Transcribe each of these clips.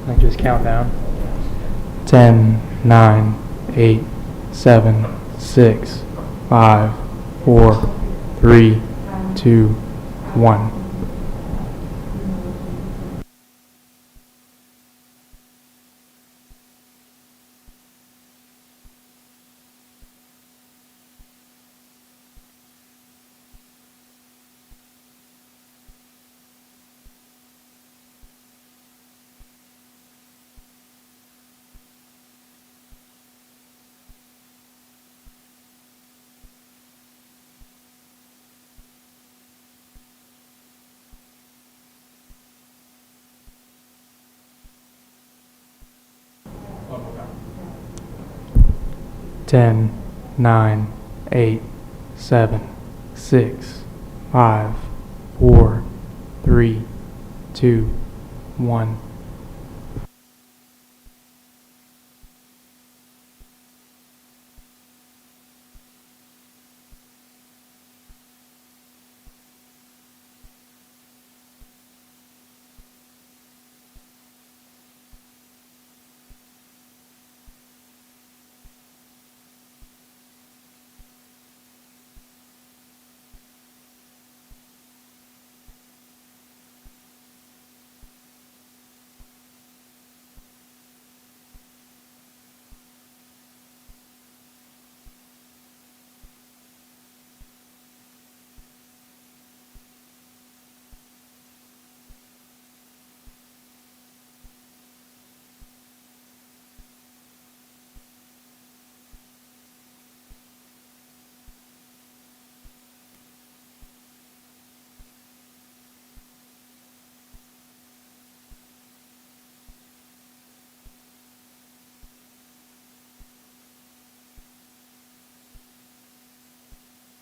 Like just count down. 10, 9, 8, 7, 6, 5, 4, 3, 2, 1. One more time. 10, 9, 8, 7, 6, 5, 4, 3, 2, 1.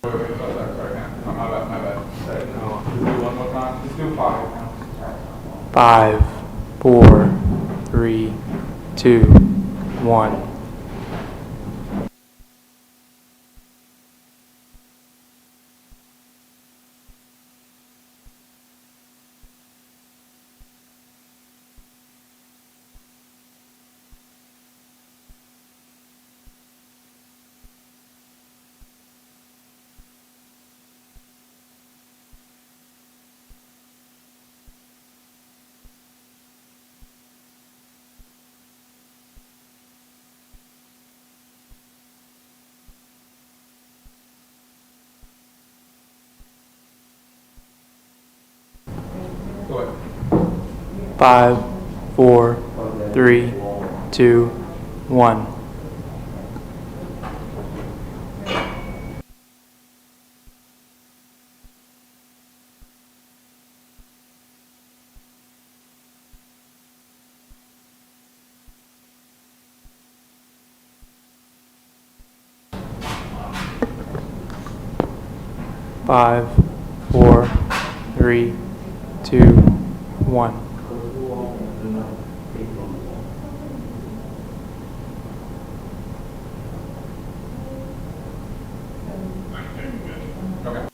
Wait, sorry, man. Oh, my bad. Sorry, no. Just do one more time. Just do 5 now. 5, 4, 3, 2, 1. Go ahead. 5, 4, 3, 2, 1. 5, 4, 3, 2, 1. Okay.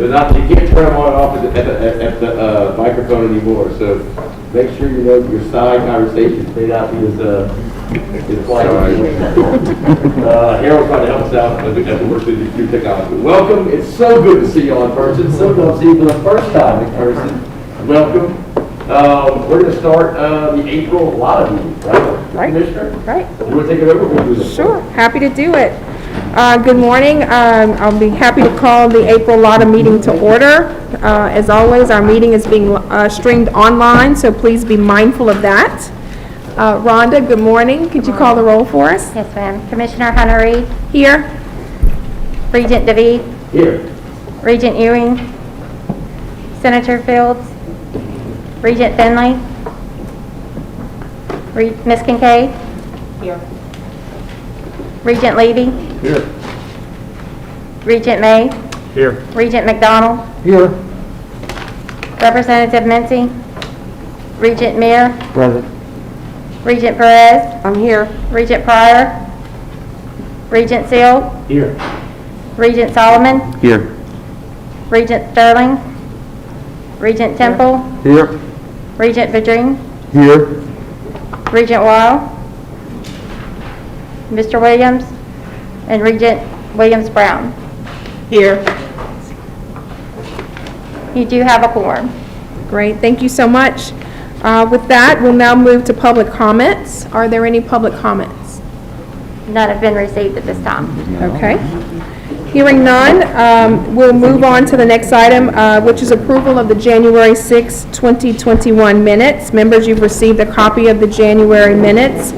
You can't turn them on and off at the microphone anymore. So make sure you know your side conversations may not be as quiet. Harold's trying to help us out as we work through these new technology. Welcome. It's so good to see you all in person. So good to see you for the first time in person. Welcome. We're going to start the April lotto meeting, right? Commissioner? Right. You want to take it over? We'll do this. Sure, happy to do it. Good morning. I'll be happy to call the April Lotto meeting to order. As always, our meeting is being streamed online, so please be mindful of that. Rhonda, good morning. Could you call the roll for us? Yes, ma'am. Commissioner Hunter Reed, Here. Regent David, Here. Regent Ewing, Senator Fields, Regent Finley, Ms. Kincaid. Here. Regent Levy, Here. Regent May, Here. Regent McDonald, Here. Representative Mincy, Regent Meir, Present. Regent Perez, I'm here. Regent Pryor, Regent Seal, Here. Regent Solomon, Here. Regent Sterling, Regent Temple, Here. Regent Vadrine, Here. Regent Weil, Mr. Williams, and Regent Williams-Brown. Here. You do have a quorum. Great, thank you so much. With that, we'll now move to public comments. Are there any public comments? None have been received at this time. Okay. Hearing none, we'll move on to the next item, which is approval of the January 6, 2021 minutes. Members, you've received a copy of the January minutes.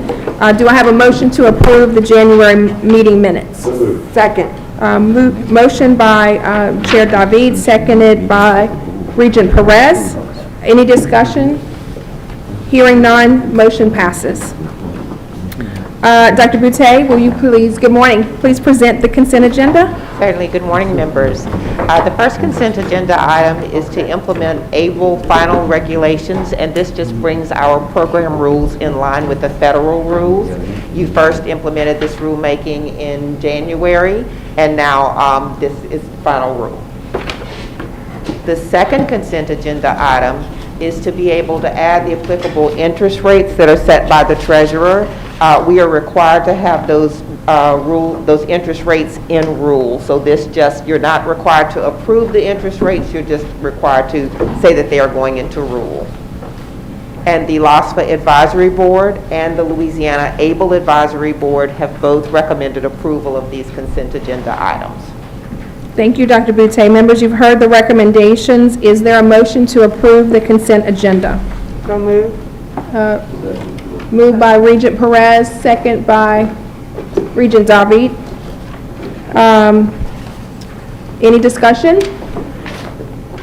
Do I have a motion to approve the January meeting minutes? Second. Motion by Chair David, seconded by Regent Perez. Any discussion? Hearing none, motion passes. Dr. Boutte, will you please, good morning, please present the consent agenda? Certainly. Good morning, members. The first consent agenda item is to implement ABLE final regulations, and this just brings our program rules in line with the federal rules. You first implemented this rulemaking in January, and now this is the final rule. The second consent agenda item is to be able to add the applicable interest rates that are set by the treasurer. We are required to have those interest rates in rule. So this just, you're not required to approve the interest rates, you're just required to say that they are going into rule. And the LOSFA Advisory Board and the Louisiana ABLE Advisory Board have both recommended approval of these consent agenda items. Thank you, Dr. Boutte. Members, you've heard the recommendations. Is there a motion to approve the consent agenda? So moved. Moved by Regent Perez, second by Regent David. Any discussion?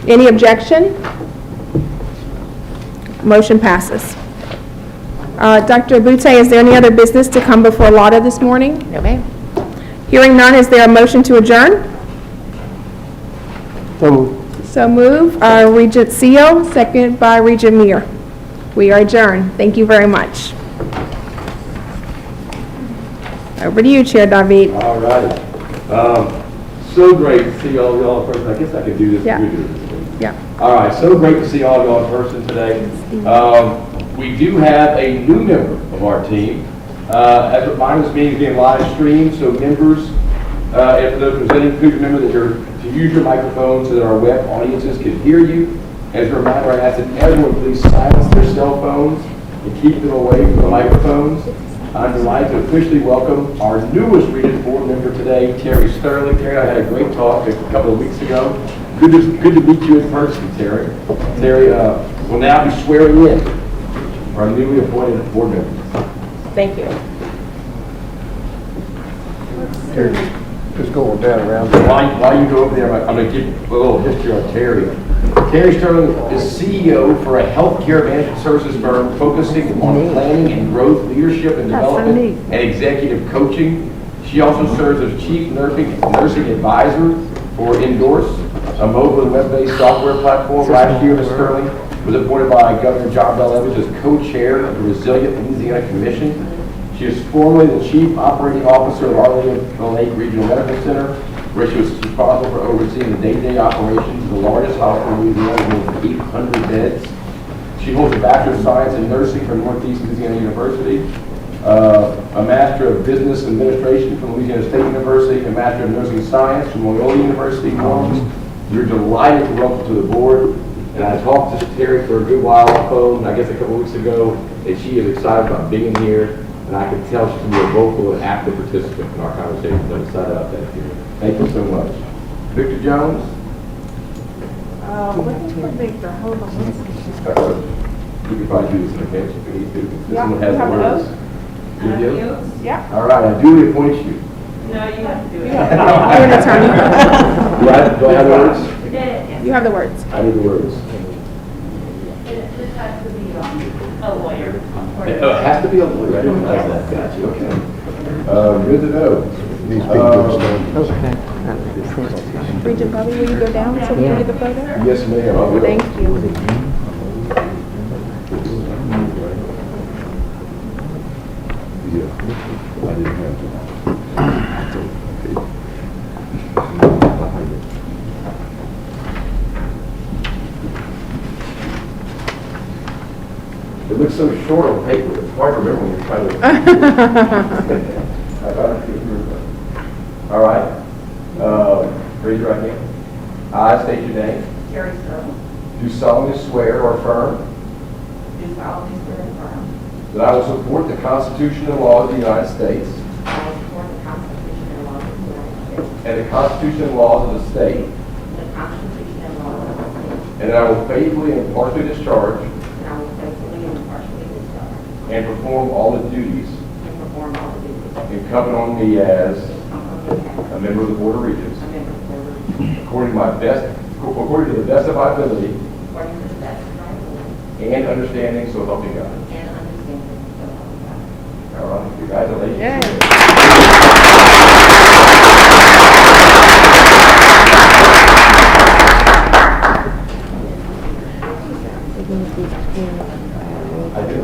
Any objection? Motion passes. Dr. Boutte, is there any other business to come before LATA this morning? No, ma'am. Hearing none, is there a motion to adjourn? So move. Regent Seal, second by Regent Meir. We are adjourned. Thank you very much. Over to you, Chair David. All right. So great to see all y'all in person. I guess I could do this. Yeah. Yeah. All right. So great to see all y'all in person today. We do have a new member of our team. As a reminder, this meeting is being live streamed, so members, if those presenting, please remember that you're to use your microphone so that our web audiences can hear you. As a reminder, I ask that everyone please silence their cell phones and keep them away from the microphones. I'm delighted to officially welcome our newest Regents board member today, Terry Sterling. Terry and I had a great talk a couple of weeks ago. Good to meet you in person, Terry. Terry will now be swearing in our newly appointed board members. Thank you. Terry, just going down around. While you go over there, I'm going to give a little history on Terry. Terry Sterling is CEO for a healthcare management services firm focusing on planning and growth, leadership and development, and executive coaching. She also serves as chief nursing advisor for Endorse, a mobile and web-based software platform. Last year, Ms. Sterling was appointed by Governor John Bel Edwards as co-chair of the Resilient Louisiana Commission. She is formerly the Chief Operating Officer of Arlington Lake Regional Medical Center where she was responsible for overseeing the day-to-day operations of the largest hospital in Louisiana with over 800 beds. She holds a Bachelor of Science in Nursing from Northeast Louisiana University, a Master of Business Administration from Louisiana State University, a Master of Nursing Science from Loyola University, New Orleans. We're delighted to welcome to the board. And I talked to Terry for a good while on the phone, I guess a couple weeks ago, and she is excited about being here. And I can tell she's going to be a vocal and active participant in our conversation. I'm excited about that here. Thank you so much. Victor Jones? Looking for Victor, hold on. You can probably do this in a case if you need to. This Yeah, one has you the have words. those? You do? Yeah. All right, I duly appoint you. No, you have to do it. You're an attorney. Do I have the words? You have the words. I need the words. This has to be a lawyer. It has to be a lawyer. I didn't realize that. Gotcha, okay. Good to know. Regent Bobby, will you go down so we can get the photo? Yes, ma'am, I will. Thank you. I didn't have to. It looks so short on paper, it's hard to remember when you're trying to. I thought I could remember. All right. Raise your right hand. I state your name. Terry Sterling. Do solemnly swear or affirm Do solemnly swear and affirm that I will support the Constitution and laws of the United States that I will support the Constitution and laws of the United States and the Constitution and laws of the state, and the Constitution and laws of the state, and that I will faithfully and impartially discharge and I will faithfully and impartially discharge and perform all the duties and perform all the duties incumbent on me as incumbent on me as a member of the Board of Regents, a member of the Board of Regents, according to the best of my ability according to the best of my ability and understanding, so help me God. and understanding, so help me God. All right, congratulations. Yay. I do.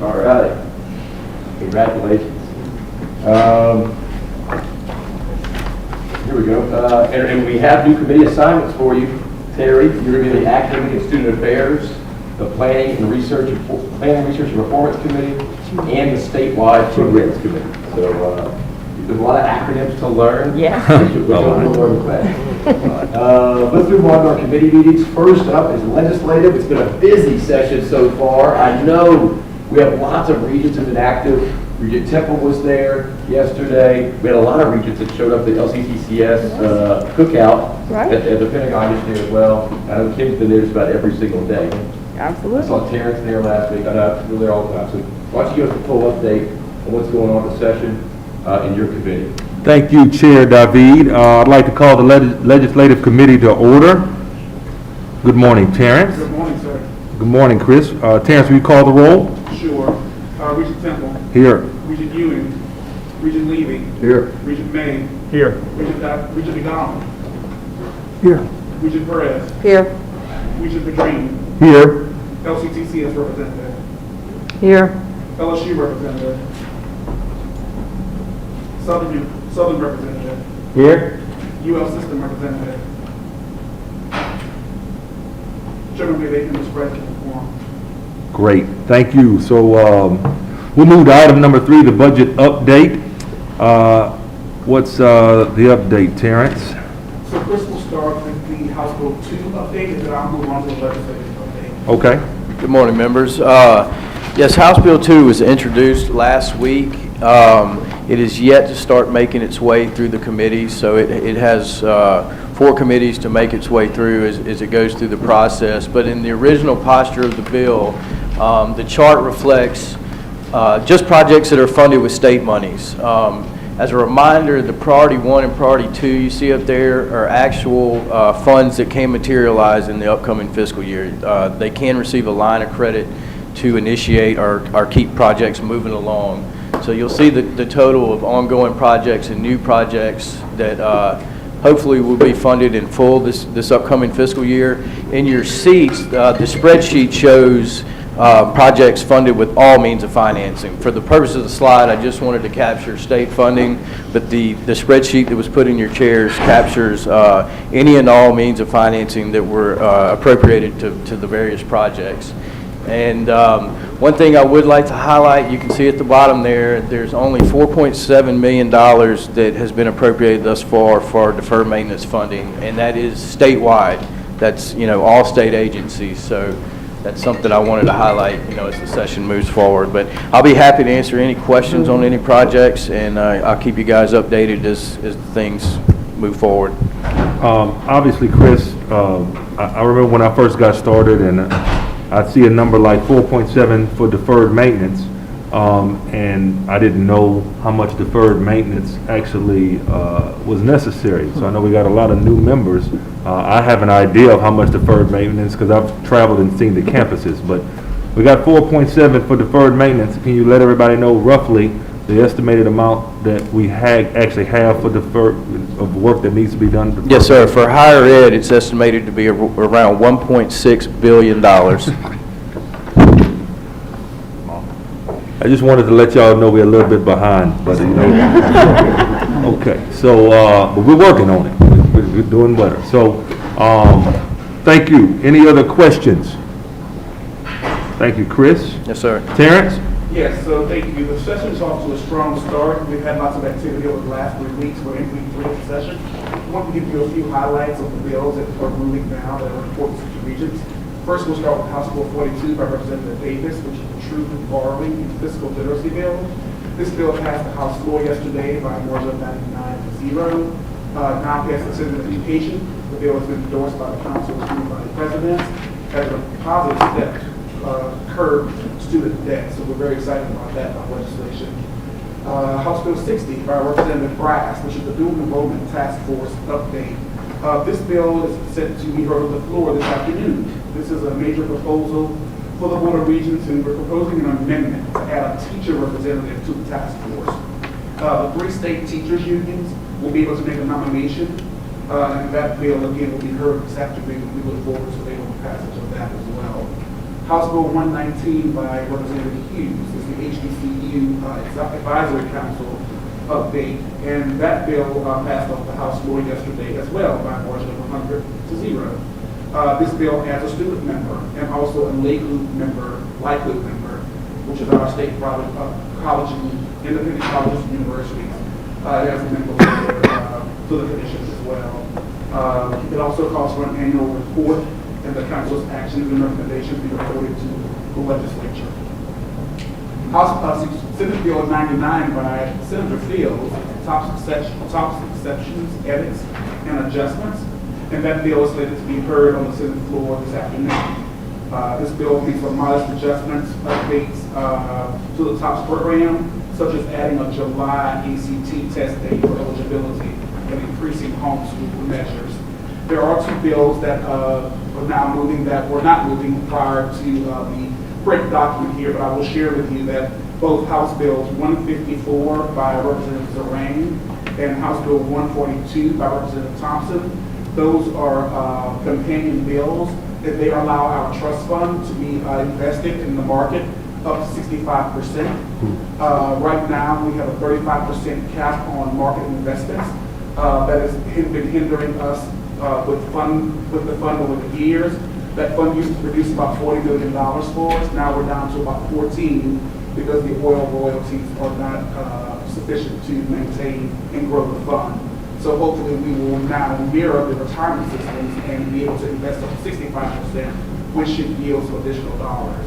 All right. Congratulations. Here we go. And we have new committee assignments for you. Terry, you're going to be the Academic and Student Affairs, the Planning and Research and Performance Committee, and the Statewide Programs Committee. So there's a lot of acronyms to learn. Yeah. Which you'll learn fast. Let's move on to our committee meetings. First up is legislative. It's been a busy session so far. I know we have lots of regents who've been active. Regent Temple was there yesterday. We had a lot of regents that showed up at the LCTCS cookout Right. at the Pentagon yesterday as well. I know Kim's been there just about every single day. I Absolutely. saw Terrence there last week. I know we were there all the time. So why don't you give us a full update on what's going on in the session in your committee? Thank you, Chair David. I'd like to call the Legislative Committee to order. Good morning, Terrence. Good morning, sir. Good morning, Chris. Terrence, will you call the roll? Sure. Regent Temple, Here. Regent Ewing, Regent Levy, Here. Regent May, Here. Regent McDonald, Here. Regent Perez, Here. Regent Pedrini, Here. LCTCS representative, Here. LSU representative, Southern representative, Here. UL system representative. Chairman, may they can spread to the forum. Great, thank you. So we'll move to item number 3, the budget update. What's the update, Terrence? So Chris will start with the House Bill 2 update, and then I'll move on to the legislative update. Okay. Good morning, members. Yes, House Bill 2 was introduced last week. It is yet to start making its way through the committees, so it has 4 committees to make its way through as it goes through the process. But in the original posture of the bill, the chart reflects just projects that are funded with state monies. As a reminder, the priority 1 and priority 2 you see up there are actual funds that can materialize in the upcoming fiscal year. They can receive a line of credit to initiate or keep projects moving along. So you'll see the total of ongoing projects and new projects that hopefully will be funded in full this upcoming fiscal year. In your seats, the spreadsheet shows projects funded with all means of financing. For the purpose of the slide, I just wanted to capture state funding, but the spreadsheet that was put in your chairs captures any and all means of financing that were appropriated to the various projects. And one thing I would like to highlight, you can see at the bottom there's only $4.7 million that has been appropriated thus far for deferred maintenance funding, and that is statewide. That's, all state agencies. So that's something I wanted to highlight, as the session moves forward. But I'll be happy to answer any questions on any projects, and I'll keep you guys updated as things move forward. Obviously, Chris, I remember when I first got started, and I see a number like 4.7 for deferred maintenance, and I didn't know how much deferred maintenance actually was necessary. So I know we got a lot of new members. I have an idea of how much deferred maintenance because I've traveled and seen the campuses, but we got 4.7 for deferred maintenance. Can you let everybody know roughly the estimated amount that we actually have for deferred of work that needs to be done? Yes, sir. For higher ed, it's estimated to be around $1.6 billion. I just wanted to let y'all know we're a little bit behind, but okay. So, but we're working on it. We're doing better. So, thank you. Any other questions? Thank you, Chris. Yes, sir. Terrence? Yes, so thank you. The session is off to a strong start. We've had lots of activity over the last 3 weeks. We're in week 3 of the session. I want to give you a few highlights of the bills that are moving now that are important to the Regents. First, we'll start with House Bill 42 by Representative Davis, which is the True Borrowing and Fiscal Literacy Bill. This bill passed the House floor yesterday by a margin of 99-0. Now passed the Senate Education. The bill has been endorsed by the Council of Student Body Presidents as a positive step to curb student debt. So we're very excited about that legislation. House Bill 60 by Representative Brass, which is the Dual Enrollment Task Force update. This bill is set to be heard on the floor this afternoon. This is a major proposal for the Board of Regents, and we're proposing an amendment to add a teacher representative to the task force. The 3 state teachers unions will be able to make a nomination, and that bill again will be heard this afternoon. We look forward to the passage of that as well. House Bill 119 by Representative Hughes is the HBCU Advisory Council update, and that bill passed off the House floor yesterday as well by a margin of 100-0. This bill adds a student member and also a lay group member, which is our state college, independent colleges and universities. It has a member to the commissions as well. It also calls for an annual report, and the council's actions and recommendations be reported to the legislature. Senate Bill 99 by Senator Fields, top exceptions, edits, and adjustments, and that bill is slated to be heard on the Senate floor this afternoon. This bill makes some modest adjustments, updates to the TOPS program, such as adding a July ACT test date for eligibility and increasing homeschool measures. There are 2 bills that are now moving that were not moving prior to the print document here, but I will share with you that both House Bills 154 by Representative Zerang and House Bill 142 by Representative Thompson, those are companion bills that they allow our trust fund to be invested in the market up to 65%. Right now, we have a 35% cap on market investments that has been hindering us with the fund over the years. That fund used to produce about $40 million for us. Now we're down to about 14 because the oil royalties are not sufficient to maintain and grow the fund. So hopefully we will now mirror the retirement systems and be able to invest up to 65%, which should yield some additional dollars.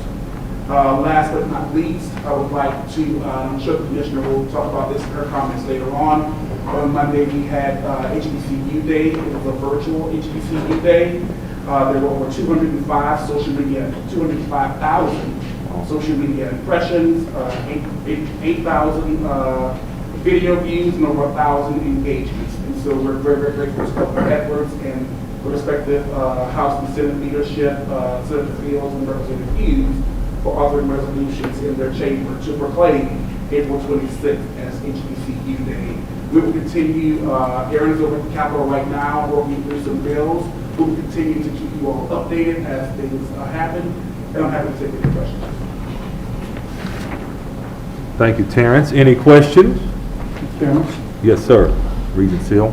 Last but not least, I would like to, I'm sure the commissioner will talk about this in her comments later on. On Monday we had HBCU Day. It was a virtual HBCU Day. There were over 205 social media, 205,000 social media impressions, 8,000 video views, and over 1,000 engagements. And so we're very, very grateful to Governor Edwards and the respective House and Senate leadership, Senator Fields and Representative Hughes, for authoring resolutions in their chamber to proclaim April 26th as HBCU Day. We will continue, Aaron is over at the Capitol right now working through some bills. We will continue to keep you all updated as things happen, and I'm happy to take any questions. Thank you, Terrence. Any questions? Mr. Chairman, Yes, sir. Regent Seal.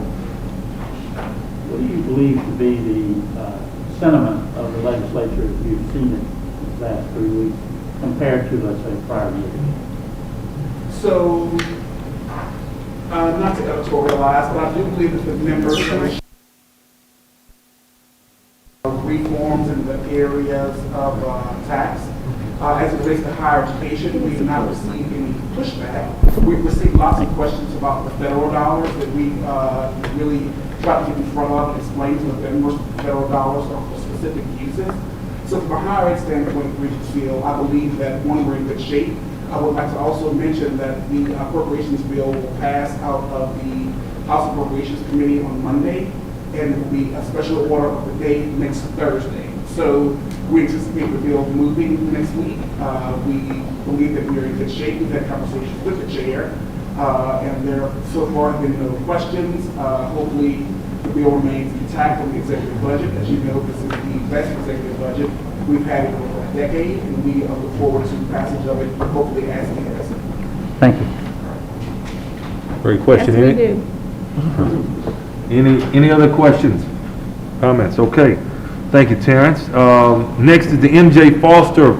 what do you believe to be the sentiment of the legislature as you've seen it these last 3 weeks compared to, let's say, prior years? So, not to editorialize, but I do believe that the members reforms in the areas of tax. As it relates to higher education, we have not received any pushback. We've received lots of questions about the federal dollars that we really try to get in front of and explain to the members that the federal dollars are for specific uses. So from a higher ed standpoint, Regentsville, I believe that, one, we're in good shape. I would like to also mention that the appropriations bill will pass out of the House Appropriations Committee on Monday, and it will be a special order of the day next Thursday. So we anticipate the bill moving next week. We believe that we're in good shape. We've had conversations with the chair, and there so far have been no questions. Hopefully the bill remains intact on the executive budget. As you know, this is the best executive budget we've had in over a decade, and we look forward to the passage of it, hopefully as it is. Thank you. Great question. Yes, we do. Any other questions, comments? Okay. Thank you, Terrence. Next is the MJ Foster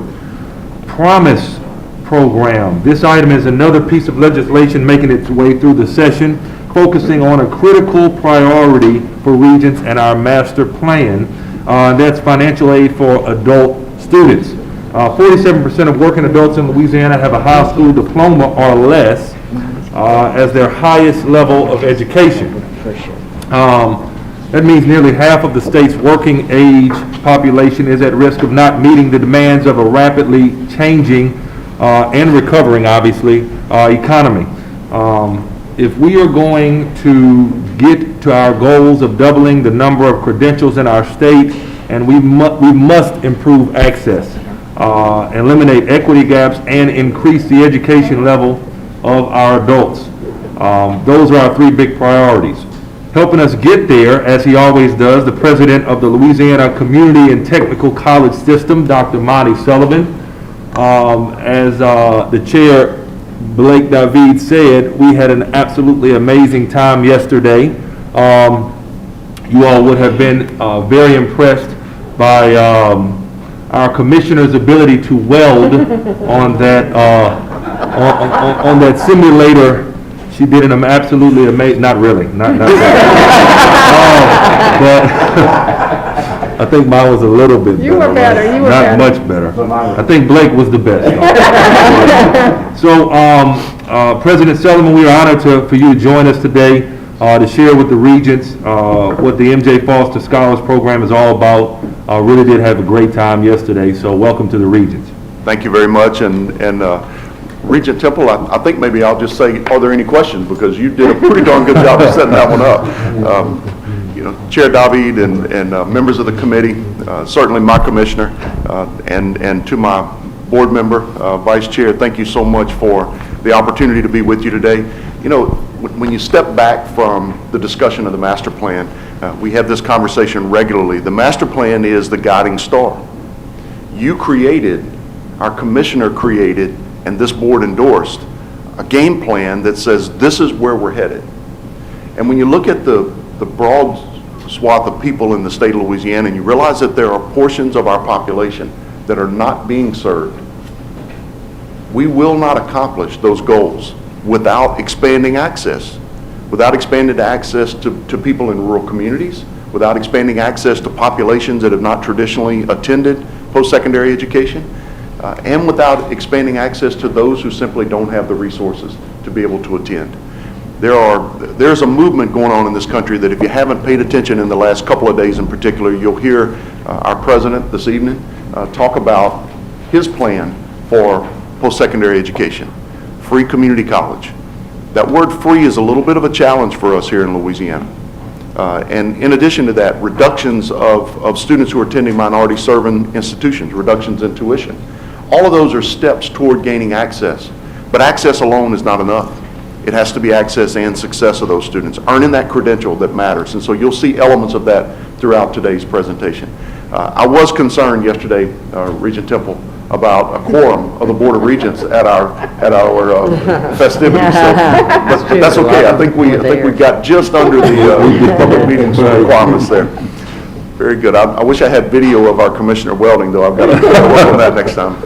Promise Program. This item is another piece of legislation making its way through the session, focusing on a critical priority for Regents and our master plan. That's financial aid for adult students. 47% of working adults in Louisiana have a high school diploma or less as their highest level of education. That means nearly half of the state's working age population is at risk of not meeting the demands of a rapidly changing and recovering, obviously, economy. If we are going to get to our goals of doubling the number of credentials in our state, and we must improve access, eliminate equity gaps, and increase the education level of our adults. Those are our three big priorities. Helping us get there, as he always does, the president of the Louisiana Community and Technical College System, Dr. Monty Sullivan. As the chair, Blake David, said, we had an absolutely amazing time yesterday. You all would have been very impressed by our commissioner's ability to weld on that on that simulator. She did an absolutely amazing, not really, not but I think mine was a little bit better. You were better, you were not better. much better. I think Blake was the best. So, President Sullivan, we are honored for you to join us today to share with the Regents what the MJ Foster Scholars Program is all about. Really did have a great time yesterday, so welcome to the Regents. Thank you very much, and Regent Temple, I think maybe I'll just say, are there any questions? Because you did a pretty darn good job of setting that one up. Chair David and members of the committee, certainly my commissioner, and to my board member, Vice Chair, thank you so much for the opportunity to be with you today. You know, when you step back from the discussion of the master plan, we have this conversation regularly. The master plan is the guiding star. You created, our commissioner created, and this board endorsed a game plan that says this is where we're headed. And when you look at the broad swath of people in the state of Louisiana, and you realize that there are portions of our population that are not being served, we will not accomplish those goals without expanding access. Without expanded access to people in rural communities, without expanding access to populations that have not traditionally attended post-secondary education, and without expanding access to those who simply don't have the resources to be able to attend. There's a movement going on in this country that if you haven't paid attention in the last couple of days in particular, you'll hear our president this evening talk about his plan for post-secondary education. Free community college. That word free is a little bit of a challenge for us here in Louisiana. And in addition to that, reductions of students who are attending minority-serving institutions, reductions in tuition. All of those are steps toward gaining access. But access alone is not enough. It has to be access and success of those students, earning that credential that matters. And so you'll see elements of that throughout today's presentation. I was concerned yesterday, Regent Temple, about a quorum of the Board of Regents at our festivities. So, but that's okay. I think we got just under the public meetings requirements there. Very good. I wish I had video of our Commissioner Welding, though. I've got to work on that next time.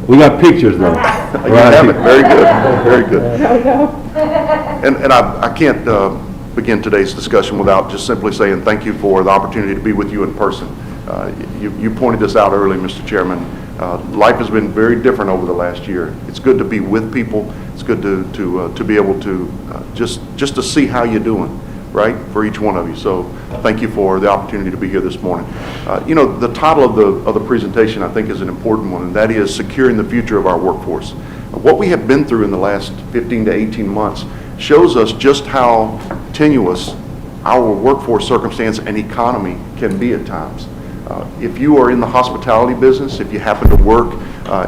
We got pictures though. You have it. Very good. Very good. And I can't begin today's discussion without just simply saying thank you for the opportunity to be with you in person. You pointed this out early, Mr. Chairman. Life has been very different over the last year. It's good to be with people. It's good to be able to just to see how you're doing, right, for each one of you. So thank you for the opportunity to be here this morning. You know, the title of the presentation I think is an important one, and that is Securing the Future of Our Workforce. What we have been through in the last 15 to 18 months shows us just how tenuous our workforce circumstance and economy can be at times. If you are in the hospitality business, if you happen to work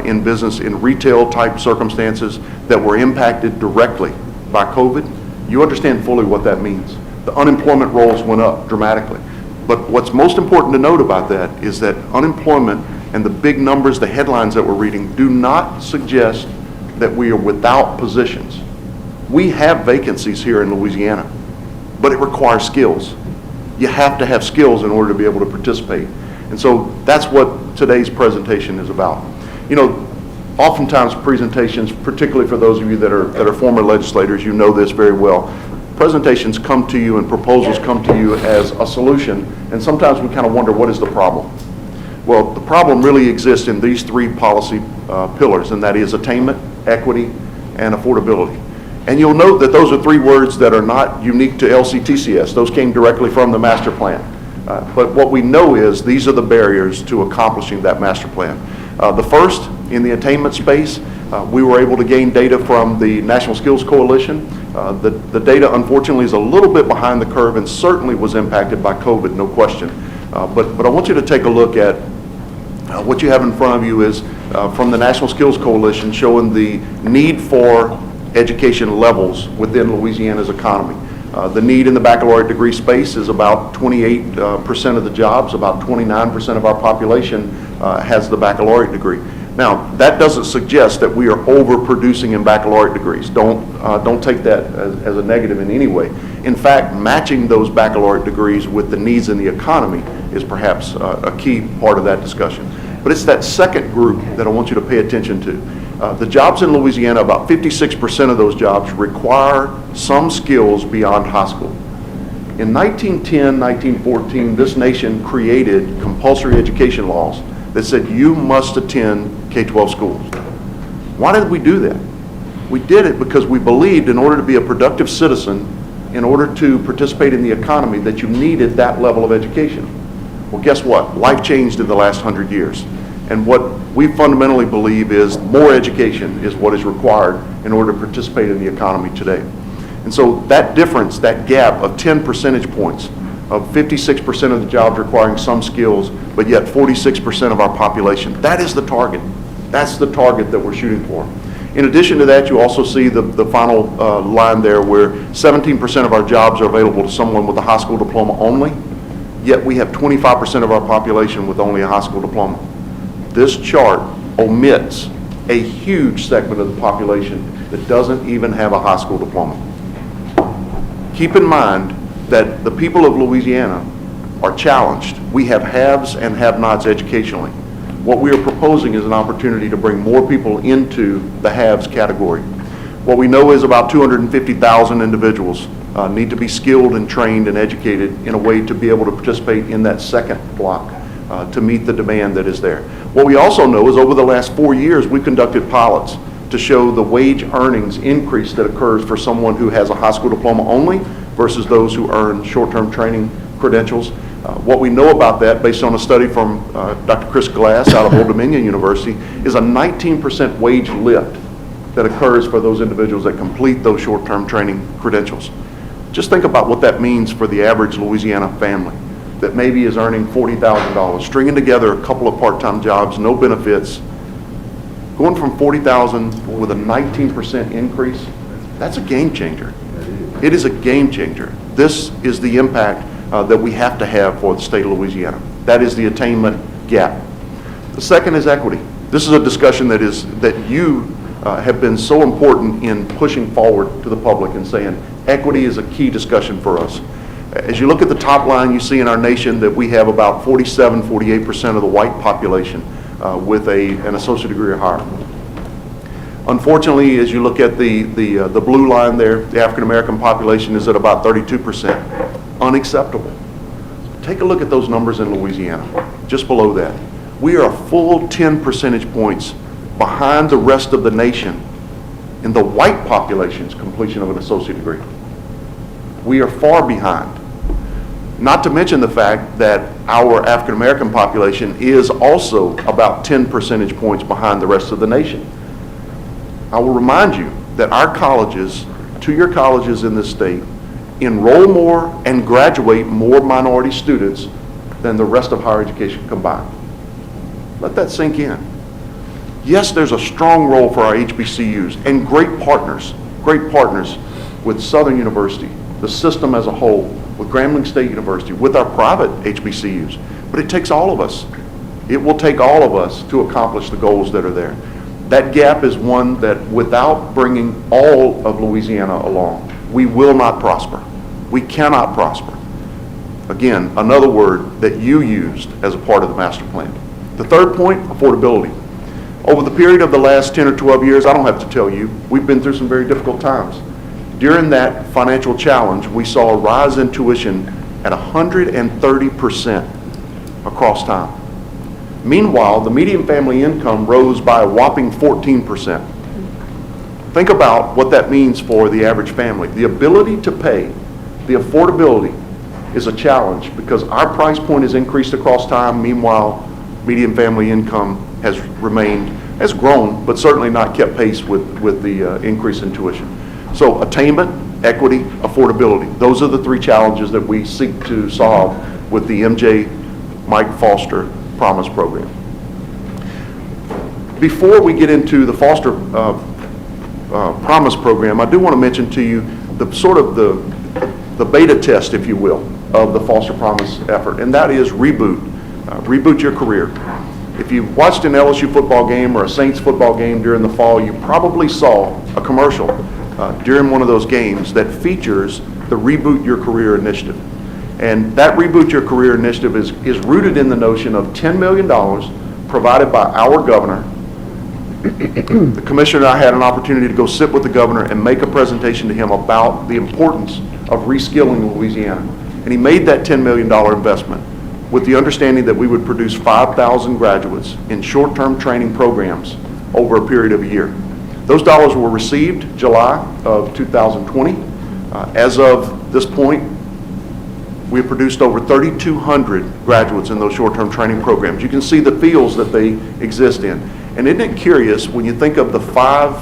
in business in retail type circumstances that were impacted directly by COVID, you understand fully what that means. The unemployment rolls went up dramatically. But what's most important to note about that is that unemployment and the big numbers, the headlines that we're reading, do not suggest that we are without positions. We have vacancies here in Louisiana, but it requires skills. You have to have skills in order to be able to participate. And so that's what today's presentation is about. You know, oftentimes presentations, particularly for those of you that are former legislators, you know this very well. Presentations come to you and proposals come to you as a solution, and sometimes we kind of wonder, what is the problem? Well, the problem really exists in these three policy pillars, and that is attainment, equity, and affordability. And you'll note that those are three words that are not unique to LCTCS. Those came directly from the master plan. But what we know is these are the barriers to accomplishing that master plan. The first, in the attainment space, we were able to gain data from the National Skills Coalition. The data, unfortunately, is a little bit behind the curve and certainly was impacted by COVID, no question. But I want you to take a look at what you have in front of you is from the National Skills Coalition showing the need for education levels within Louisiana's economy. The need in the baccalaureate degree space is about 28% of the jobs, about 29% of our population has the baccalaureate degree. Now, that doesn't suggest that we are overproducing in baccalaureate degrees. Don't take that as a negative in any way. In fact, matching those baccalaureate degrees with the needs in the economy is perhaps a key part of that discussion. But it's that second group that I want you to pay attention to. The jobs in Louisiana, about 56% of those jobs require some skills beyond high school. In 1910, 1914, this nation created compulsory education laws that said you must attend K-12 schools. Why did we do that? We did it because we believed in order to be a productive citizen, in order to participate in the economy, that you needed that level of education. Well, guess what? Life changed in the last 100 years. And what we fundamentally believe is more education is what is required in order to participate in the economy today. And so that difference, that gap of 10 percentage points, of 56% of the jobs requiring some skills, but yet 46% of our population, that is the target. That's the target that we're shooting for. In addition to that, you also see the final line there where 17% of our jobs are available to someone with a high school diploma only, yet we have 25% of our population with only a high school diploma. This chart omits a huge segment of the population that doesn't even have a high school diploma. Keep in mind that the people of Louisiana are challenged. We have haves and have-nots educationally. What we are proposing is an opportunity to bring more people into the haves category. What we know is about 250,000 individuals need to be skilled and trained and educated in a way to be able to participate in that second block to meet the demand that is there. What we also know is over the last 4 years, we conducted pilots to show the wage earnings increase that occurs for someone who has a high school diploma only versus those who earn short-term training credentials. What we know about that, based on a study from Dr. Chris Glass out of Old Dominion University, is a 19% wage lift that occurs for those individuals that complete those short-term training credentials. Just think about what that means for the average Louisiana family that maybe is earning $40,000, stringing together a couple of part-time jobs, no benefits, going from $40,000 with a 19% increase. That's a game changer. It is a game changer. This is the impact that we have to have for the state of Louisiana. That is the attainment gap. The second is equity. This is a discussion that you have been so important in pushing forward to the public and saying equity is a key discussion for us. As you look at the top line, you see in our nation that we have about 48% of the white population with an associate degree or higher. Unfortunately, as you look at the blue line there, the African American population is at about 32%. Unacceptable. Take a look at those numbers in Louisiana, just below that. We are a full 10 percentage points behind the rest of the nation in the white population's completion of an associate degree. We are far behind. Not to mention the fact that our African American population is also about 10 percentage points behind the rest of the nation. I will remind you that our colleges, two-year colleges in this state, enroll more and graduate more minority students than the rest of higher education combined. Let that sink in. Yes, there's a strong role for our HBCUs and great partners with Southern University, the system as a whole, with Grambling State University, with our private HBCUs. But it takes all of us. It will take all of us to accomplish the goals that are there. That gap is one that without bringing all of Louisiana along, we will not prosper. We cannot prosper. Again, another word that you used as a part of the master plan. The third point, affordability. Over the period of the last 10 or 12 years, I don't have to tell you, we've been through some very difficult times. During that financial challenge, we saw a rise in tuition at 130% across time. Meanwhile, the median family income rose by a whopping 14%. Think about what that means for the average family. The ability to pay, the affordability is a challenge because our price point has increased across time. Meanwhile, median family income has grown, but certainly not kept pace with the increase in tuition. So attainment, equity, affordability. Those are the three challenges that we seek to solve with the MJ Mike Foster Promise Program. Before we get into the Foster Promise Program, I do want to mention to you the beta test, if you will, of the Foster Promise effort, and that is reboot. Reboot your career. If you've watched an LSU football game or a Saints football game during the fall, you probably saw a commercial during one of those games that features the Reboot Your Career initiative. And that Reboot Your Career initiative is rooted in the notion of $10 million provided by our governor. The commissioner and I had an opportunity to go sit with the governor and make a presentation to him about the importance of reskilling Louisiana. And he made that $10 million investment with the understanding that we would produce 5,000 graduates in short-term training programs over a period of a year. Those dollars were received July of 2020. As of this point, we have produced over 3,200 graduates in those short-term training programs. You can see the fields that they exist in. And isn't it curious, when you think of the five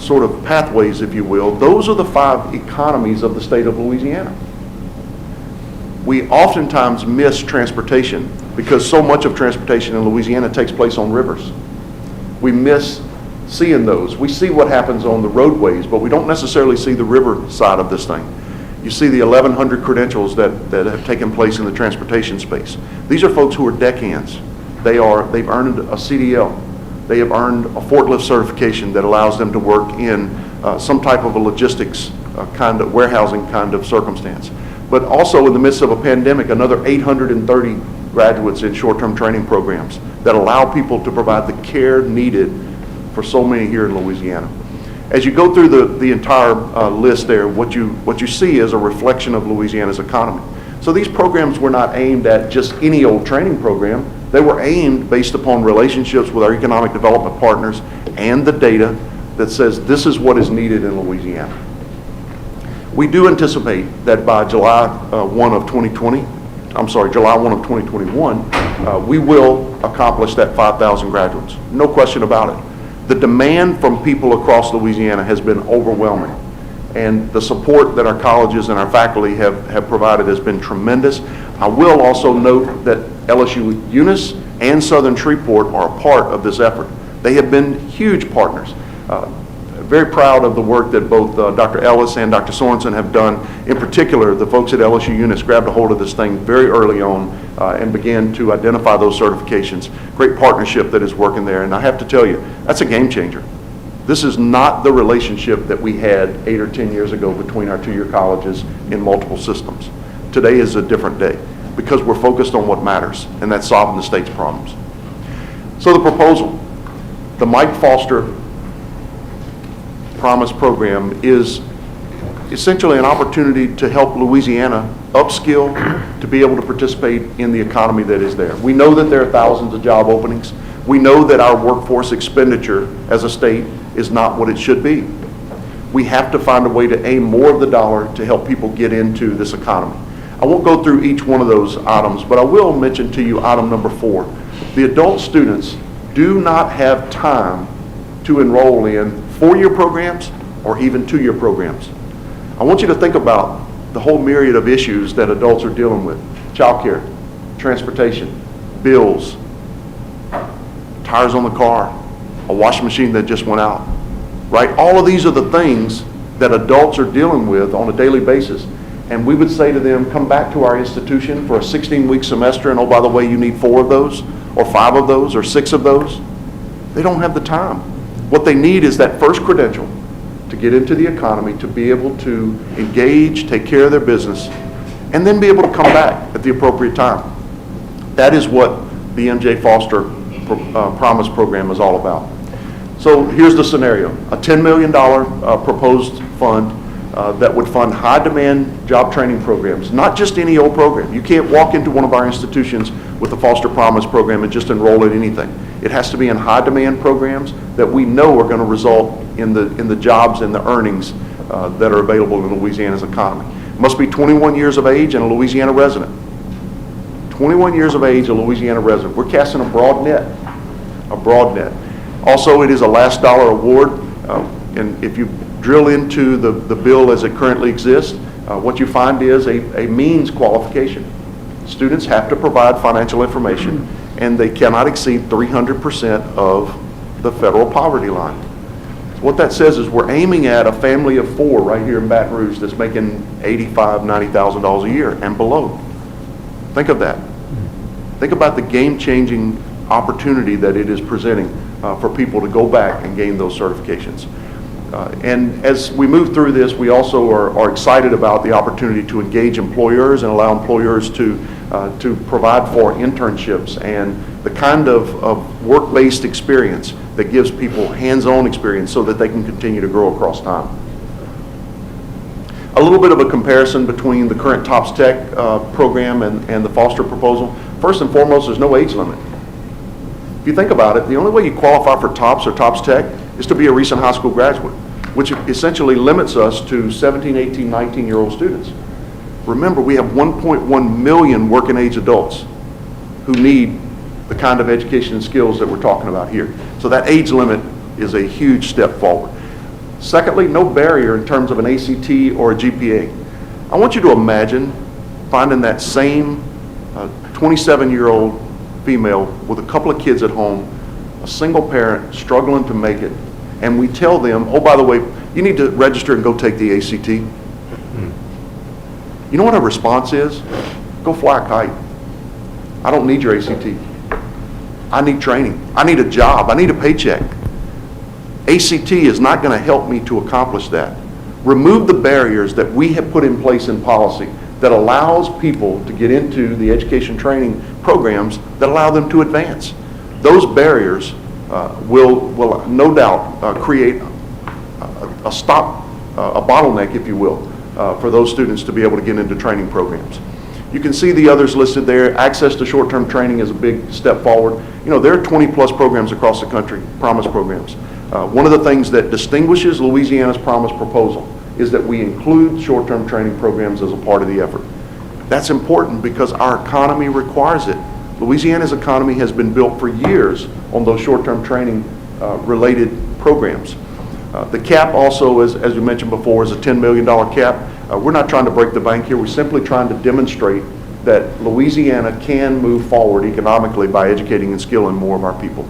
sort of pathways, if you will, those are the five economies of the state of Louisiana. We oftentimes miss transportation because so much of transportation in Louisiana takes place on rivers. We miss seeing those. We see what happens on the roadways, but we don't necessarily see the river side of this thing. You see the 1,100 credentials that have taken place in the transportation space. These are folks who are deckhands. They've earned a CDL. They have earned a forklift certification that allows them to work in some type of a logistics kind of warehousing kind of circumstance. But also in the midst of a pandemic, another 830 graduates in short-term training programs that allow people to provide the care needed for so many here in Louisiana. As you go through the entire list there, what you see is a reflection of Louisiana's economy. So these programs were not aimed at just any old training program. They were aimed based upon relationships with our economic development partners and the data that says this is what is needed in Louisiana. We do anticipate that by July 1 of 2020, July 1 of 2021, we will accomplish that 5,000 graduates. No question about it. The demand from people across Louisiana has been overwhelming, and the support that our colleges and our faculty have provided has been tremendous. I will also note that LSU Eunice and Southern Shreveport are a part of this effort. They have been huge partners. Very proud of the work that both Dr. Ellis and Dr. Sorensen have done. In particular, the folks at LSU Eunice grabbed a hold of this thing very early on and began to identify those certifications. Great partnership that is working there, and I have to tell you, that's a game changer. This is not the relationship that we had 8 or 10 years ago between our two-year colleges in multiple systems. Today is a different day because we're focused on what matters, and that's solving the state's problems. So the proposal, the Mike Foster Promise program is essentially an opportunity to help Louisiana upskill to be able to participate in the economy that is there. We know that there are thousands of job openings. We know that our workforce expenditure as a state is not what it should be. We have to find a way to aim more of the dollar to help people get into this economy. I won't go through each one of those items, but I will mention to you item number 4. The adult students do not have time to enroll in 4-year programs or even 2-year programs. I want you to think about the whole myriad of issues that adults are dealing with. Childcare, transportation, bills, tires on the car, a washing machine that just went out, right? All of these are the things that adults are dealing with on a daily basis. And we would say to them, come back to our institution for a 16-week semester, and oh, by the way, you need 4 of those, or 5 of those, or 6 of those. They don't have the time. What they need is that first credential to get into the economy, to be able to engage, take care of their business, and then be able to come back at the appropriate time. That is what the MJ Foster Promise program is all about. So here's the scenario. A $10 million proposed fund that would fund high-demand job training programs, not just any old program. You can't walk into one of our institutions with the Foster Promise program and just enroll in anything. It has to be in high-demand programs that we know are going to result in the jobs and the earnings that are available in Louisiana's economy. Must be 21 years of age and a Louisiana resident. 21 years of age, a Louisiana resident. We're casting a broad net. A broad net. Also, it is a last dollar award, and if you drill into the bill as it currently exists, what you find is a means qualification. Students have to provide financial information, and they cannot exceed 300% of the federal poverty line. So what that says is we're aiming at a family of 4 right here in Baton Rouge that's making $85,000, $90,000 a year and below. Think of that. Think about the game-changing opportunity that it is presenting for people to go back and gain those certifications. And as we move through this, we also are excited about the opportunity to engage employers and allow employers to provide for internships and the kind of work-based experience that gives people hands-on experience so that they can continue to grow across time. A little bit of a comparison between the current TOPS Tech program and the Foster proposal. First and foremost, there's no age limit. If you think about it, the only way you qualify for TOPS or TOPS Tech is to be a recent high school graduate, which essentially limits us to 17, 18, 19-year-old students. Remember, we have 1.1 million working age adults who need the kind of education and skills that we're talking about here. So that age limit is a huge step forward. Secondly, no barrier in terms of an ACT or a GPA. I want you to imagine finding that same 27-year-old female with a couple of kids at home, a single parent struggling to make it, and we tell them, oh, by the way, you need to register and go take the ACT. You know what our response is? Go fly a kite. I don't need your ACT. I need training. I need a job. I need a paycheck. ACT is not going to help me to accomplish that. Remove the barriers that we have put in place in policy that allows people to get into the education training programs that allow them to advance. Those barriers will no doubt create a bottleneck, if you will, for those students to be able to get into training programs. You can see the others listed there. Access to short-term training is a big step forward. You know, there are 20-plus programs across the country, Promise programs. One of the things that distinguishes Louisiana's Promise proposal is that we include short-term training programs as a part of the effort. That's important because our economy requires it. Louisiana's economy has been built for years on those short-term training related programs. The cap also, as we mentioned before, is a $10 million cap. We're not trying to break the bank here. We're simply trying to demonstrate that Louisiana can move forward economically by educating and skilling more of our people.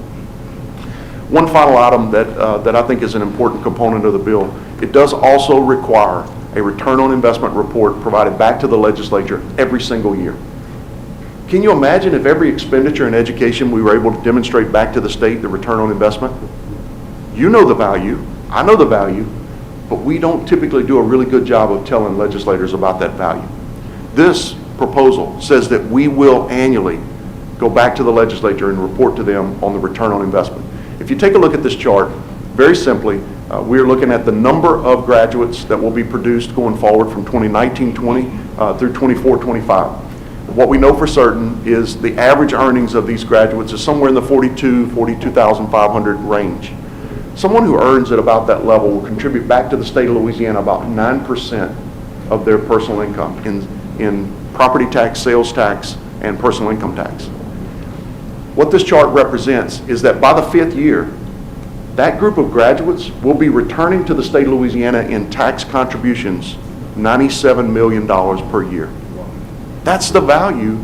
One final item that I think is an important component of the bill, it does also require a return on investment report provided back to the legislature every single year. Can you imagine if every expenditure in education we were able to demonstrate back to the state the return on investment? You know the value, I know the value, but we don't typically do a really good job of telling legislators about that value. This proposal says that we will annually go back to the legislature and report to them on the return on investment. If you take a look at this chart, very simply, we're looking at the number of graduates that will be produced going forward from 2019-20 through 24-25. What we know for certain is the average earnings of these graduates is somewhere in the $42,500 range. Someone who earns at about that level will contribute back to the state of Louisiana about 9% of their personal income in property tax, sales tax, and personal income tax. What this chart represents is that by the 5th year, that group of graduates will be returning to the state of Louisiana in tax contributions $97 million per year. That's the value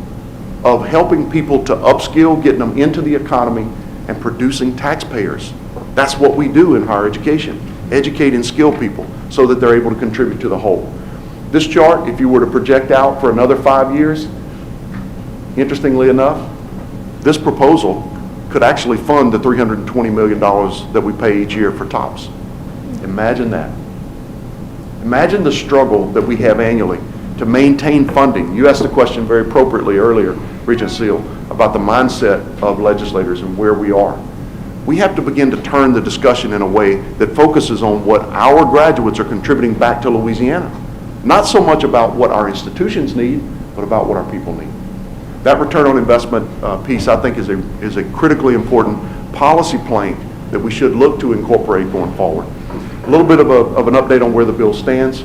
of helping people to upskill, getting them into the economy, and producing taxpayers. That's what we do in higher education, educate and skill people so that they're able to contribute to the whole. This chart, if you were to project out for another 5 years, interestingly enough, this proposal could actually fund the $320 million that we pay each year for TOPS. Imagine that. Imagine the struggle that we have annually to maintain funding. You asked the question very appropriately earlier, Regent Seal, about the mindset of legislators and where we are. We have to begin to turn the discussion in a way that focuses on what our graduates are contributing back to Louisiana. Not so much about what our institutions need, but about what our people need. That return on investment piece, I think, is a critically important policy plank that we should look to incorporate going forward. A little bit of an update on where the bill stands.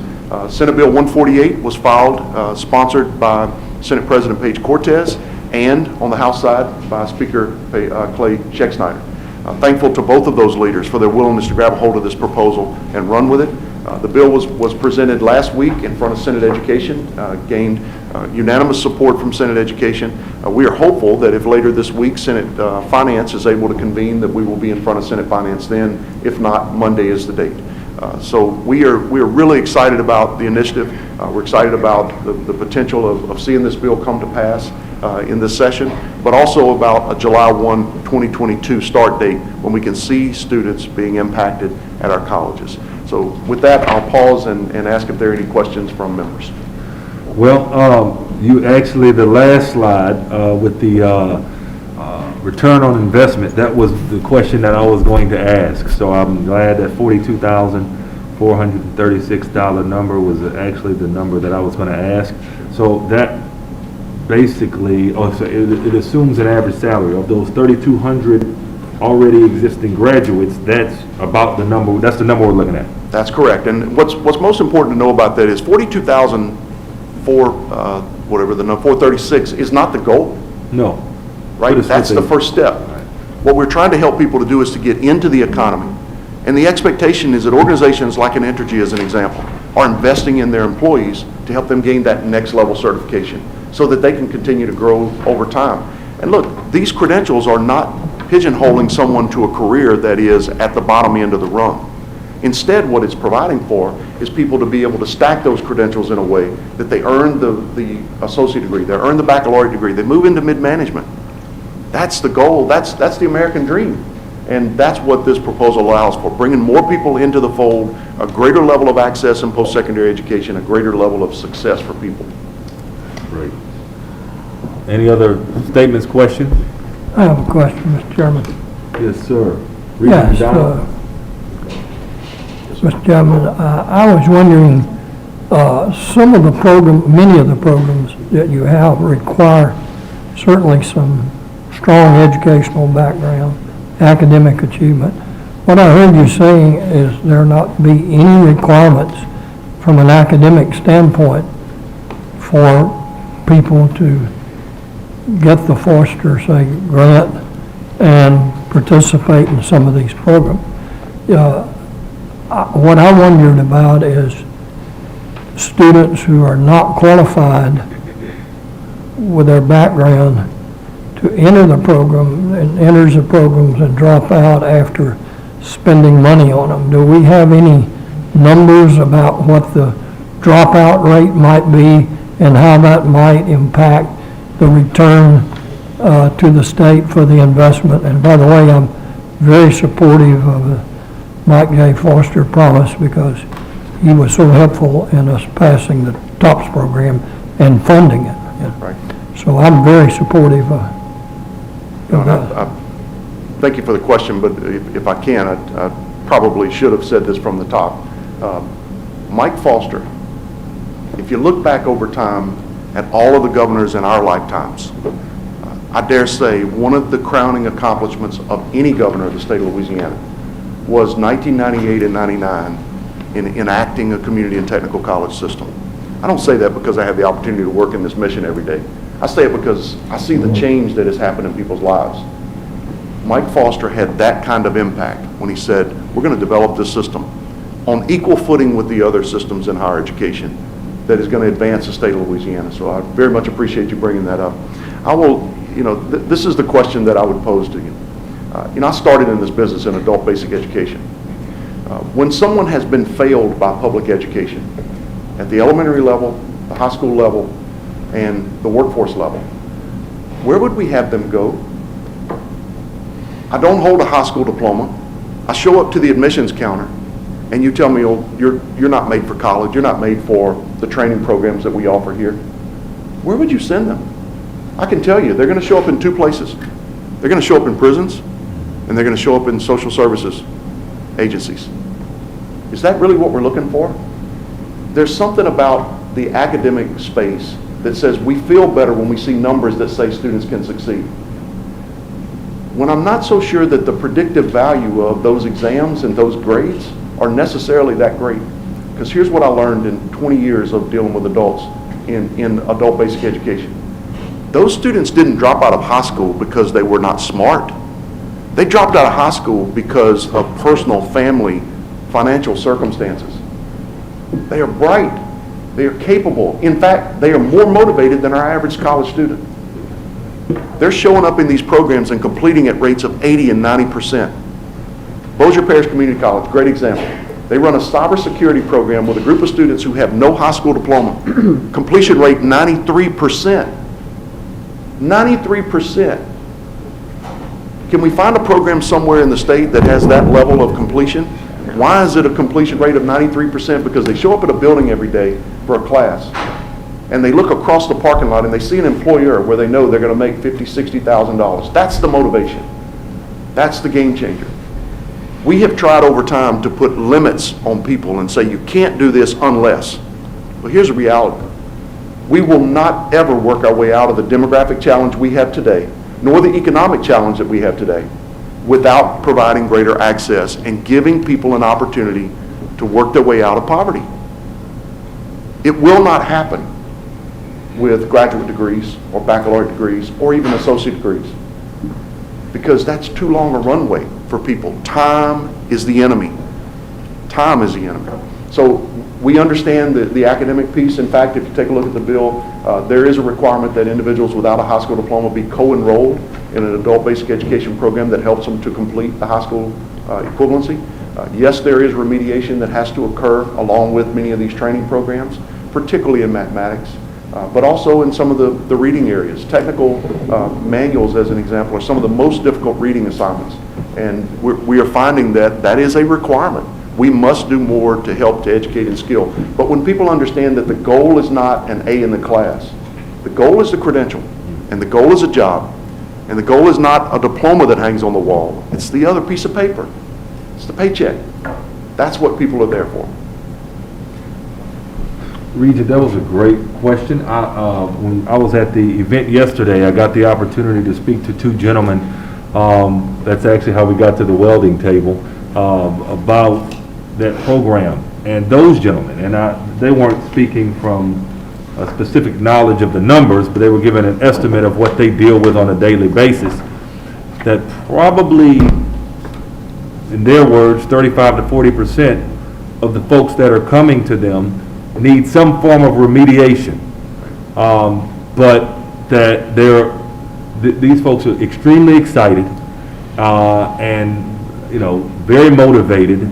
Senate Bill 148 was filed, sponsored by Senate President Paige Cortez, and on the House side by Speaker Clay Schexnayder. Thankful to both of those leaders for their willingness to grab a hold of this proposal and run with it. The bill was presented last week in front of Senate Education, gained unanimous support from Senate Education. We are hopeful that if later this week Senate Finance is able to convene, that we will be in front of Senate Finance then. If not, Monday is the date. So we are really excited about the initiative. We're excited about the potential of seeing this bill come to pass in this session, but also about a July 1, 2022 start date when we can see students being impacted at our colleges. So with that, I'll pause and ask if there are any questions from members. Well, you actually, the last slide with the return on investment, that was the question that I was going to ask. So I'm glad that $42,436 number was actually the number that I was going to ask. So that basically, so it assumes an average salary of those 3,200 already existing graduates. That's about the number. That's the number we're looking at. That's correct. And what's most important to know about that is 436 is not the goal. No. Right? That's the first step. Right. What we're trying to help people to do is to get into the economy. And the expectation is that organizations like an Entergy, as an example, are investing in their employees to help them gain that next level certification so that they can continue to grow over time. And look, these credentials are not pigeonholing someone to a career that is at the bottom end of the rung. Instead, what it's providing for is people to be able to stack those credentials in a way that they earn the associate degree, they earn the baccalaureate degree, they move into mid-management. That's the goal, that's the American dream. And that's what this proposal allows for, bringing more people into the fold, a greater level of access in post-secondary education, a greater level of success for people. Great. Any other statements, questions? I have a question, Mr. Chairman. Yes, sir. Yes, Mr. Chairman, I was wondering, many of the programs that you have require certainly some strong educational background, academic achievement. What I heard you saying is there not be any requirements from an academic standpoint for people to get the Foster, say, grant and participate in some of these programs. What I wondered about is students who are not qualified with their background to enter the program and enters the programs and drop out after spending money on them. Do we have any numbers about what the dropout rate might be and how that might impact the return to the state for the investment? And by the way, I'm very supportive of the Mike J. Foster promise because he was so helpful in us passing the TOPS program and funding it. Right. So I'm very supportive of that. Thank you for the question, but if I can, I probably should have said this from the top. Mike Foster, if you look back over time at all of the governors in our lifetimes, I dare say one of the crowning accomplishments of any governor of the state of Louisiana was 1998 and 99 in enacting a community and technical college system. I don't say that because I have the opportunity to work in this mission every day. I say it because I see the change that has happened in people's lives. Mike Foster had that kind of impact when he said, we're going to develop this system on equal footing with the other systems in higher education that is going to advance the state of Louisiana. So I very much appreciate you bringing that up. I will, this is the question that I would pose to you. I started in this business in adult basic education. When someone has been failed by public education at the elementary level, the high school level, and the workforce level, where would we have them go? I don't hold a high school diploma. I show up to the admissions counter and you tell me, oh, you're not made for college, you're not made for the training programs that we offer here. Where would you send them? I can tell you, they're going to show up in two places. They're going to show up in prisons and they're going to show up in social services agencies. Is that really what we're looking for? There's something about the academic space that says we feel better when we see numbers that say students can succeed. When I'm not so sure that the predictive value of those exams and those grades are necessarily that great. Because here's what I learned in 20 years of dealing with adults in adult basic education. Those students didn't drop out of high school because they were not smart. They dropped out of high school because of personal, family, financial circumstances. They are bright. They are capable. In fact, they are more motivated than our average college student. They're showing up in these programs and completing at rates of 80 and 90%. Bossier Parish Community College, great example. They run a cybersecurity program with a group of students who have no high school diploma. Completion rate 93%. 93%. Can we find a program somewhere in the state that has that level of completion? Why is it a completion rate of 93%? Because they show up at a building every day for a class and they look across the parking lot and they see an employer where they know they're going to make $50,000, $60,000. That's the motivation. That's the game changer. We have tried over time to put limits on people and say you can't do this unless. Well, here's the reality. We will not ever work our way out of the demographic challenge we have today, nor the economic challenge that we have today, without providing greater access and giving people an opportunity to work their way out of poverty. It will not happen with graduate degrees or baccalaureate degrees or even associate degrees, because that's too long a runway for people. Time is the enemy. Time is the enemy. So we understand the academic piece. In fact, if you take a look at the bill, there is a requirement that individuals without a high school diploma be co-enrolled in an adult basic education program that helps them to complete the high school equivalency. Yes, there is remediation that has to occur along with many of these training programs, particularly in mathematics, but also in some of the reading areas. Technical manuals, as an example, are some of the most difficult reading assignments. And we are finding that that is a requirement. We must do more to help to educate and skill. But when people understand that the goal is not an A in the class, the goal is the credential, and the goal is a job, and the goal is not a diploma that hangs on the wall. It's the other piece of paper. It's the paycheck. That's what people are there for. Regent, that was a great question. When I was at the event yesterday, I got the opportunity to speak to two gentlemen. That's actually how we got to the welding table, about that program. And those gentlemen, and they weren't speaking from specific knowledge of the numbers, but they were given an estimate of what they deal with on a daily basis, that probably, in their words, 35 to 40% of the folks that are coming to them need some form of remediation. But that these folks are extremely excited and very motivated,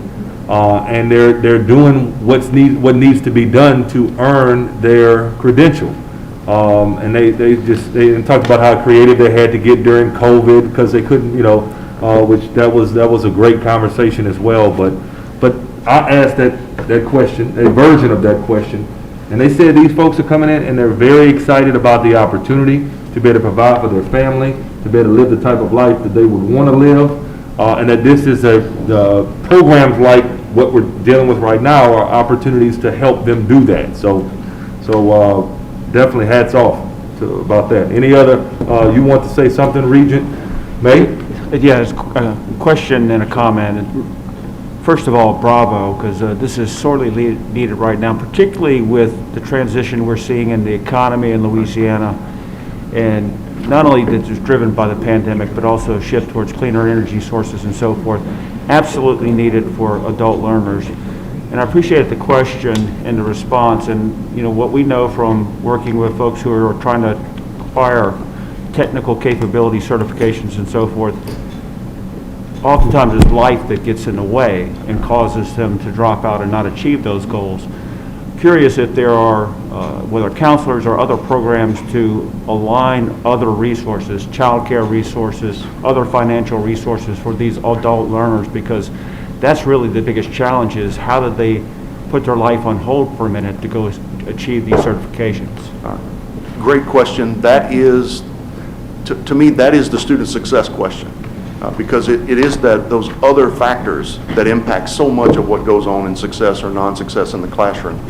and they're doing what needs to be done to earn their credential. And they talked about how creative they had to get during COVID because they couldn't, which that was a great conversation as well. But I asked that question, a version of that question, and they said these folks are coming in and they're very excited about the opportunity to be able to provide for their family, to be able to live the type of life that they would want to live, and that this is programs like what we're dealing with right now are opportunities to help them do that. So definitely hats off about that. Any other, you want to say something, Regent? May? Yeah, it's a question and a comment. First of all, bravo, because this is sorely needed right now, particularly with the transition we're seeing in the economy in Louisiana, and not only that it's driven by the pandemic, but also a shift towards cleaner energy sources and so forth. Absolutely needed for adult learners. And I appreciate the question and the response, and what we know from working with folks who are trying to acquire technical capability certifications and so forth. Oftentimes it's life that gets in the way and causes them to drop out and not achieve those goals. Curious if there are, whether counselors or other programs to align other resources, child care resources, other financial resources for these adult learners, because that's really the biggest challenge is how do they put their life on hold for a minute to go achieve these certifications? Great question. That is, to me, that is the student success question. Because it is those other factors that impact so much of what goes on in success or non-success in the classroom.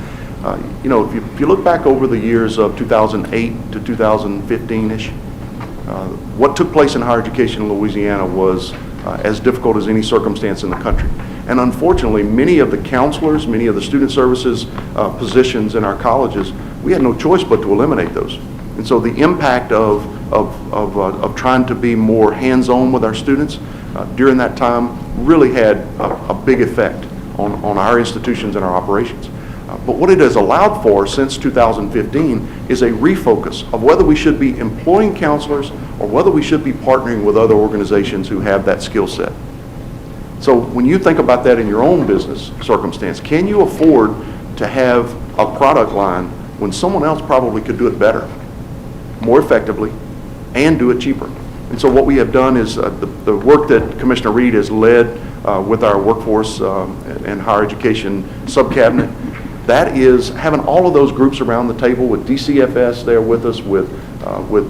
If you look back over the years of 2008 to 2015-ish, what took place in higher education in Louisiana was as difficult as any circumstance in the country. And unfortunately, many of the counselors, many of the student services positions in our colleges, we had no choice but to eliminate those. And so the impact of trying to be more hands-on with our students during that time really had a big effect on our institutions and our operations. But what it has allowed for since 2015 is a refocus of whether we should be employing counselors or whether we should be partnering with other organizations who have that skill set. So when you think about that in your own business circumstance, can you afford to have a product line when someone else probably could do it better, more effectively, and do it cheaper? And so what we have done is the work that Commissioner Reed has led with our workforce and higher education subcabinet, that is having all of those groups around the table with DCFS there with us, with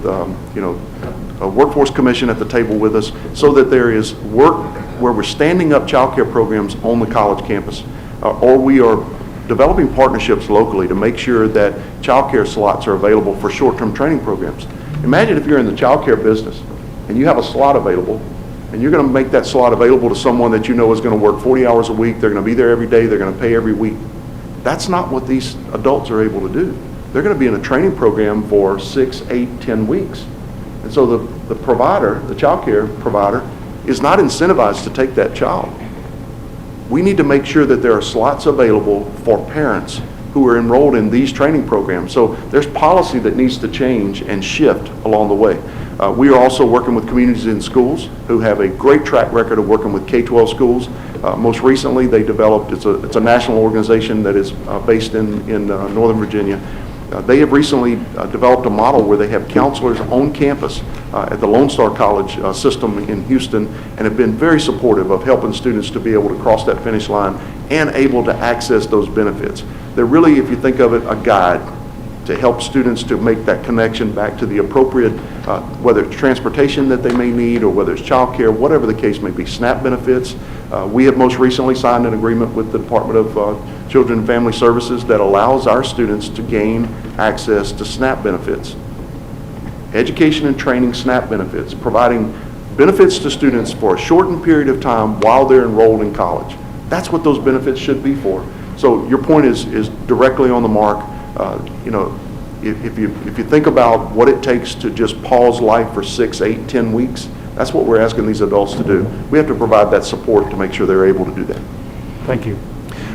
a workforce commission at the table with us, so that there is work where we're standing up child care programs on the college campus, or we are developing partnerships locally to make sure that child care slots are available for short-term training programs. Imagine if you're in the child care business and you have a slot available, and you're going to make that slot available to someone that you know is going to work 40 hours a week, they're going to be there every day, they're going to pay every week. That's not what these adults are able to do. They're going to be in a training program for 6, 8, 10 weeks. And so the provider, the child care provider, is not incentivized to take that child. We need to make sure that there are slots available for parents who are enrolled in these training programs. So there's policy that needs to change and shift along the way. We are also working with communities in schools who have a great track record of working with K-12 schools. Most recently, they developed, it's a national organization that is based in Northern Virginia. They have recently developed a model where they have counselors on campus at the Lone Star College system in Houston, and have been very supportive of helping students to be able to cross that finish line and able to access those benefits. They're really, if you think of it, a guide to help students to make that connection back to the appropriate, whether it's transportation that they may need or whether it's child care, whatever the case may be, SNAP benefits. We have most recently signed an agreement with the Department of Children and Family Services that allows our students to gain access to SNAP benefits. Education and training SNAP benefits, providing benefits to students for a shortened period of time while they're enrolled in college. That's what those benefits should be for. So your point is directly on the mark. if you think about what it takes to just pause life for 6, 8, 10 weeks, that's what we're asking these adults to do. We have to provide that support to make sure they're able to do that. Thank you.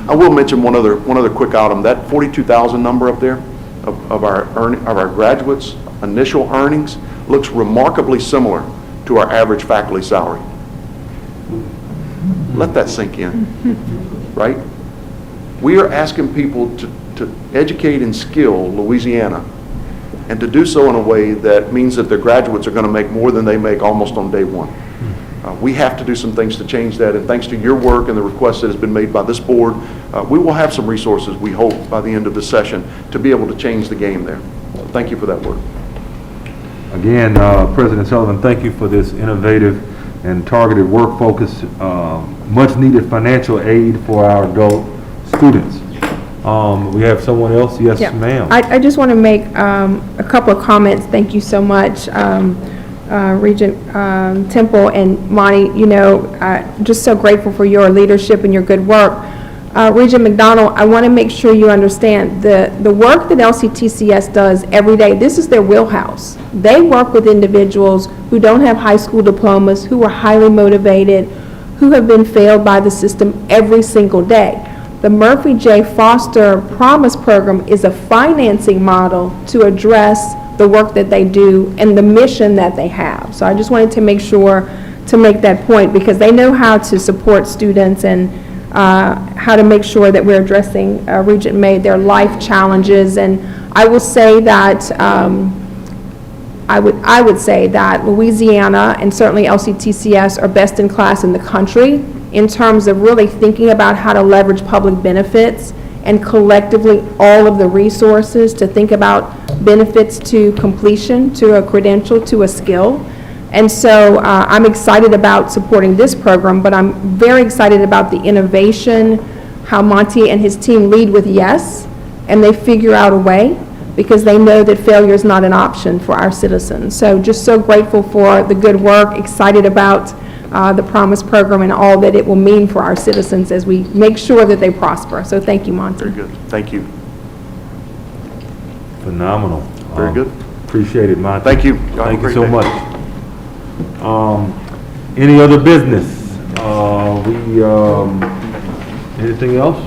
I will mention one other quick item. That 42,000 number up there of our graduates' initial earnings looks remarkably similar to our average faculty salary. Let that sink in, right? We are asking people to educate and skill Louisiana, and to do so in a way that means that their graduates are going to make more than they make almost on day one. We have to do some things to change that, and thanks to your work and the request that has been made by this board, we will have some resources, we hope, by the end of this session to be able to change the game there. So thank you for that work. Again, President Sullivan, thank you for this innovative and targeted work focus, much needed financial aid for our adult students. We have someone else? Yes, Yeah. ma'am. I just want to make a couple of comments. Thank you so much, Regent Temple and Monty. You know, just so grateful for your leadership and your good work. Regent McDonald, I want to make sure you understand the work that LCTCS does every day. This is their wheelhouse. They work with individuals who don't have high school diplomas, who are highly motivated, who have been failed by the system every single day. The Murphy J. Foster Promise Program is a financing model to address the work that they do and the mission that they have. So I just wanted to make sure to make that point, because they know how to support students and how to make sure that we're addressing Regent May, their life challenges. And I will say that I would say that Louisiana and certainly LCTCS are best in class in the country in terms of really thinking about how to leverage public benefits and collectively all of the resources to think about benefits to completion, to a credential, to a skill. And so I'm excited about supporting this program, but I'm very excited about the innovation, how Monty and his team lead with yes, and they figure out a way, because they know that failure is not an option for our citizens. So just so grateful for the good work, excited about the Promise Program and all that it will mean for our citizens as we make sure that they prosper. So thank you, Monty. Very good. Thank you. Phenomenal. Very good. Appreciate it, Monty. Thank you. Y'all have a Thank you great so day. much. Any other business? Anything else?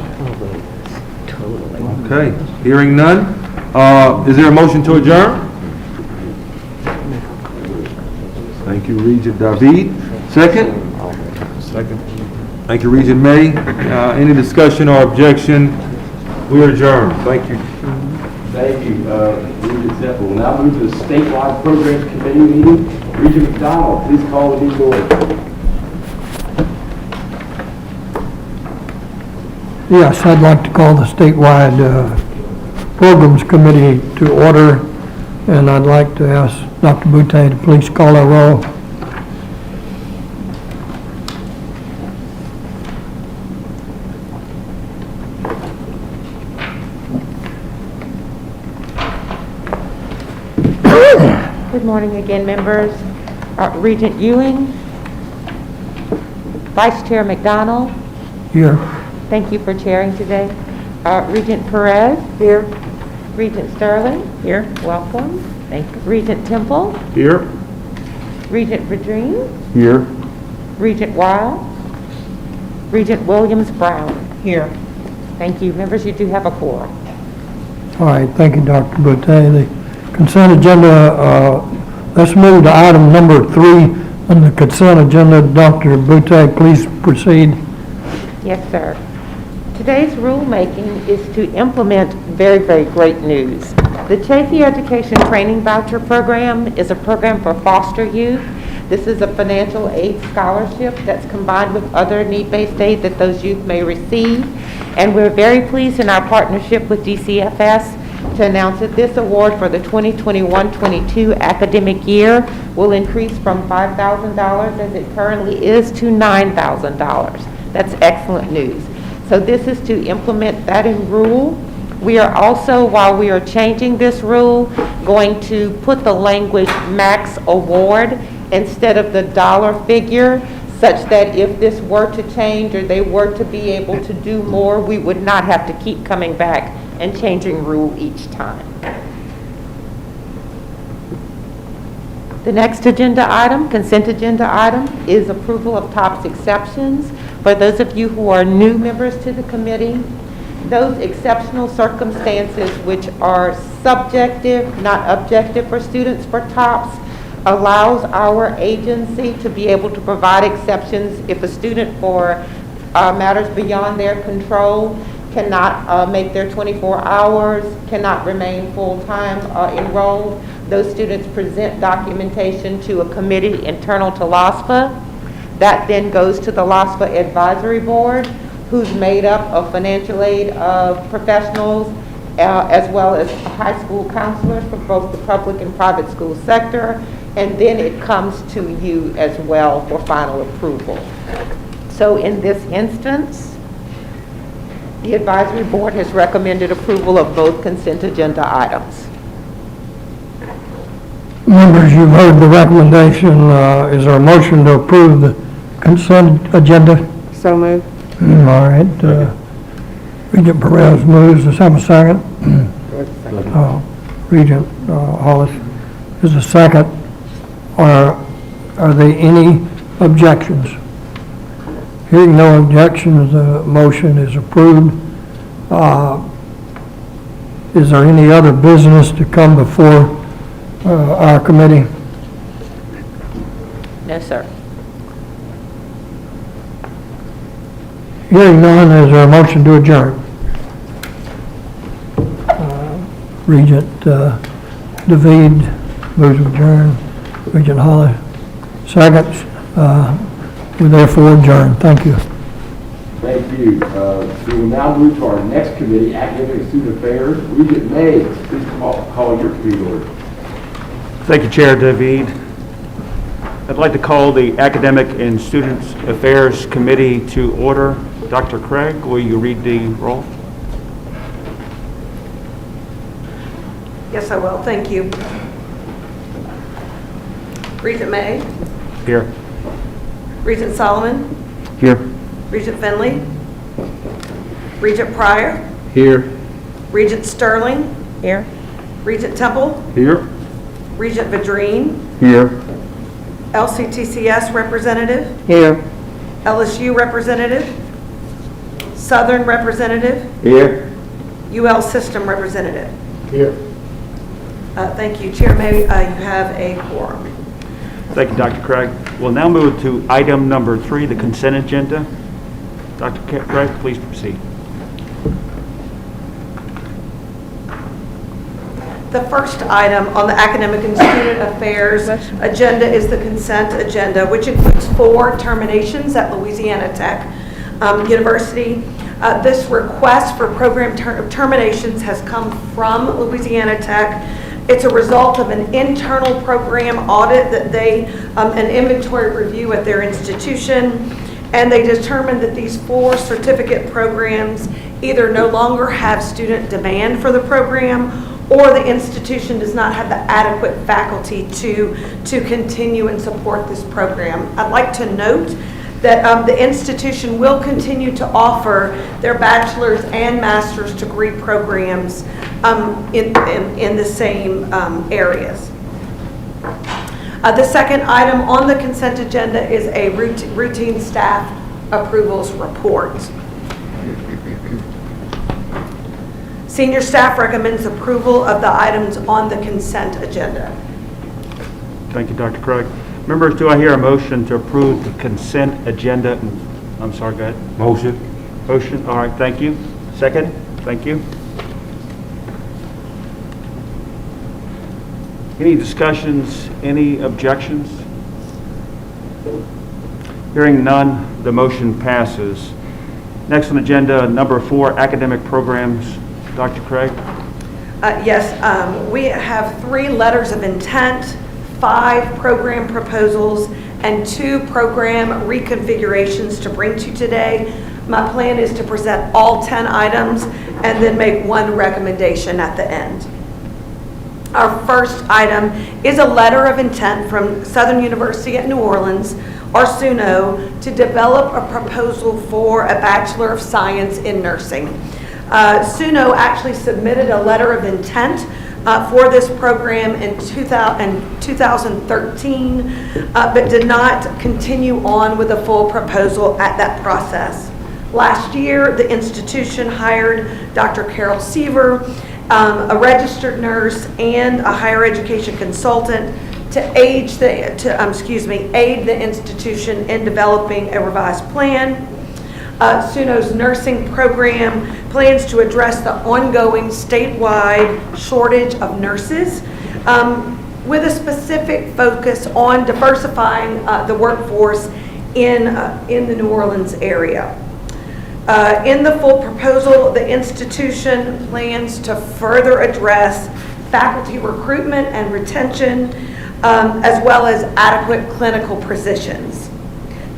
Okay, hearing none. Is there a motion to adjourn? Thank you, Regent David. Second? Second. Thank you, Regent May. Any discussion or objection? We adjourn. Thank you. Thank you, Regent Temple. We'll now move to the statewide programs committee meeting. Regent McDonald, please call the meeting to order. Yes, I'd like to call the statewide programs committee to order, and I'd like to ask Dr. Boutte to please call our roll. Good morning again, members. Regent Ewing, Vice Chair McDonald, Here. thank you for chairing today. Regent Perez. Here. Regent Sterling. Here. Welcome. Thank you. Regent Temple. Here. Regent Vadrine. Here. Regent Wild. Regent Williams Brown. Here. Thank you. Members, you do have a quorum. All right, thank you, Dr. Boutte. The consent agenda, let's move to item number 3 on the consent agenda. Dr. Boutte, please proceed. Yes, sir. Today's rulemaking is to implement very, very great news. The Chafee Education Training Voucher Program is a program for foster youth. This is a financial aid scholarship that's combined with other need-based aid that those youth may receive. And we're very pleased in our partnership with DCFS to announce that this award for the 2021-22 academic year will increase from $5,000 as it currently is to $9,000. That's excellent news. So this is to implement that in rule. We are also, while we are changing this rule, going to put the language max award instead of the dollar figure, such that if this were to change or they were to be able to do more, we would not have to keep coming back and changing rule each time. The next agenda item, consent agenda item, is approval of TOPS exceptions. For those of you who are new members to the committee, those exceptional circumstances which are subjective, not objective for students for TOPS, allows our agency to be able to provide exceptions if a student for matters beyond their control cannot make their 24 hours, cannot remain full-time enrolled. Those students present documentation to a committee internal to LOSPA. That then goes to the LOSPA Advisory Board, who's made up of financial aid professionals, as well as high school counselors for both the public and private school sector, and then it comes to you as well for final approval. So in this instance, the advisory board has recommended approval of both consent agenda items. Members, you've heard the recommendation. Is there a motion to approve the consent agenda? So moved. All right. Regent Perez moves. Does have a second? Regent Hollis is a second. Are there any objections? Hearing no objections, the motion is approved. Is there any other business to come before our committee? No, sir. Hearing none, is there a motion to adjourn? Regent David moves to adjourn. Regent Holly seconds. We therefore adjourn. Thank you. Thank you. We will now move to our next committee, Academic and Student Affairs. Regent May, please call your committee order. Thank you, Chair David. I'd like to call the Academic and Students Affairs Committee to order. Dr. Craig, will you read the roll? Yes, I will. Thank you. Regent May, Here. Regent Solomon, Here. Regent Finley, Regent Pryor, Here. Regent Sterling, Here. Regent Temple, Here. Regent Vadrine, Here. LCTCS representative, Here. LSU representative, Southern representative, Here. UL system representative. Here. Thank you. Chair May, you have a quorum. Thank you, Dr. Craig. We'll now move to item number 3, the consent agenda. Dr. Craig, please proceed. The first item on the Academic and Student Affairs agenda is the consent agenda, which includes 4 terminations at Louisiana Tech University. This request for program terminations has come from Louisiana Tech. It's a result of an internal program audit that an inventory review at their institution, and they determined that these 4 certificate programs either no longer have student demand for the program, or the institution does not have the adequate faculty to continue and support this program. I'd like to note that the institution will continue to offer their bachelor's and master's degree programs in the same areas. The second item on the consent agenda is a routine staff approvals report. Senior staff recommends approval of the items on the consent agenda. Thank you, Dr. Craig. Members, do I hear a motion to approve the consent agenda? I'm sorry, go ahead. Motion. Motion, all right, thank you. Second, thank you. Any discussions, any objections? Hearing none, the motion passes. Next on the agenda, number 4, academic programs. Dr. Craig? Yes, we have 3 letters of intent, 5 program proposals, and 2 program reconfigurations to bring to you today. My plan is to present all 10 items and then make 1 recommendation at the end. Our first item is a letter of intent from Southern University at New Orleans, or SUNO, to develop a proposal for a Bachelor of Science in Nursing. SUNO actually submitted a letter of intent for this program in 2013, but did not continue on with a full proposal at that process. Last year, the institution hired Dr. Carol Seaver, a registered nurse and a higher education consultant to aid the institution in developing a revised plan. SUNO's nursing program plans to address the ongoing statewide shortage of nurses with a specific focus on diversifying the workforce in the New Orleans area. In the full proposal, the institution plans to further address faculty recruitment and retention, as well as adequate clinical positions.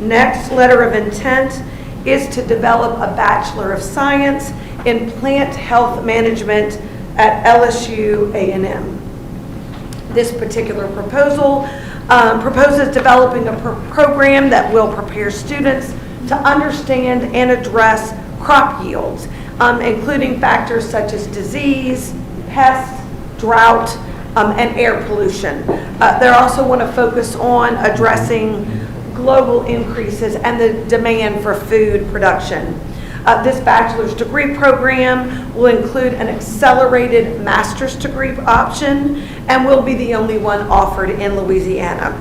Next letter of intent is to develop a Bachelor of Science in Plant Health Management at LSU A&M. This particular proposal proposes developing a program that will prepare students to understand and address crop yields, including factors such as disease, pests, drought, and air pollution. They also want to focus on addressing global increases and the demand for food production. This bachelor's degree program will include an accelerated master's degree option and will be the only one offered in Louisiana.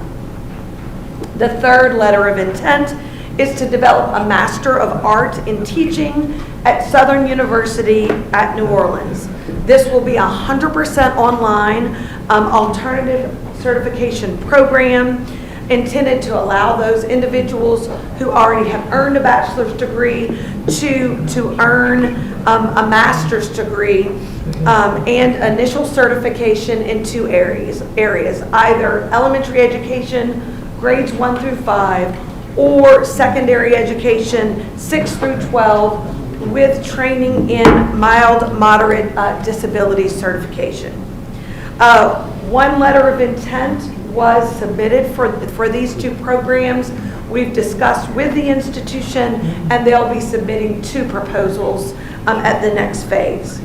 The third letter of intent is to develop a Master of Art in Teaching at Southern University at New Orleans. This will be a 100% online alternative certification program intended to allow those individuals who already have earned a bachelor's degree to earn a master's degree and initial certification in two areas, either elementary education, grades 1 through 5, or secondary education, 6 through 12, with training in mild, moderate disability certification. One letter of intent was submitted for these two programs. We've discussed with the institution, and they'll be submitting two proposals at the next phase.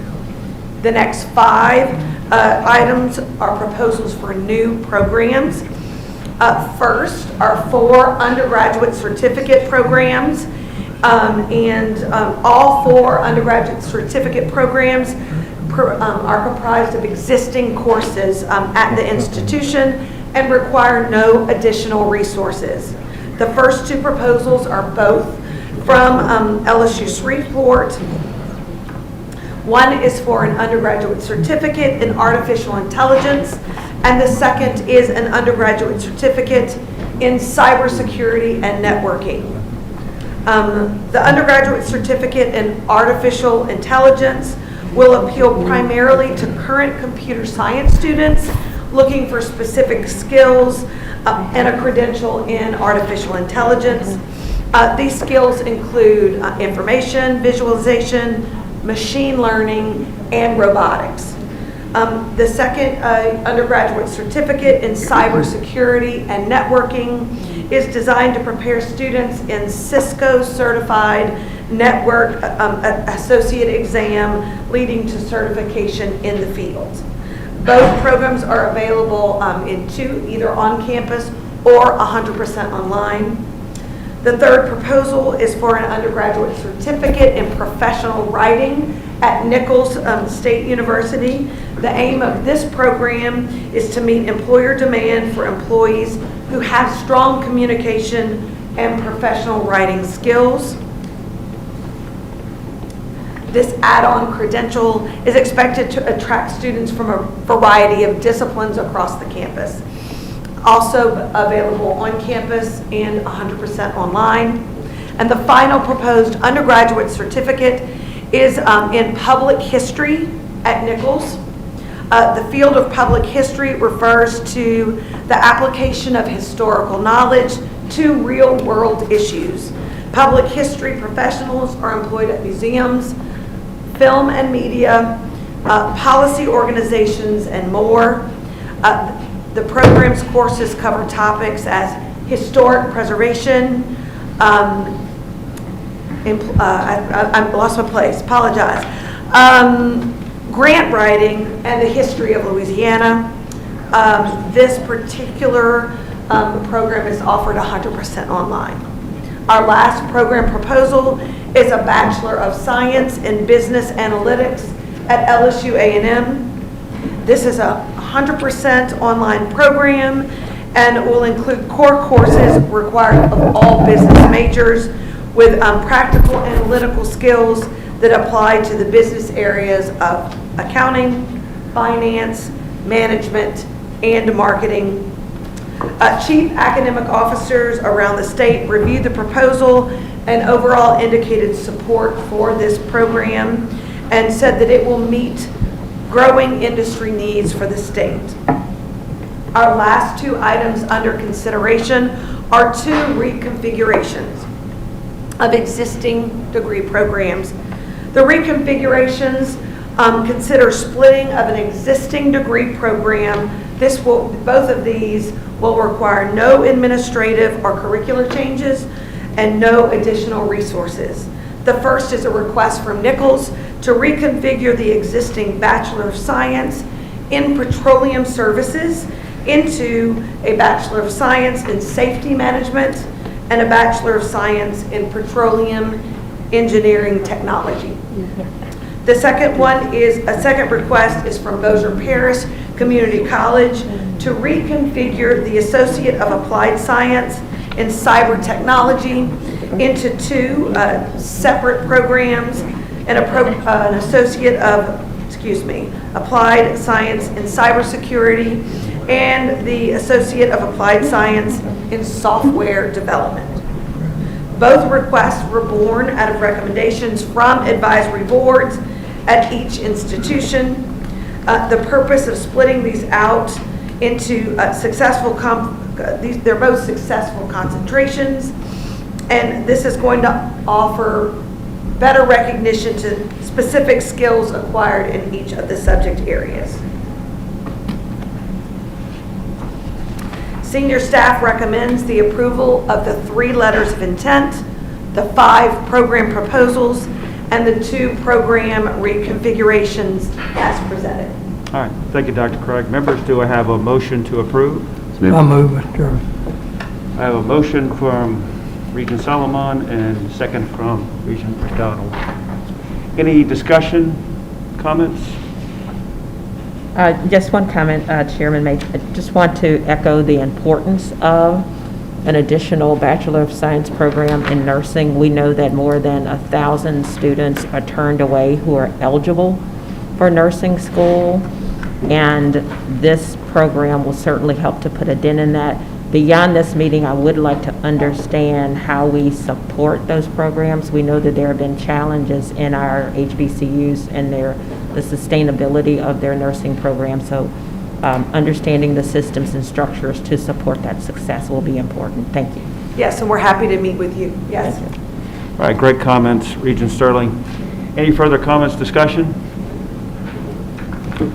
The next 5 items are proposals for new programs. First are 4 undergraduate certificate programs, and all 4 undergraduate certificate programs are comprised of existing courses at the institution and require no additional resources. The first 2 proposals are both from LSU Shreveport. One is for an undergraduate certificate in artificial intelligence, and the second is an undergraduate certificate in cybersecurity and networking. The undergraduate certificate in artificial intelligence will appeal primarily to current computer science students looking for specific skills and a credential in artificial intelligence. These skills include information, visualization, machine learning, and robotics. The second undergraduate certificate in cybersecurity and networking is designed to prepare students in Cisco certified network associate exam leading to certification in the field. Both programs are available either on campus or 100% online. The third proposal is for an undergraduate certificate in professional writing at Nichols State University. The aim of this program is to meet employer demand for employees who have strong communication and professional writing skills. This add-on credential is expected to attract students from a variety of disciplines across the campus. Also available on campus and 100% online. And the final proposed undergraduate certificate is in public history at Nichols. The field of public history refers to the application of historical knowledge to real-world issues. Public history professionals are employed at museums, film and media, policy organizations, and more. The program's courses cover topics as historic preservation, I lost my place, apologize. grant writing, and the history of Louisiana. This particular program is offered 100% online. Our last program proposal is a Bachelor of Science in Business Analytics at LSU A&M. This is a 100% online program and will include core courses required of all business majors with practical analytical skills that apply to the business areas of accounting, finance, management, and marketing. Chief academic officers around the state reviewed the proposal and overall indicated support for this program and said that it will meet growing industry needs for the state. Our last two items under consideration are two reconfigurations of existing degree programs. The reconfigurations consider splitting of an existing degree program. Both of these will require no administrative or curricular changes and no additional resources. The first is a request from Nichols to reconfigure the existing Bachelor of Science in Petroleum Services into a Bachelor of Science in Safety Management and a Bachelor of Science in Petroleum Engineering Technology. The second request is from Bossier Parish Community College to reconfigure the Associate of Applied Science in Cyber Technology into two separate programs, and an Associate of, Applied Science in Cybersecurity and the Associate of Applied Science in Software Development. Both requests were born out of recommendations from advisory boards at each institution. The purpose of splitting these out into they're both successful concentrations, and this is going to offer better recognition to specific skills acquired in each of the subject areas. Senior staff recommends the approval of the 3 letters of intent, the 5 program proposals, and the 2 program reconfigurations as presented. All right, thank you, Dr. Craig. Members, do I have a motion to approve? I move, Mr. Chairman. I have a motion from Regent Solomon and second from Regent McDonald. Any discussion, comments? Just one comment Chairman made. I just want to echo the importance of an additional Bachelor of Science program in nursing. We know that more than 1,000 students are turned away who are eligible for nursing school, and this program will certainly help to put a dent in that. Beyond this meeting, I would like to understand how we support those programs. We know that there have been challenges in our HBCUs and the sustainability of their nursing program, so understanding the systems and structures to support that success will be important. Thank you. Yes, and we're happy to meet with you. Yes. All right, great comments, Regent Sterling. Any further comments, discussion?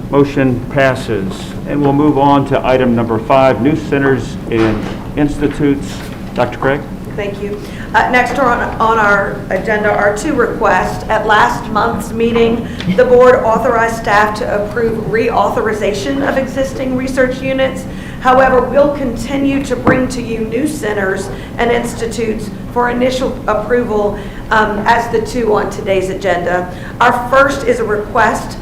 Motion passes. And we'll move on to item number 5, new centers and institutes. Dr. Craig? Thank you. Next on our agenda are 2 requests. At last month's meeting, the board authorized staff to approve reauthorization of existing research units. However, we'll continue to bring to you new centers and institutes for initial approval as the 2 on today's agenda. Our first is a request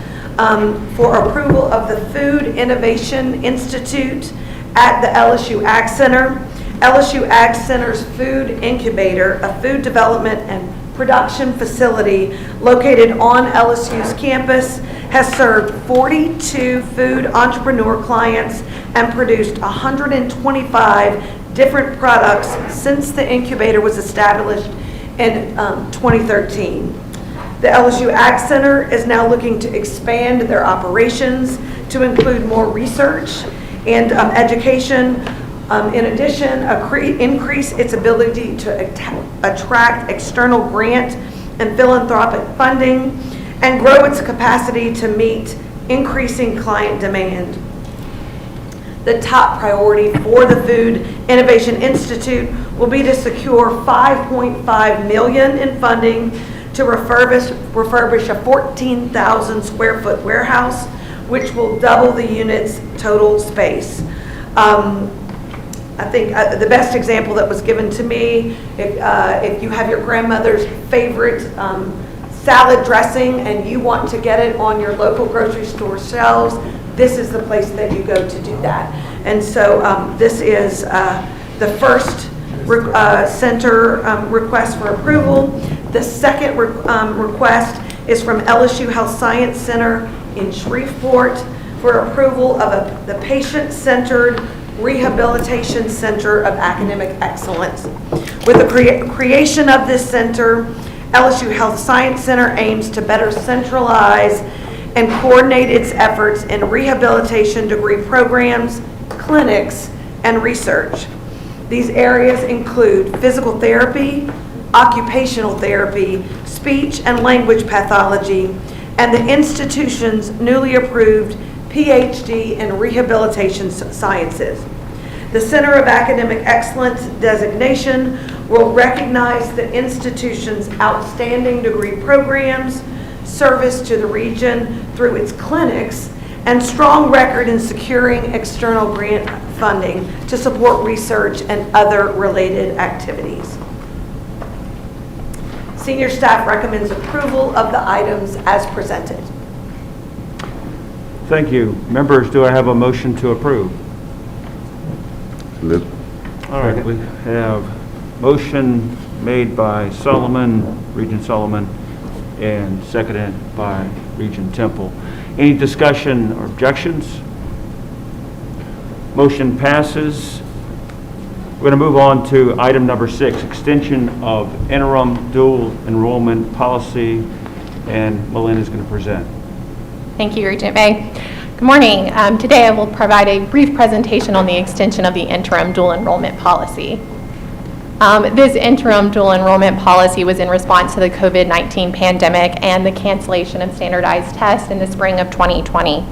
for approval of the Food Innovation Institute at the LSU Ag Center. LSU Ag Center's Food Incubator, a food development and production facility located on LSU's campus, has served 42 food entrepreneur clients and produced 125 different products since the incubator was established in 2013. The LSU Ag Center is now looking to expand their operations to include more research and education. In addition, increase its ability to attract external grant and philanthropic funding, and grow its capacity to meet increasing client demand. The top priority for the Food Innovation Institute will be to secure $5.5 million in funding to refurbish a 14,000 square foot warehouse, which will double the unit's total space. I think the best example that was given to me, if you have your grandmother's favorite salad dressing and you want to get it on your local grocery store shelves, this is the place that you go to do that. And so this is the first center request for approval. The second request is from LSU Health Science Center in Shreveport for approval of the Patient-Centered Rehabilitation Center of Academic Excellence. With the creation of this center, LSU Health Science Center aims to better centralize and coordinate its efforts in rehabilitation degree programs, clinics, and research. These areas include physical therapy, occupational therapy, speech and language pathology, and the institution's newly approved PhD in Rehabilitation Sciences. The Center of Academic Excellence designation will recognize the institution's outstanding degree programs, service to the region through its clinics, and strong record in securing external grant funding to support research and other related activities. Senior staff recommends approval of the items as presented. Thank you. Members, do I have a motion to approve? Liz? All right, we have motion made by Regent Solomon, and seconded by Regent Temple. Any discussion or objections? Motion passes. We're going to move on to item number 6, extension of interim dual enrollment policy, and Melinda is going to present. Thank you, Regent May. Good morning. Today I will provide a brief presentation on the extension of the interim dual enrollment policy. This interim dual enrollment policy was in response to the COVID-19 pandemic and the cancellation of standardized tests in the spring of 2020.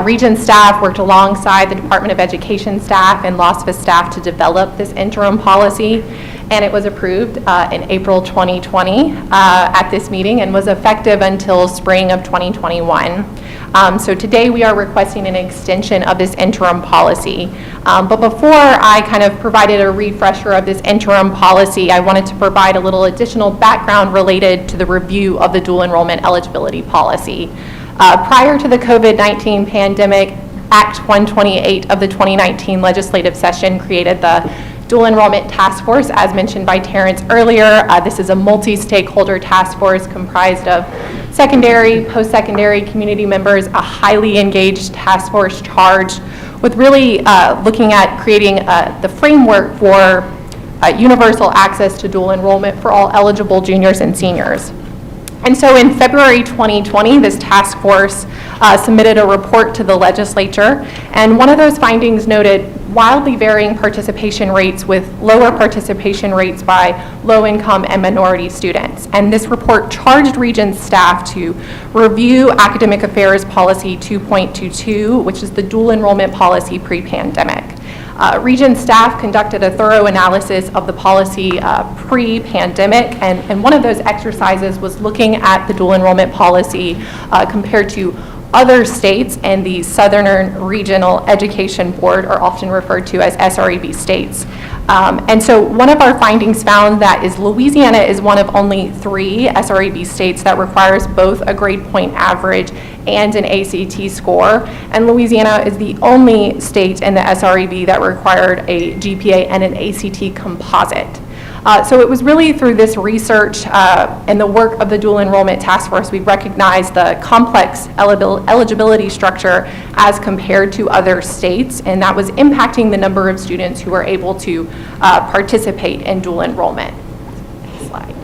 Regents staff worked alongside the Department of Education staff and LOSFA staff to develop this interim policy, and it was approved in April 2020 at this meeting and was effective until spring of 2021. So today we are requesting an extension of this interim policy. But before I kind of provided a refresher of this interim policy, I wanted to provide a little additional background related to the review of the dual enrollment eligibility policy. Prior to the COVID-19 pandemic, Act 128 of the 2019 legislative session created the Dual Enrollment Task Force, as mentioned by Terrence earlier. This is a multi-stakeholder task force comprised of secondary, post-secondary community members, a highly engaged task force charged with really looking at creating the framework for universal access to dual enrollment for all eligible juniors and seniors. And so in February 2020, this task force submitted a report to the legislature, and one of those findings noted wildly varying participation rates with lower participation rates by low-income and minority students. And this report charged Regents staff to review Academic Affairs Policy 2.22, which is the dual enrollment policy pre-pandemic. Regents staff conducted a thorough analysis of the policy pre-pandemic, and one of those exercises was looking at the dual enrollment policy compared to other states and the Southern Regional Education Board, are often referred to as SREB states. And so one of our findings found that Louisiana is one of only 3 SREB states that requires both a grade point average and an ACT score, and Louisiana is the only state in the SREB that required a GPA and an ACT composite. So it was really through this research and the work of the Dual Enrollment Task Force we recognized the complex eligibility structure as compared to other states, and that was impacting the number of students who were able to participate in dual enrollment. Next slide.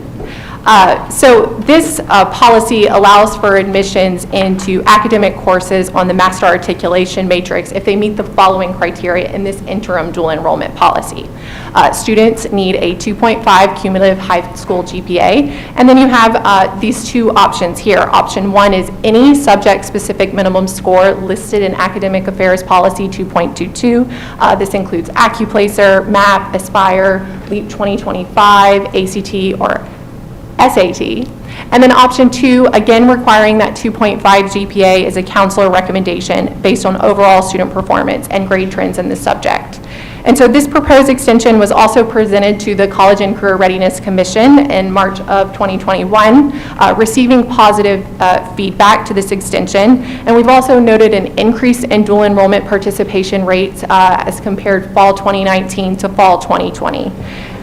So this policy allows for admissions into academic courses on the Master Articulation Matrix if they meet the following criteria in this interim dual enrollment policy. Students need a 2.5 cumulative high school GPA, and then you have these 2 options here. Option 1 is any subject-specific minimum score listed in Academic Affairs Policy 2.22. This includes AccuPlacer, MAP, Aspire, LEAP 2025, ACT, or SAT. And then option 2, again requiring that 2.5 GPA is a counselor recommendation based on overall student performance and grade trends in the subject. And so this proposed extension was also presented to the College and Career Readiness Commission in March of 2021, receiving positive feedback to this extension. And we've also noted an increase in dual enrollment participation rates as compared fall 2019 to fall 2020.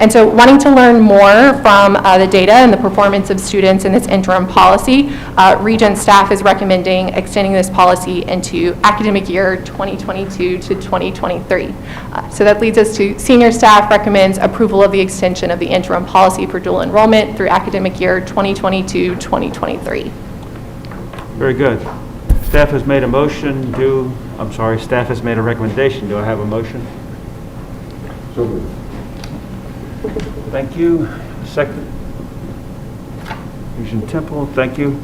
And so wanting to learn more from the data and the performance of students in this interim policy, Regents staff is recommending extending this policy into academic year 2022 to 2023. So that leads us to senior staff recommends approval of the extension of the interim policy for dual enrollment through academic year 2022-2023. Very good. Staff has made a motion. Staff has made a recommendation. Do I have a motion? So moved. Thank you. Second. Regent Temple, thank you.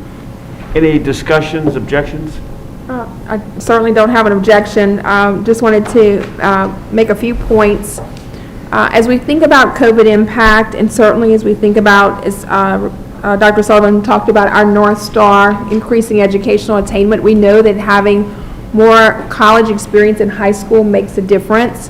Any discussions, objections? I certainly don't have an objection. Just wanted to make a few points. As we think about COVID impact, and certainly as we think about, as Dr. Sullivan talked about, our North Star, increasing educational attainment, we know that having more college experience in high school makes a difference.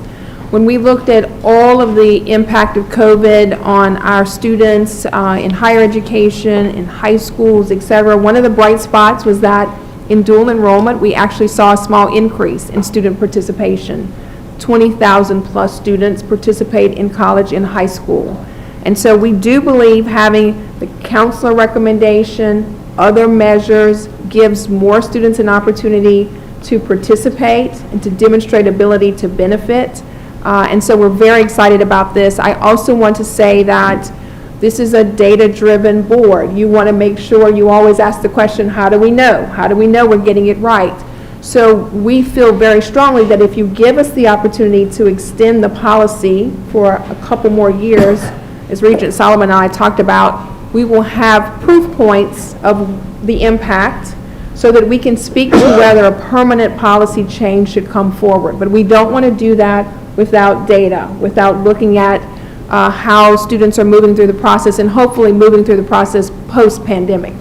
When we looked at all of the impact of COVID on our students in higher education, in high schools, et cetera, one of the bright spots was that in dual enrollment, we actually saw a small increase in student participation. 20,000 plus students participate in college and high school. And so we do believe having the counselor recommendation, other measures, gives more students an opportunity to participate and to demonstrate ability to benefit. And so we're very excited about this. I also want to say that this is a data-driven board. You want to make sure you always ask the question, how do we know? How do we know we're getting it right? So we feel very strongly that if you give us the opportunity to extend the policy for a couple more years, as Regent Solomon and I talked about, we will have proof points of the impact so that we can speak to whether a permanent policy change should come forward. But we don't want to do that without data, without looking at how students are moving through the process and hopefully moving through the process post-pandemic.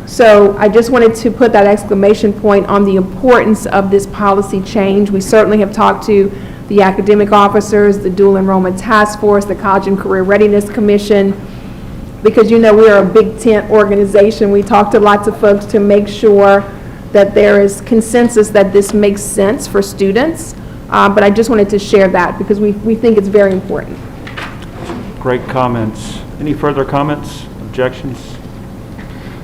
So I just wanted to put that exclamation point on the importance of this policy change. We certainly have talked to the academic officers, the dual enrollment task force, the College and Career Readiness Commission, because you know we are a big tent organization. We talk to lots of folks to make sure that there is consensus that this makes sense for students. But I just wanted to share that because we think it's very important. Great comments. Any further comments, objections?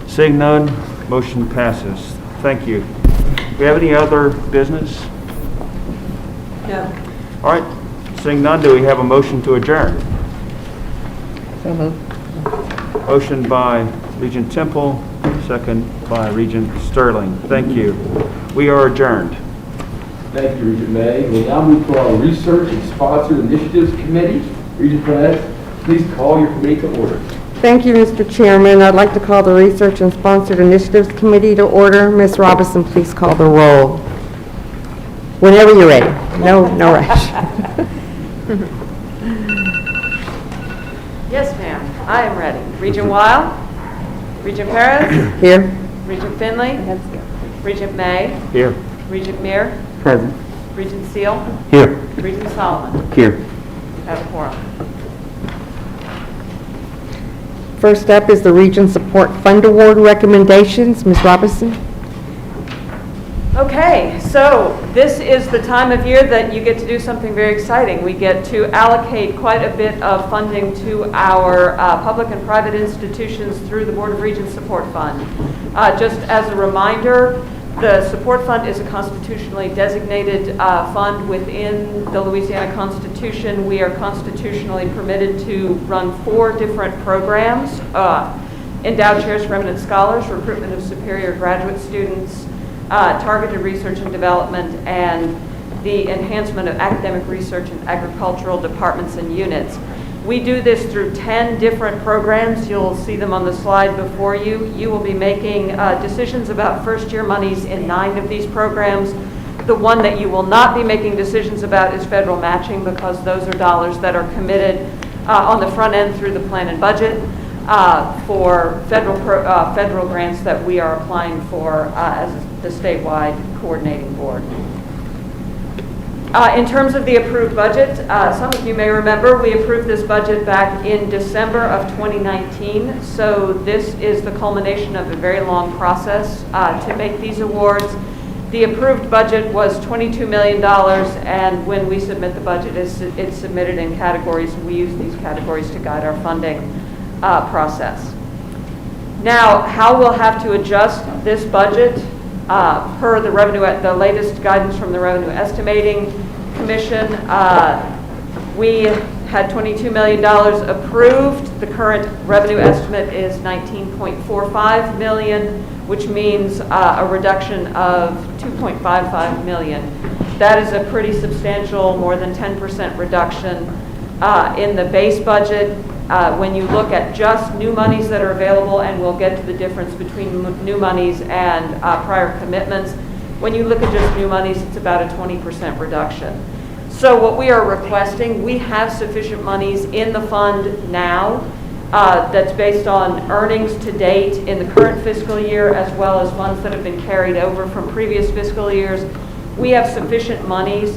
Seeing none, motion passes. Thank you. Do we have any other business? No. All right. Seeing none, do we have a motion to adjourn? So moved. Motion by Regent Temple, second by Regent Sterling. Thank you. We are adjourned. Thank you, Regent May. We'll now move to our Research and Sponsored Initiatives Committee. Regent Perez, please call your committee to order. Thank you, Mr. Chairman. I'd like to call the Research and Sponsored Initiatives Committee to order. Ms. Robinson, please call the roll. Whenever you're ready. No rush. Yes, ma'am. I am ready. Regent Weil? Regent Perez? Here. Regent Finley? Regent May? Here. Regent Meir? Present. Regent Seal? Here. Regent Solomon? Here. Have a quorum. First up is the Region Support Fund Award recommendations. Ms. Robinson? Okay, so this is the time of year that you get to do something very exciting. We get to allocate quite a bit of funding to our public and private institutions through the Board of Regents Support Fund. Just as a reminder, the Support Fund is a constitutionally designated fund within the Louisiana Constitution. We are constitutionally permitted to run 4 different programs: endowed chairs for eminent scholars, recruitment of superior graduate students, targeted research and development, and the enhancement of academic research in agricultural departments and units. We do this through 10 different programs. You'll see them on the slide before you. You will be making decisions about first-year monies in 9 of these programs. The one that you will not be making decisions about is federal matching, because those are dollars that are committed on the front end through the plan and budget. for federal grants that we are applying for as the statewide coordinating board. In terms of the approved budget, some of you may remember we approved this budget back in December of 2019. So this is the culmination of a very long process to make these awards. The approved budget was $22 million, and when we submit the budget, it's submitted in categories. We use these categories to guide our funding process. Now, how we'll have to adjust this budget per the latest guidance from the Revenue Estimating Commission. We had $22 million approved. The current revenue estimate is $19.45 million, which means a reduction of $2.55 million. That is a pretty substantial, more than 10% reduction in the base budget. When you look at just new monies that are available, and we'll get to the difference between new monies and prior commitments, when you look at just new monies, it's about a 20% reduction. So what we are requesting, we have sufficient monies in the fund now that's based on earnings to date in the current fiscal year, as well as funds that have been carried over from previous fiscal years. We have sufficient monies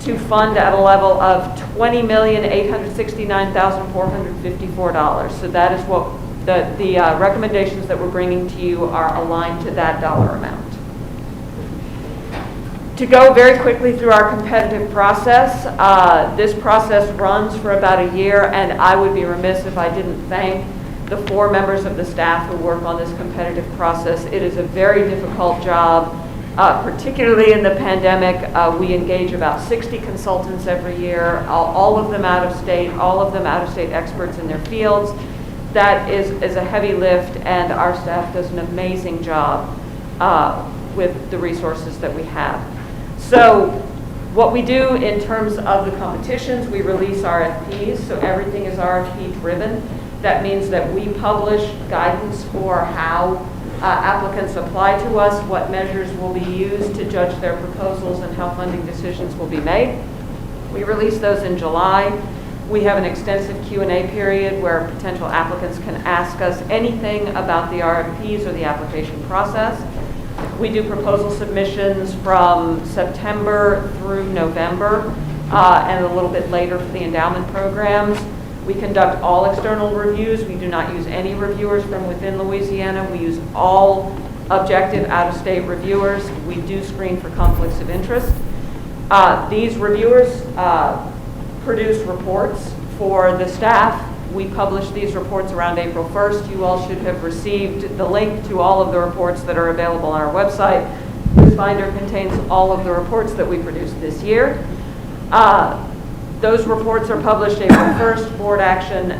to fund at a level of $20,869,454. So that is what the recommendations that we're bringing to you are aligned to that dollar amount. To go very quickly through our competitive process, this process runs for about a year, and I would be remiss if I didn't thank the 4 members of the staff who work on this competitive process. It is a very difficult job. Particularly in the pandemic, we engage about 60 consultants every year, all of them out of state, all of them out of state experts in their fields. That is a heavy lift, and our staff does an amazing job with the resources that we have. So what we do in terms of the competitions, we release RFPs, so everything is RFP driven. That means that we publish guidance for how applicants apply to us, what measures will be used to judge their proposals, and how funding decisions will be made. We release those in July. We have an extensive Q&A period where potential applicants can ask us anything about the RFPs or the application process. We do proposal submissions from September through November, and a little bit later for the endowment programs. We conduct all external reviews. We do not use any reviewers from within Louisiana. We use all objective out-of-state reviewers. We do screen for conflicts of interest. These reviewers produce reports for the staff. We publish these reports around April 1st. You all should have received the link to all of the reports that are available on our website. This binder contains all of the reports that we produced this year. Those reports are published April 1st, board action.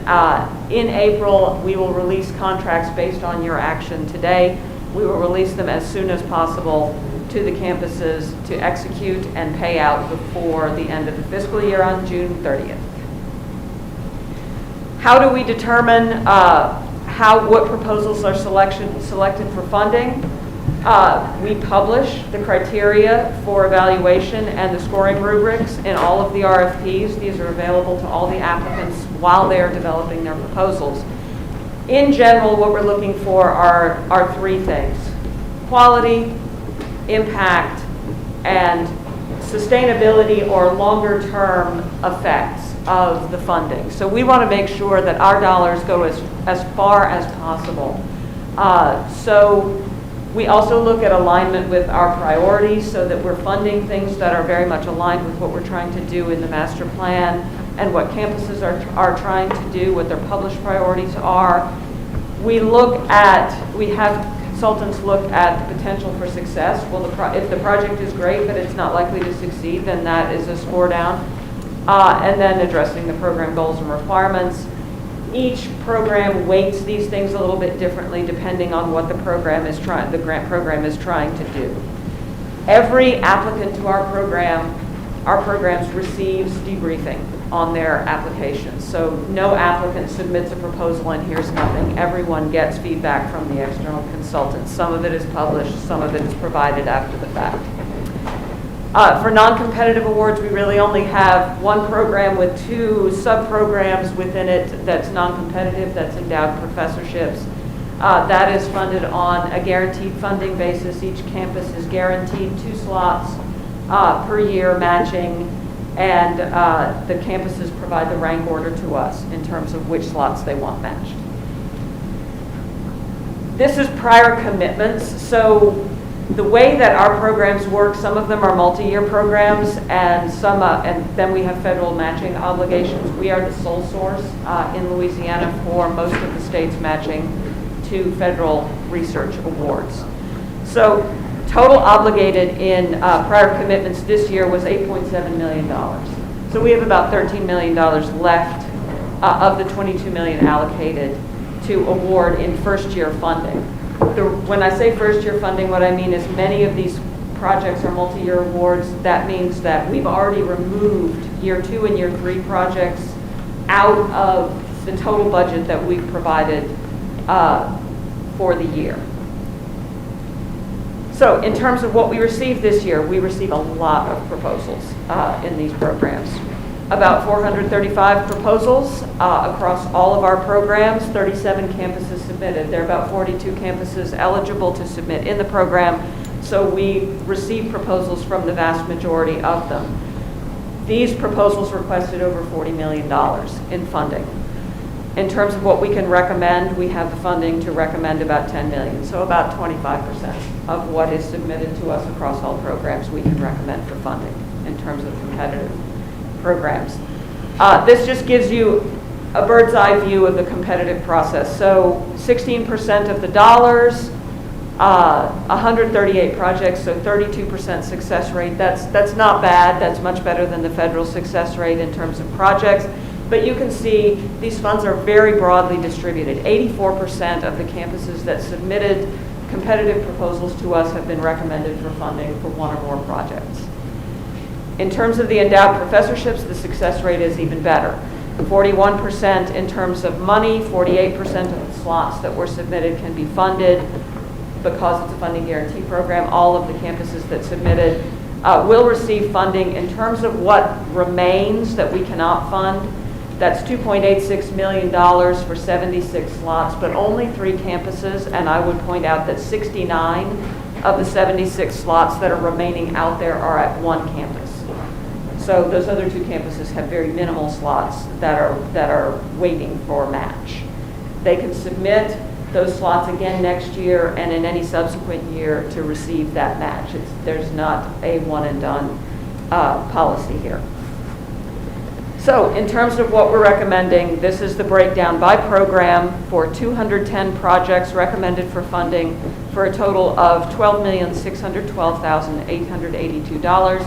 In April, we will release contracts based on your action today. We will release them as soon as possible to the campuses to execute and pay out before the end of the fiscal year on June 30th. How do we determine what proposals are selected for funding? We publish the criteria for evaluation and the scoring rubrics in all of the RFPs. These are available to all the applicants while they are developing their proposals. In general, what we're looking for are 3 things: quality, impact, and sustainability or longer-term effects of the funding. So we want to make sure that our dollars go as far as possible. So we also look at alignment with our priorities so that we're funding things that are very much aligned with what we're trying to do in the master plan and what campuses are trying to do, what their published priorities are. We have consultants look at the potential for success. Well, if the project is great but it's not likely to succeed, then that is a score down. And then addressing the program goals and requirements. Each program weights these things a little bit differently depending on what the grant program is trying to do. Every applicant to our programs receives debriefing on their applications. So no applicant submits a proposal and hears nothing. Everyone gets feedback from the external consultants. Some of it is published, some of it is provided after the fact. For non-competitive awards, we really only have one program with 2 sub-programs within it that's non-competitive, that's endowed professorships. That is funded on a guaranteed funding basis. Each campus is guaranteed 2 slots per year matching, and the campuses provide the rank order to us in terms of which slots they want matched. This is prior commitments. So the way that our programs work, some of them are multi-year programs, and and then we have federal matching obligations. We are the sole source in Louisiana for most of the states matching to federal research awards. So total obligated in prior commitments this year was $8.7 million. So we have about $13 million left of the $22 million allocated to award in first-year funding. When I say first-year funding, what I mean is many of these projects are multi-year awards. That means that we've already removed year 2 and year 3 projects out of the total budget that we've provided for the year. So in terms of what we received this year, we received a lot of proposals in these programs. About 435 proposals across all of our programs, 37 campuses submitted. There are about 42 campuses eligible to submit in the program, so we received proposals from the vast majority of them. These proposals requested over $40 million in funding. In terms of what we can recommend, we have the funding to recommend about $10 million, so about 25% of what is submitted to us across all programs we can recommend for funding in terms of competitive programs. This just gives you a bird's eye view of the competitive process. So 16% of the dollars, 138 projects, so 32% success rate. That's not bad. That's much better than the federal success rate in terms of projects. But you can see these funds are very broadly distributed. 84% of the campuses that submitted competitive proposals to us have been recommended for funding for 1 or more projects. In terms of the endowed professorships, the success rate is even better. 41% in terms of money, 48% of the slots that were submitted can be funded because it's a funding guarantee program. All of the campuses that submitted will receive funding. In terms of what remains that we cannot fund, that's $2.86 million for 76 slots, but only 3 campuses, and I would point out that 69 of the 76 slots that are remaining out there are at 1 campus. So those other 2 campuses have very minimal slots that are waiting for a match. They can submit those slots again next year and in any subsequent year to receive that match. There's not a one and done policy here. So in terms of what we're recommending, this is the breakdown by program for 210 projects recommended for funding for a total of $12,612,882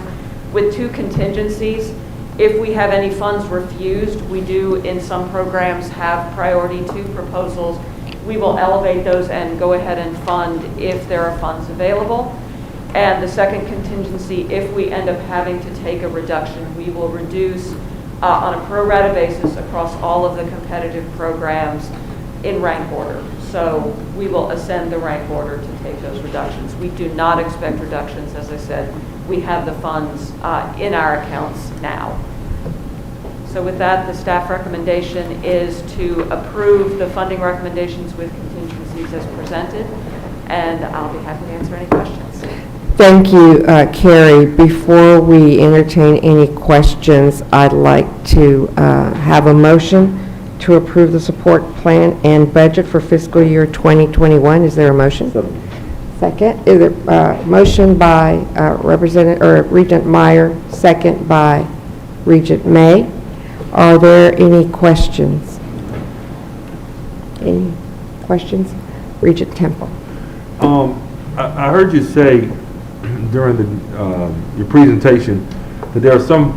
with 2 contingencies. If we have any funds refused, we do in some programs have priority 2 proposals. We will elevate those and go ahead and fund if there are funds available. And the second contingency, if we end up having to take a reduction, we will reduce on a pro rata basis across all of the competitive programs in rank order. So we will ascend the rank order to take those reductions. We do not expect reductions, as I said. We have the funds in our accounts now. So with that, the staff recommendation is to approve the funding recommendations with contingencies as presented, and I'll be happy to answer any questions. Thank you, Carrie. Before we entertain any questions, I'd like to have a motion to approve the support plan and budget for fiscal year 2021. Is there a motion? Second. Is it motion by Regent Meyer, second by Regent May. Are there any questions? Any questions? Regent Temple. I heard you say during your presentation that there are some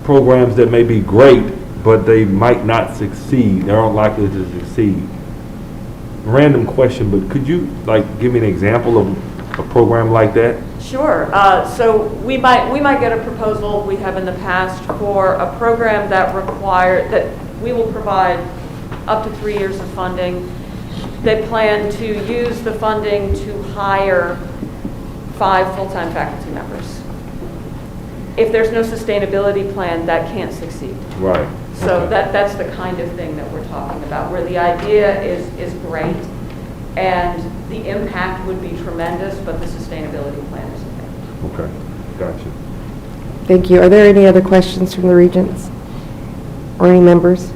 programs that may be great, but they might not succeed. They aren't likely to succeed. Random question, but could you give me an example of a program like that? Sure. So we might get a proposal we have in the past for a program that we will provide up to 3 years of funding. They plan to use the funding to hire 5 full-time faculty members. If there's no sustainability plan, that can't succeed. Right. So that's the kind of thing that we're talking about, where the idea is great and the impact would be tremendous, but the sustainability plan isn't there. Okay, gotcha. Thank you. Are there any other questions from the Regents or any members?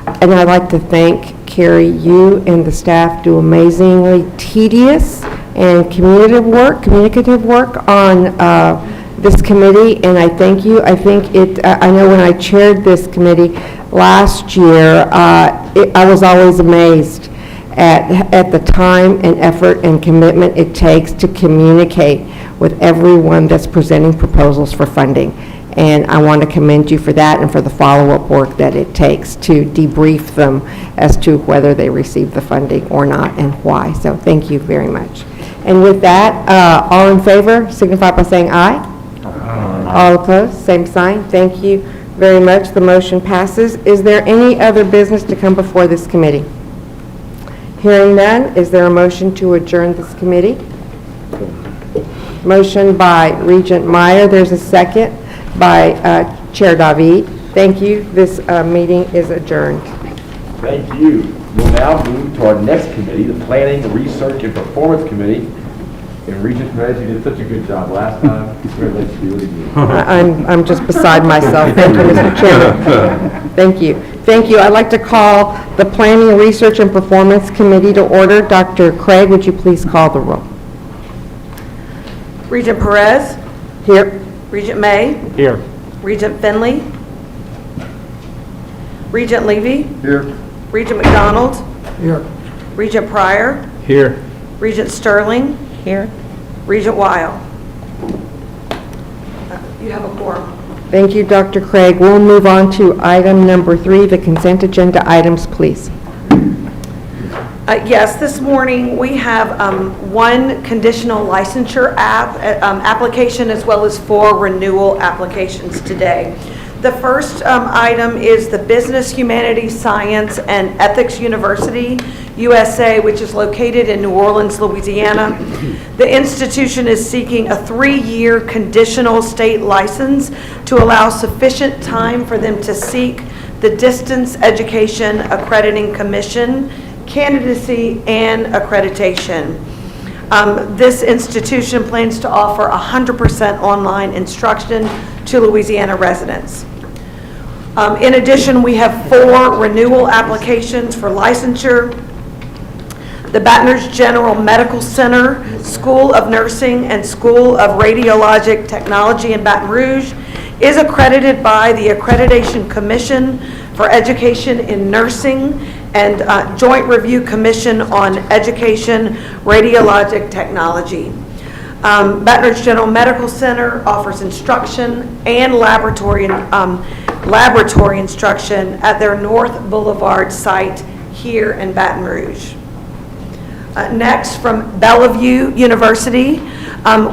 And I'd like to thank Carrie, you and the staff do amazingly tedious and communicative work on this committee, and I thank you. I think I know when I chaired this committee last year, I was always amazed at the time and effort and commitment it takes to communicate with everyone that's presenting proposals for funding. And I want to commend you for that and for the follow-up work that it takes to debrief them as to whether they receive the funding or not and why. So thank you very much. And with that, all in favor, signify by saying aye. Aye. All opposed, same sign. Thank you very much. The motion passes. Is there any other business to come before this committee? Hearing none, is there a motion to adjourn this committee? Motion by Regent Meyer. There's a second by Chair David. Thank you. This meeting is adjourned. Thank you. We'll now move to our next committee, the Planning, Research, and Performance Committee. And Regent Perez, you did such a good job last time. Let's do it again. I'm just beside myself. Thank you, Mr. Chairman. Thank you. Thank you. I'd like to call the Planning, Research, and Performance Committee to order. Dr. Craig, would you please call the roll? Regent Perez? Here. Regent May? Here. Regent Finley? Regent Levy? Here. Regent McDonald? Here. Regent Pryor? Here. Regent Sterling? Here. Regent Weil? You have a quorum. Thank you, Dr. Craig. We'll move on to item number 3, the consent agenda items, please. Yes, this morning we have one conditional licensure application as well as 4 renewal applications today. The first item is the Business, Humanities, Science, and Ethics University, USA, which is located in New Orleans, Louisiana. The institution is seeking a 3-year conditional state license to allow sufficient time for them to seek the Distance Education Accrediting Commission candidacy and accreditation. This institution plans to offer 100% online instruction to Louisiana residents. In addition, we have 4 renewal applications for licensure. The Baton Rouge General Medical Center, School of Nursing, and School of Radiologic Technology in Baton Rouge is accredited by the Accreditation Commission for Education in Nursing and Joint Review Commission on Education Radiologic Technology. Baton Rouge General Medical Center offers instruction and laboratory instruction at their North Boulevard site here in Baton Rouge. Next, from Bellevue University,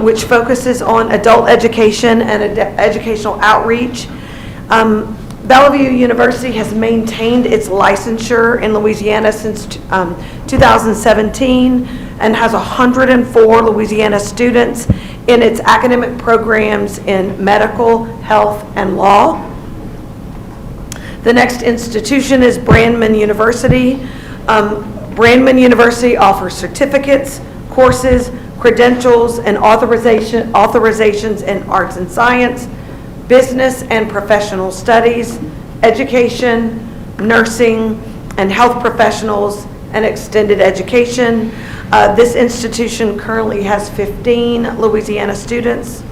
which focuses on adult education and educational outreach. Bellevue University has maintained its licensure in Louisiana since 2017 and has 104 Louisiana students in its academic programs in medical, health, and law. The next institution is Brandman University. Brandman University offers certificates, courses, credentials, and authorizations in arts and science, business and professional studies, education, nursing, and health professionals, and extended education. This institution currently has 15 Louisiana students.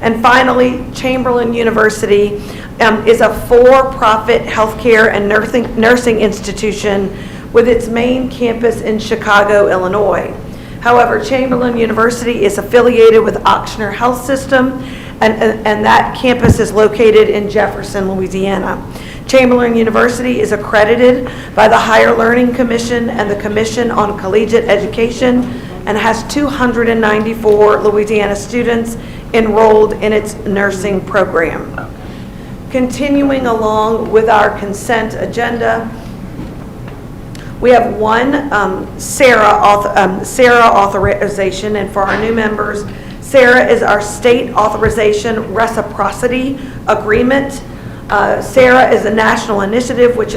And finally, Chamberlain University is a for-profit healthcare and nursing institution with its main campus in Chicago, Illinois. However, Chamberlain University is affiliated with Ochsner Health System, and that campus is located in Jefferson, Louisiana. Chamberlain University is accredited by the Higher Learning Commission and the Commission on Collegiate Education and has 294 Louisiana students enrolled in its nursing program. Continuing along with our consent agenda, we have one SARA authorization, and for our new members, SARA is our State Authorization Reciprocity Agreement. SARA is a national initiative which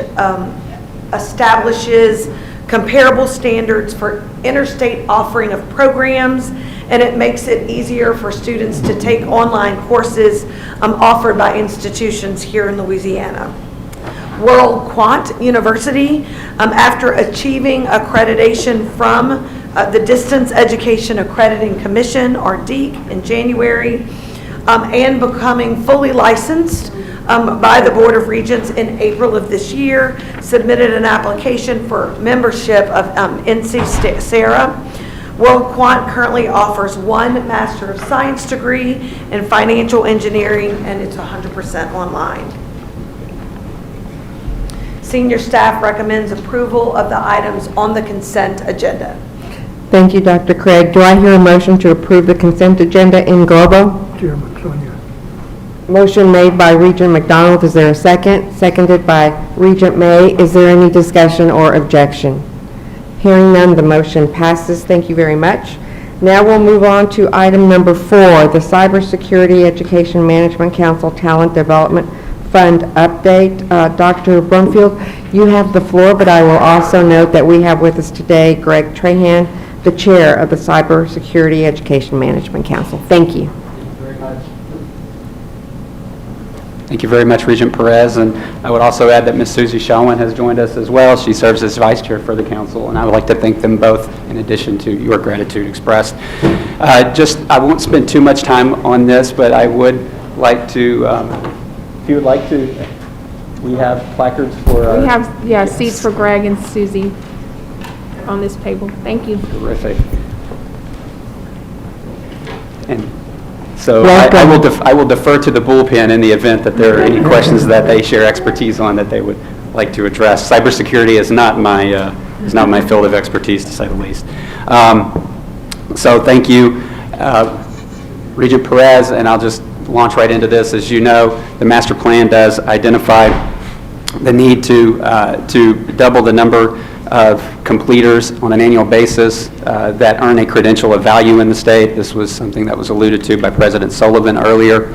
establishes comparable standards for interstate offering of programs, and it makes it easier for students to take online courses offered by institutions here in Louisiana. World Quant University, after achieving accreditation from the Distance Education Accrediting Commission, or DEAC, in January, and becoming fully licensed by the Board of Regents in April of this year, submitted an application for membership of NC SARA. World Quant currently offers one Master of Science degree in financial engineering, and it's 100% online. Senior staff recommends approval of the items on the consent agenda. Thank you, Dr. Craig. Do I hear a motion to approve the consent agenda in globo? Chairman Sonia. Motion made by Regent McDonald. Is there a second? Seconded by Regent May. Is there any discussion or objection? Hearing none, the motion passes. Thank you very much. Now we'll move on to item number 4, the Cybersecurity Education Management Council Talent Development Fund update. Dr. Brumfield, you have the floor, but I will also note that we have with us today Greg Trahan, the chair of the Cybersecurity Education Management Council. Thank you. Thank you very much, Regent Perez, and I would also add that Ms. Susie Shawin has joined us as well. She serves as vice chair for the council, and I would like to thank them both in addition to your gratitude expressed. I won't spend too much time on this, but I would like to, if you would like to, we have placards for... We have, seats for Greg and Susie on this table. Thank you. Terrific. And so I will defer to the bullpen in the event that there are any questions that they share expertise on that they would like to address. Cybersecurity is not my field of expertise, to say the least. So thank you, Regent Perez, and I'll just launch right into this. As you know, the master plan does identify the need to double the number of completers on an annual basis that earn a credential of value in the state. This was something that was alluded to by President Sullivan earlier.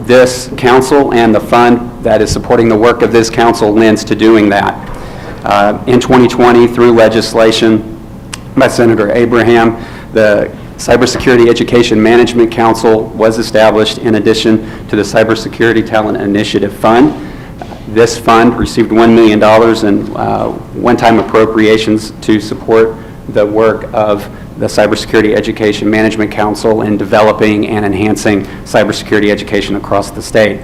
This council and the fund that is supporting the work of this council lends to doing that. In 2020, through legislation by Senator Abraham, the Cybersecurity Education Management Council was established in addition to the Cybersecurity Talent Initiative Fund. This fund received $1 million in one-time appropriations to support the work of the Cybersecurity Education Management Council in developing and enhancing cybersecurity education across the state.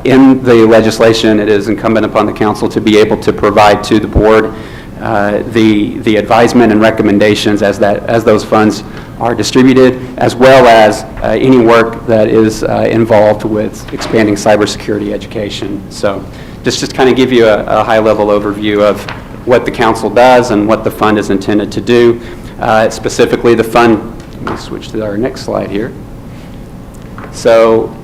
In the legislation, it is incumbent upon the council to be able to provide to the board the advisement and recommendations as those funds are distributed, as well as any work that is involved with expanding cybersecurity education. So just to kind of give you a high-level overview of what the council does and what the fund is intended to do. Specifically, the fund, let me switch to our next slide here. So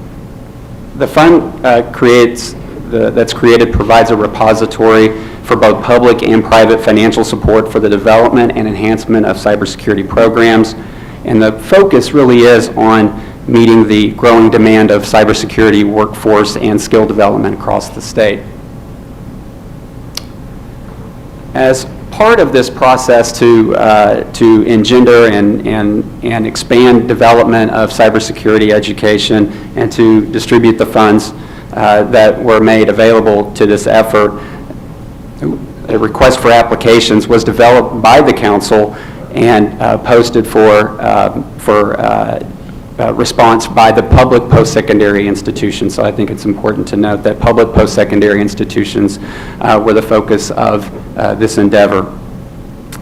the fund that's created provides a repository for both public and private financial support for the development and enhancement of cybersecurity programs. And the focus really is on meeting the growing demand of cybersecurity workforce and skill development across the state. As part of this process to engender and expand development of cybersecurity education and to distribute the funds that were made available to this effort, a request for applications was developed by the council and posted for response by the public post-secondary institutions. So I think it's important to note that public post-secondary institutions were the focus of this endeavor.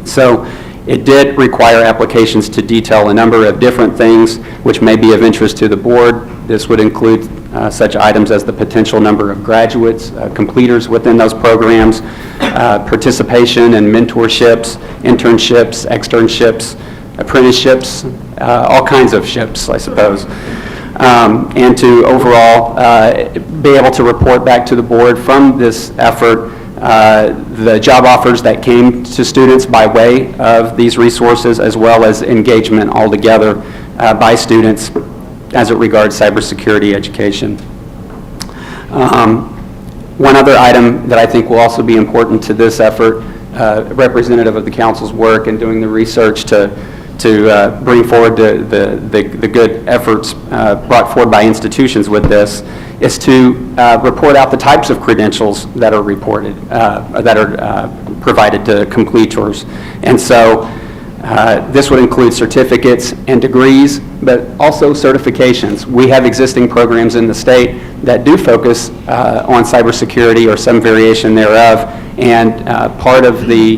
So it did require applications to detail a number of different things which may be of interest to the board. This would include such items as the potential number of graduates, completers within those programs, participation in mentorships, internships, externships, apprenticeships, all kinds of ships, I suppose. And to overall be able to report back to the board from this effort the job offers that came to students by way of these resources, as well as engagement altogether by students as it regards cybersecurity education. One other item that I think will also be important to this effort, representative of the council's work and doing the research to bring forward the good efforts brought forward by institutions with this, is to report out the types of credentials that are reported, that are provided to completers. And so this would include certificates and degrees, but also certifications. We have existing programs in the state that do focus on cybersecurity or some variation thereof, and part of the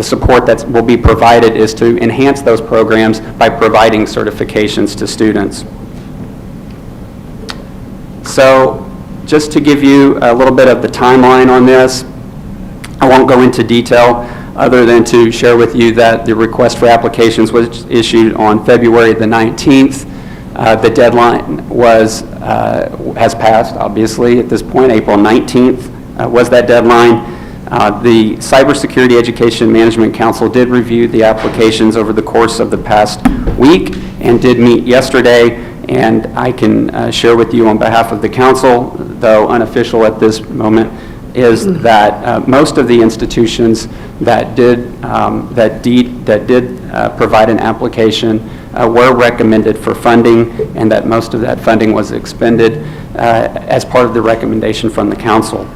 support that will be provided is to enhance those programs by providing certifications to students. So just to give you a little bit of the timeline on this, I won't go into detail other than to share with you that the request for applications was issued on February the 19th. The deadline has passed, obviously, at this point. April 19th was that deadline. The Cybersecurity Education Management Council did review the applications over the course of the past week and did meet yesterday, and I can share with you on behalf of the council, though unofficial at this moment, is that most of the institutions that did provide an application were recommended for funding, and that most of that funding was expended as part of the recommendation from the council.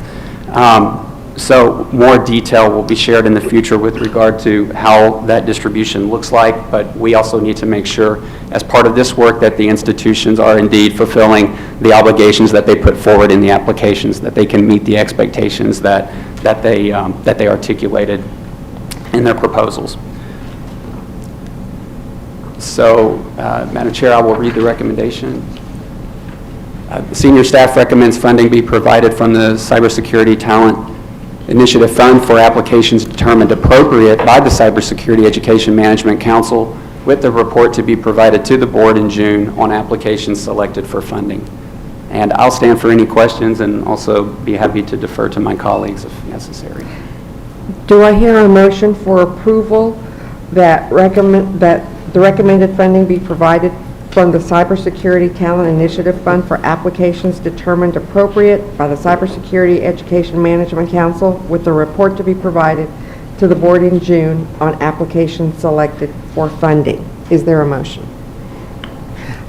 So more detail will be shared in the future with regard to how that distribution looks like, but we also need to make sure as part of this work that the institutions are indeed fulfilling the obligations that they put forward in the applications, that they can meet the expectations that they articulated in their proposals. So, Madam Chair, I will read the recommendation. The senior staff recommends funding be provided from the Cybersecurity Talent Initiative Fund for applications determined appropriate by the Cybersecurity Education Management Council, with the report to be provided to the board in June on applications selected for funding. And I'll stand for any questions and also be happy to defer to my colleagues if necessary. Do I hear a motion for approval that the recommended funding be provided from the Cybersecurity Talent Initiative Fund for applications determined appropriate by the Cybersecurity Education Management Council, with the report to be provided to the board in June on applications selected for funding? Is there a motion?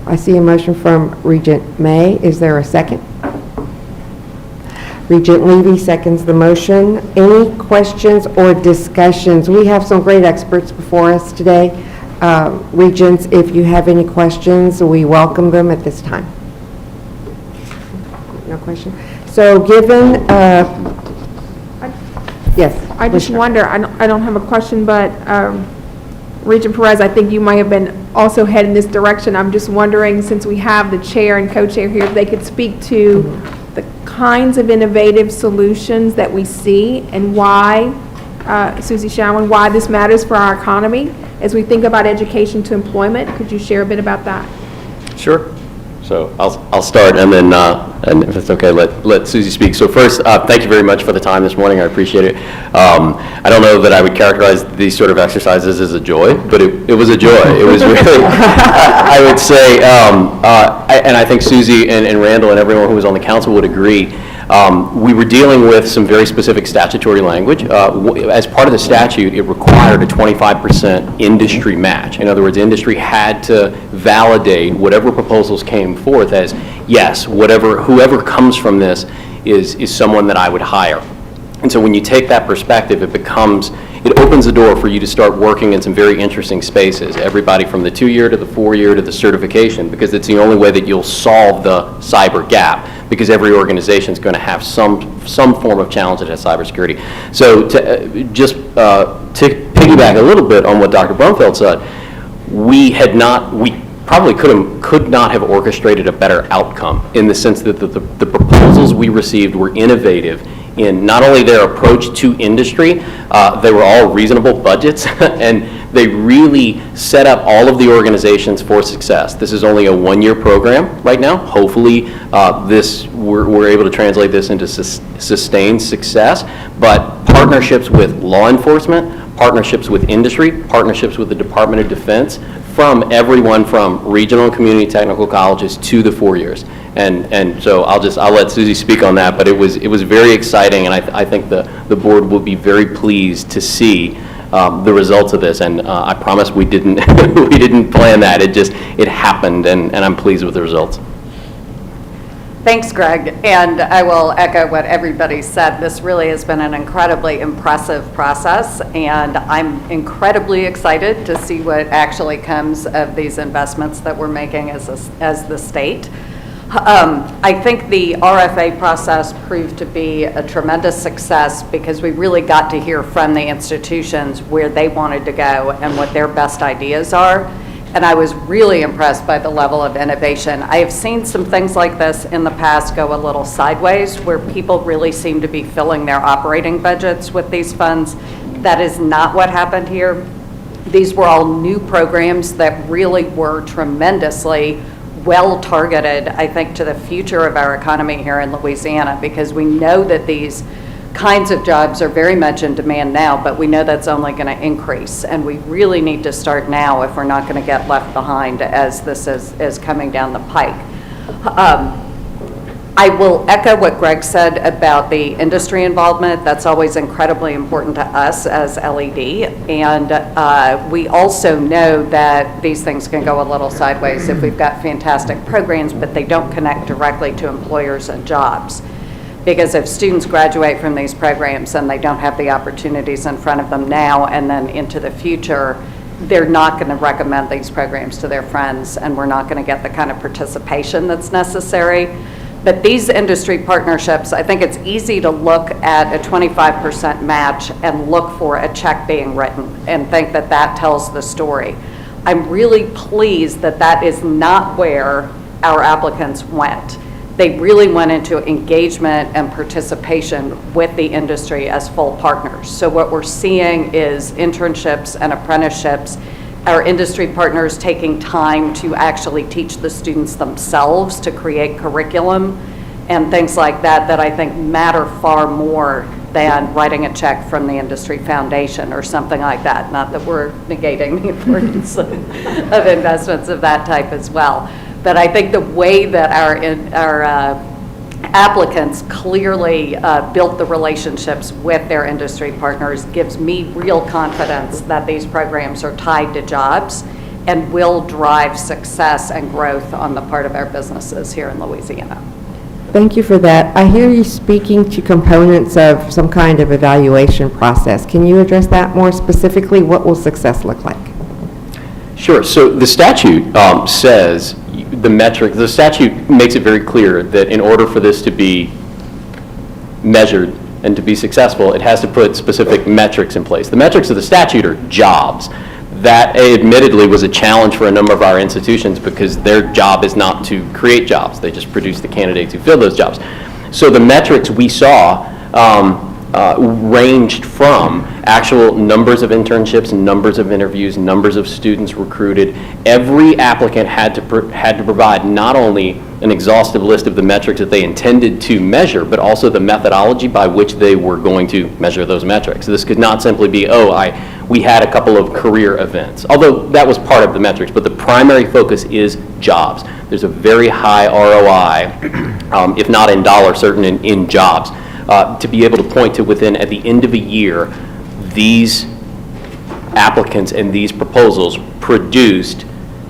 I see a motion from Regent May. Is there a second? Regent Levy seconds the motion. Any questions or discussions? We have some great experts before us today. Regents, if you have any questions, we welcome them at this time. No question? So given, yes. I just wonder, I don't have a question, but Regent Perez, I think you might have been also heading this direction. I'm just wondering, since we have the chair and co-chair here, if they could speak to the kinds of innovative solutions that we see and why, Susie Showen, why this matters for our economy as we think about education to employment. Could you share a bit about that? Sure. So I'll start, and then and if it's okay, let Susie speak. So first, thank you very much for the time this morning. I appreciate it. I don't know that I would characterize these sort of exercises as a joy, but it was a joy. It was really, I would say, and I think Susie and Randall and everyone who was on the council would agree. We were dealing with some very specific statutory language. As part of the statute, it required a 25% industry match. In other words, industry had to validate whatever proposals came forth as, yes, whoever comes from this is someone that I would hire. And so when you take that perspective, it opens the door for you to start working in some very interesting spaces, everybody from the 2-year to the 4-year to the certification, because it's the only way that you'll solve the cyber gap, because every organization is going to have some form of challenge that has cybersecurity. So to piggyback a little bit on what Dr. Brumfeld said, we probably could not have orchestrated a better outcome, in the sense that the proposals we received were innovative in not only their approach to industry, they were all reasonable budgets, and they really set up all of the organizations for success. This is only a 1-year program right now. Hopefully, we're able to translate this into sustained success, but partnerships with law enforcement, partnerships with industry, partnerships with the Department of Defense, from everyone from regional and community technical colleges to the 4 years. And so I'll let Susie speak on that, but it was very exciting, and I think the board will be very pleased to see the results of this. And I promise we didn't we didn't plan that. It happened, and I'm pleased with the results. Thanks, Greg, and I will echo what everybody said. This really has been an incredibly impressive process, and I'm incredibly excited to see what actually comes of these investments that we're making as the state. I think the RFA process proved to be a tremendous success because we really got to hear from the institutions where they wanted to go and what their best ideas are. And I was really impressed by the level of innovation. I have seen some things like this in the past go a little sideways, where people really seem to be filling their operating budgets with these funds. That is not what happened here. These were all new programs that really were tremendously well targeted, I think, to the future of our economy here in Louisiana, because we know that these kinds of jobs are very much in demand now, but we know that's only going to increase, and we really need to start now if we're not going to get left behind as this is coming down the pike. I will echo what Greg said about the industry involvement. That's always incredibly important to us as LED, and we also know that these things can go a little sideways if we've got fantastic programs, but they don't connect directly to employers and jobs. Because if students graduate from these programs and they don't have the opportunities in front of them now and then into the future, they're not going to recommend these programs to their friends, and we're not going to get the kind of participation that's necessary. But these industry partnerships, I think it's easy to look at a 25% match and look for a check being written and think that that tells the story. I'm really pleased that that is not where our applicants went. They really went into engagement and participation with the industry as full partners. So what we're seeing is internships and apprenticeships, our industry partners taking time to actually teach the students themselves to create curriculum and things like that, that I think matter far more than writing a check from the industry foundation or something like that. Not that we're negating the importance of investments of that type as well. But I think the way that our applicants clearly built the relationships with their industry partners gives me real confidence that these programs are tied to jobs and will drive success and growth on the part of our businesses here in Louisiana. Thank you for that. I hear you speaking to components of some kind of evaluation process. Can you address that more specifically? What will success look like? Sure. So the statute says the statute makes it very clear that in order for this to be measured and to be successful, it has to put specific metrics in place. The metrics of the statute are jobs. That admittedly was a challenge for a number of our institutions because their job is not to create jobs. They just produce the candidates who fill those jobs. So the metrics we saw ranged from actual numbers of internships, numbers of interviews, numbers of students recruited. Every applicant had to provide not only an exhaustive list of the metrics that they intended to measure, but also the methodology by which they were going to measure those metrics. So this could not simply be, we had a couple of career events, although that was part of the metrics, but the primary focus is jobs. There's a very high ROI, if not in dollars, certain in jobs. To be able to point to within, at the end of a year, these applicants and these proposals produced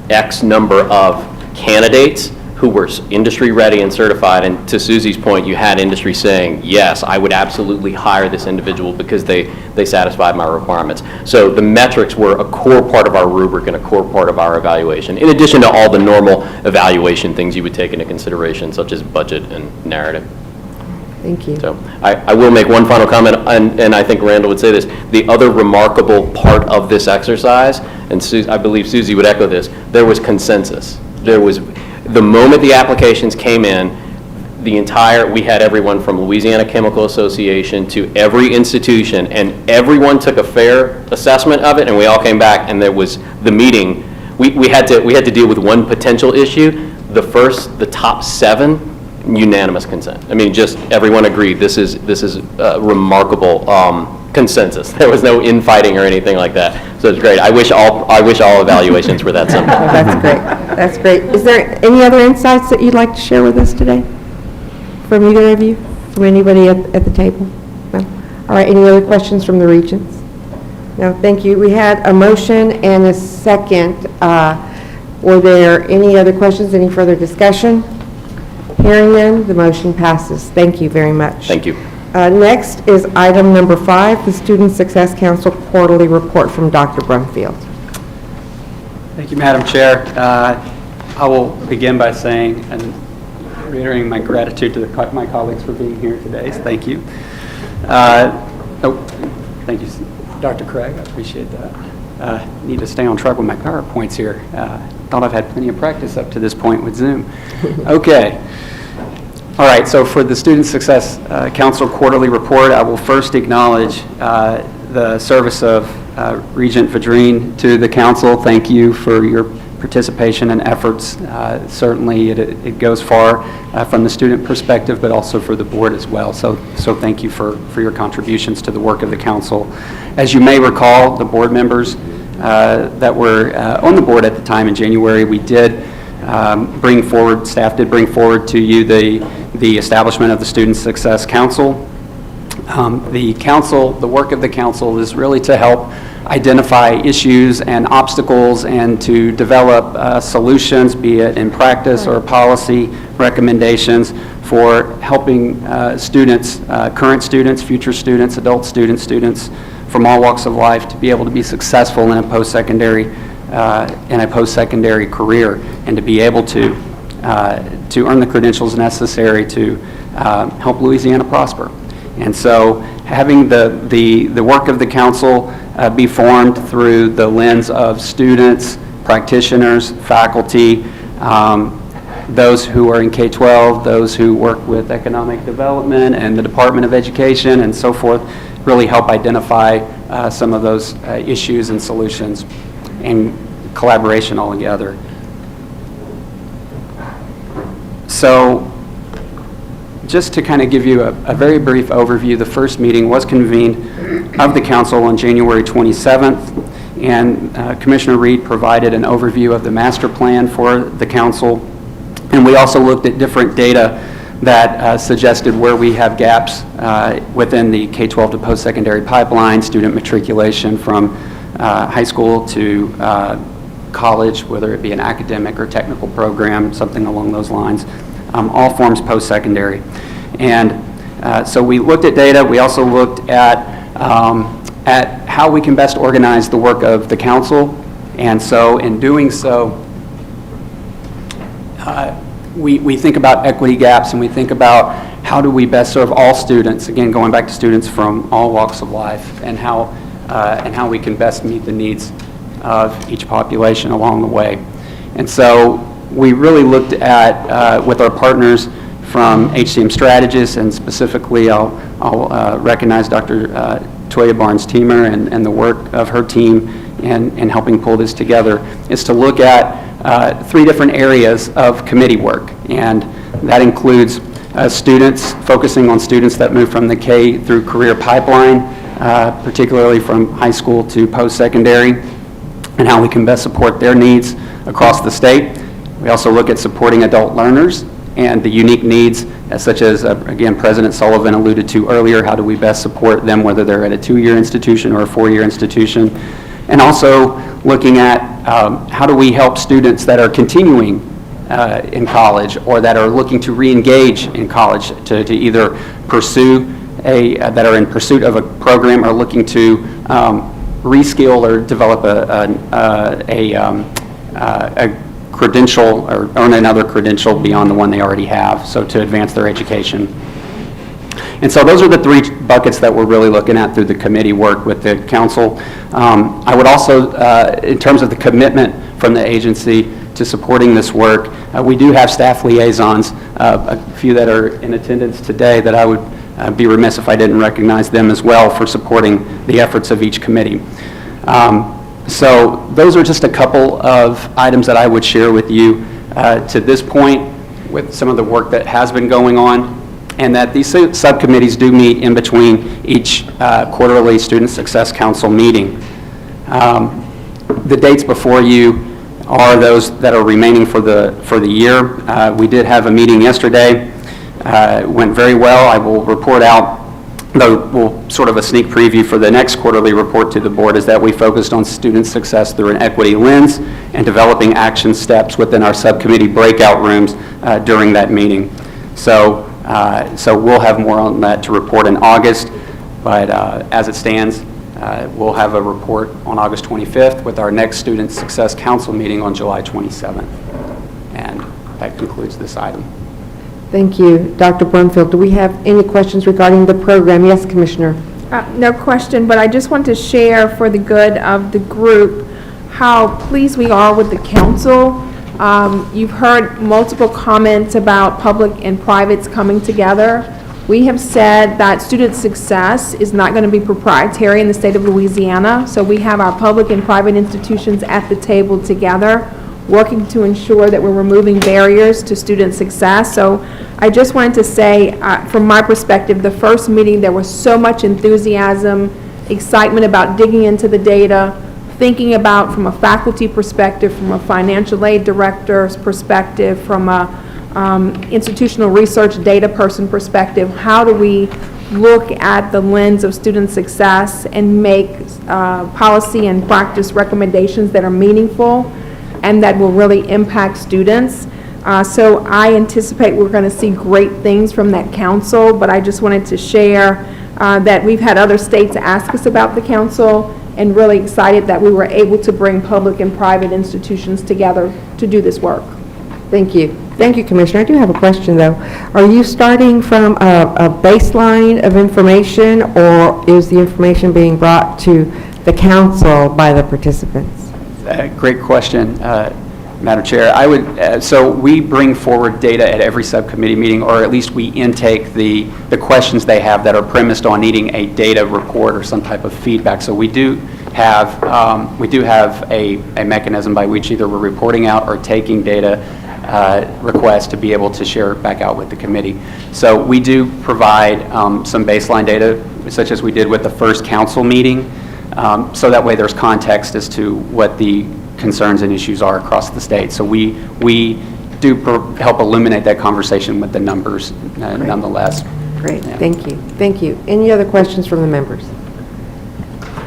X number of candidates who were industry ready and certified. And to Susie's point, you had industry saying, yes, I would absolutely hire this individual because they satisfied my requirements. So the metrics were a core part of our rubric and a core part of our evaluation, in addition to all the normal evaluation things you would take into consideration, such as budget and narrative. Thank you. So I will make one final comment, and I think Randall would say this. The other remarkable part of this exercise, and I believe Susie would echo this, there was consensus. There was, the moment the applications came in, we had everyone from Louisiana Chemical Association to every institution, and everyone took a fair assessment of it, and we all came back, and there was the meeting. We had to deal with one potential issue. The top 7, unanimous consent. I mean, just everyone agreed. This is remarkable consensus. There was no infighting or anything like that. So it's great. I wish all evaluations were that simple. That's great. That's great. Is there any other insights that you'd like to share with us today? From either of you? From anybody at the table? No? All right, any other questions from the Regents? No, thank you. We had a motion and a second. Were there any other questions, any further discussion? Hearing none, the motion passes. Thank you very much. Thank you. Next is item number 5, the Student Success Council Quarterly Report from Dr. Brumfield. Thank you, Madam Chair. I will begin by saying and reiterating my gratitude to my colleagues for being here today. So thank you. Thank you, Dr. Craig. I appreciate that. Need to stay on track with my PowerPoints here. Thought I've had plenty of practice up to this point with Zoom. Okay. All right, so for the Student Success Council Quarterly Report, I will first acknowledge the service of Regent Vadrine to the Council. Thank you for your participation and efforts. Certainly it goes far from the student perspective, but also for the board as well. So thank you for your contributions to the work of the Council. As you may recall, the board members that were on the board at the time in January, we did staff did bring forward to you the establishment of the Student Success Council. The work of the council is really to help identify issues and obstacles and to develop solutions, be it in practice or policy recommendations for helping students, current students, future students, adult students from all walks of life to be able to be successful in a post-secondary career and to be able to earn the credentials necessary to help Louisiana prosper. And so having the work of the council be formed through the lens of students, practitioners, faculty, those who are in K-12, those who work with economic development and the Department of Education and so forth, really help identify some of those issues and solutions and collaboration all together. So just to kind of give you a very brief overview, the first meeting was convened of the council on January 27th, and Commissioner Reed provided an overview of the master plan for the council, and we also looked at different data that suggested where we have gaps within the K-12 to post-secondary pipeline, student matriculation from high school to college, whether it be an academic or technical program, something along those lines, all forms post-secondary. And so we looked at data. We also looked at how we can best organize the work of the council. And so in doing so, we think about equity gaps and we think about how do we best serve all students, again, going back to students from all walks of life, and how we can best meet the needs of each population along the way. And so we really looked at, with our partners from HCM Strategists, and specifically I'll recognize Dr. Toya Barnes-Teamer and the work of her team in helping pull this together, is to look at 3 different areas of committee work. And that includes students, focusing on students that move from the K through career pipeline, particularly from high school to post-secondary, and how we can best support their needs across the state. We also look at supporting adult learners and the unique needs, such as, again, President Sullivan alluded to earlier, how do we best support them, whether they're at a 2-year institution or a 4-year institution. And also looking at how do we help students that are continuing in college or that are looking to re-engage in college to either pursue that are in pursuit of a program or looking to reskill or develop a credential or earn another credential beyond the one they already have, so to advance their education. And so those are the 3 buckets that we're really looking at through the committee work with the council. I would also, in terms of the commitment from the agency to supporting this work, we do have staff liaisons, a few that are in attendance today that I would be remiss if I didn't recognize them as well for supporting the efforts of each committee. So those are just a couple of items that I would share with you to this point with some of the work that has been going on. and that these subcommittees do meet in between each quarterly Student Success Council meeting. The dates before you are those that are remaining for the year. We did have a meeting yesterday. It went very well. I will report out, though, sort of a sneak preview for the next quarterly report to the board is that we focused on student success through an equity lens and developing action steps within our subcommittee breakout rooms during that meeting. So we'll have more on that to report in August, but as it stands, we'll have a report on August 25th with our next Student Success Council meeting on July 27th. And that concludes this item. Thank you. Dr. Brumfield, do we have any questions regarding the program? Yes, Commissioner. No question, but I just want to share for the good of the group how pleased we are with the council. You've heard multiple comments about public and privates coming together. We have said that student success is not going to be proprietary in the state of Louisiana, so we have our public and private institutions at the table together, working to ensure that we're removing barriers to student success. So I just wanted to say, from my perspective, the first meeting, there was so much enthusiasm, excitement about digging into the data, thinking about from a faculty perspective, from a financial aid director's perspective, from a institutional research data person perspective, how do we look at the lens of student success and make policy and practice recommendations that are meaningful and that will really impact students. So I anticipate we're going to see great things from that council, but I just wanted to share that we've had other states ask us about the council and really excited that we were able to bring public and private institutions together to do this work. Thank you. Thank you, Commissioner. I do have a question, though. Are you starting from a baseline of information, or is the information being brought to the council by the participants? Great question, Madam Chair. I would, so we bring forward data at every subcommittee meeting, or at least we intake the questions they have that are premised on needing a data report or some type of feedback. So we do have a mechanism by which either we're reporting out or taking data requests to be able to share back out with the committee. So we do provide some baseline data, such as we did with the first council meeting, so that way there's context as to what the concerns and issues are across the state. So we do help illuminate that conversation with the numbers nonetheless. Great, Yeah. thank you. Thank you. Any other questions from the members?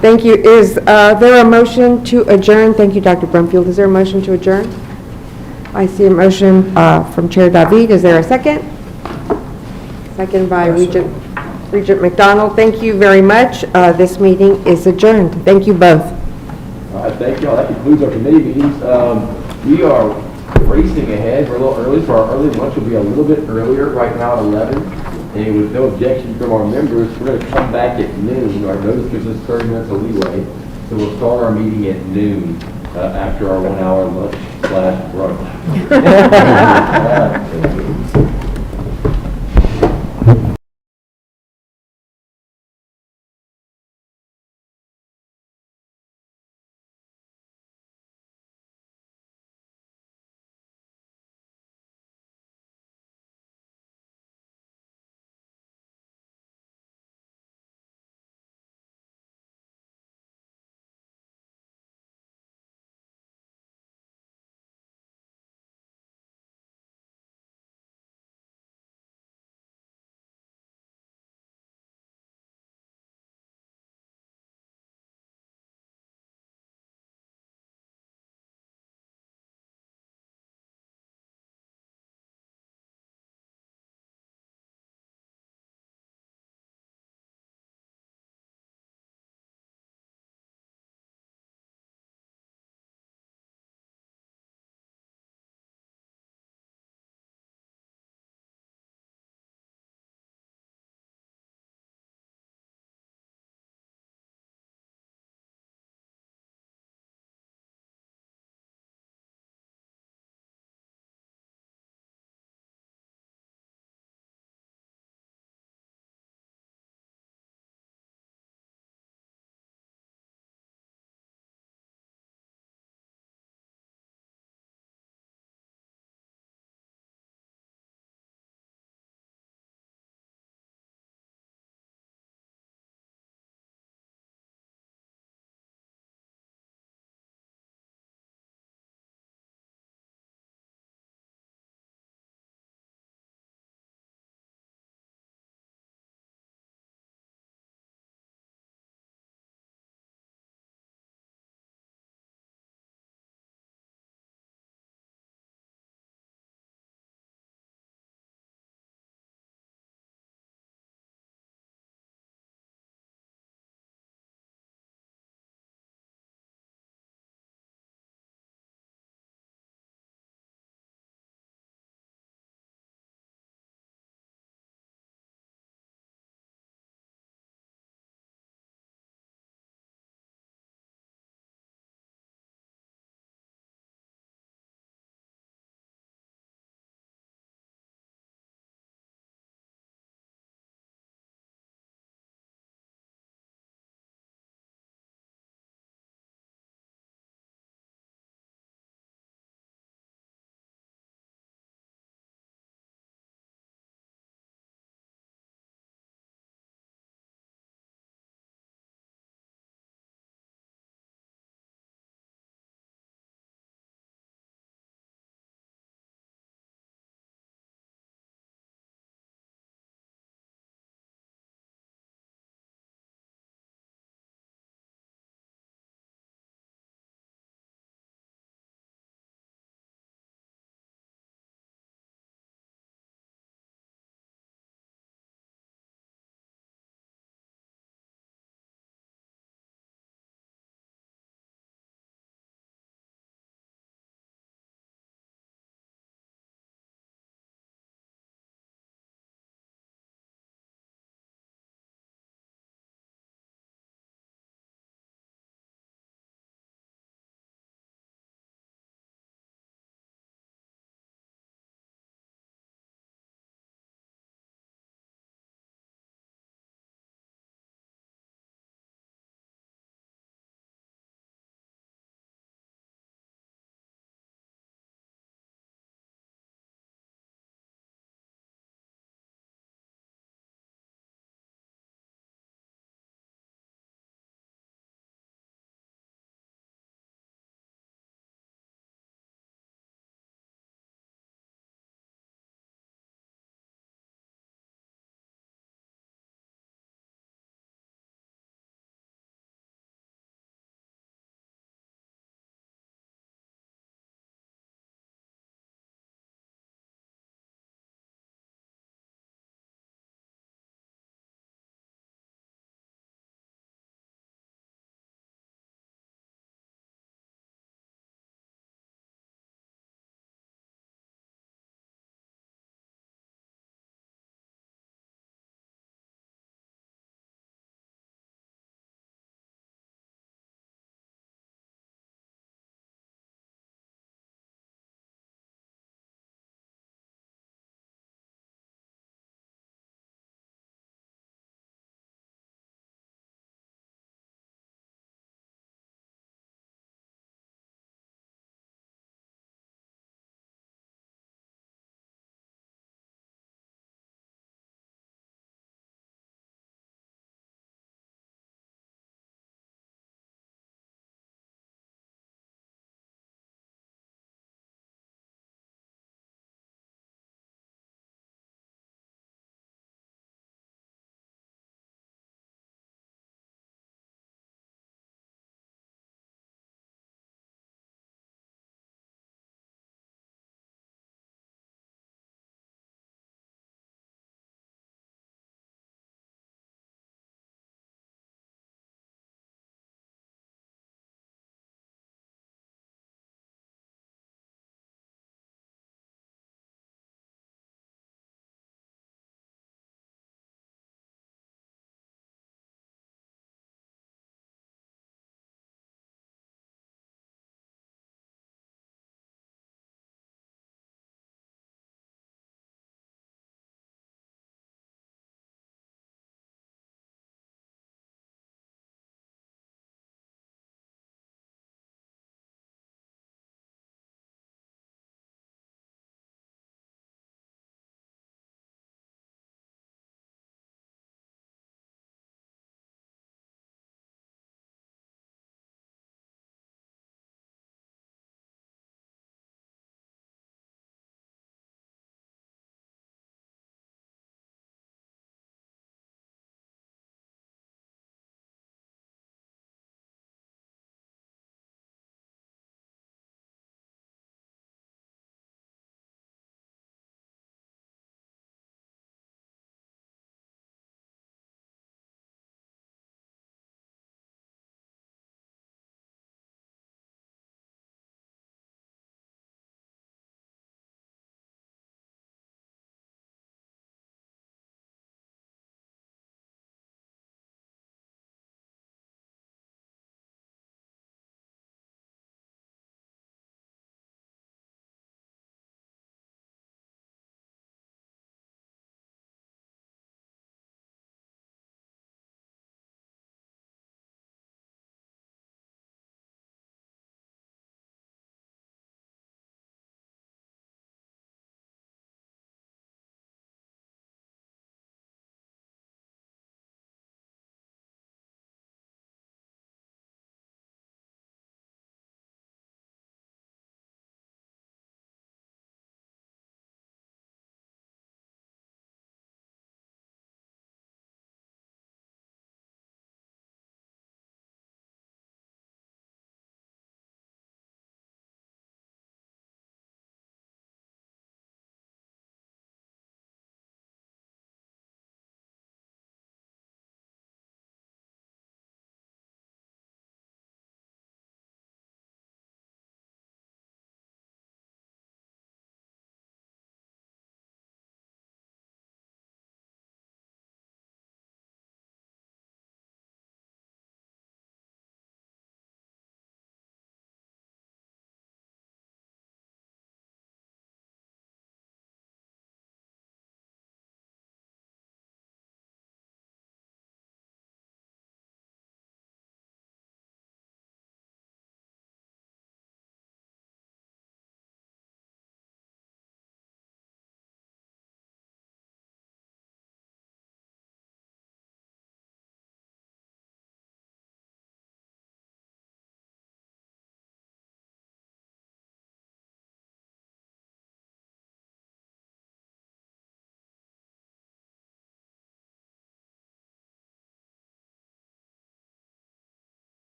Thank you. Is there a motion to adjourn? Thank you, Dr. Brumfield. Is there a motion to adjourn? I see a motion from Chair David. Is there a second? Second by Regent McDonald. Thank you very much. This meeting is adjourned. Thank you both. All right, thank you all. That concludes our committee meetings. We are racing ahead. We're a little early, so our early lunch will be a little bit earlier, right now at 11. And with no objection from our members, we're going to come back at noon. Our notice gives us 30 minutes of leeway. So we'll start our meeting at noon after our 1 hour lunch/brunch.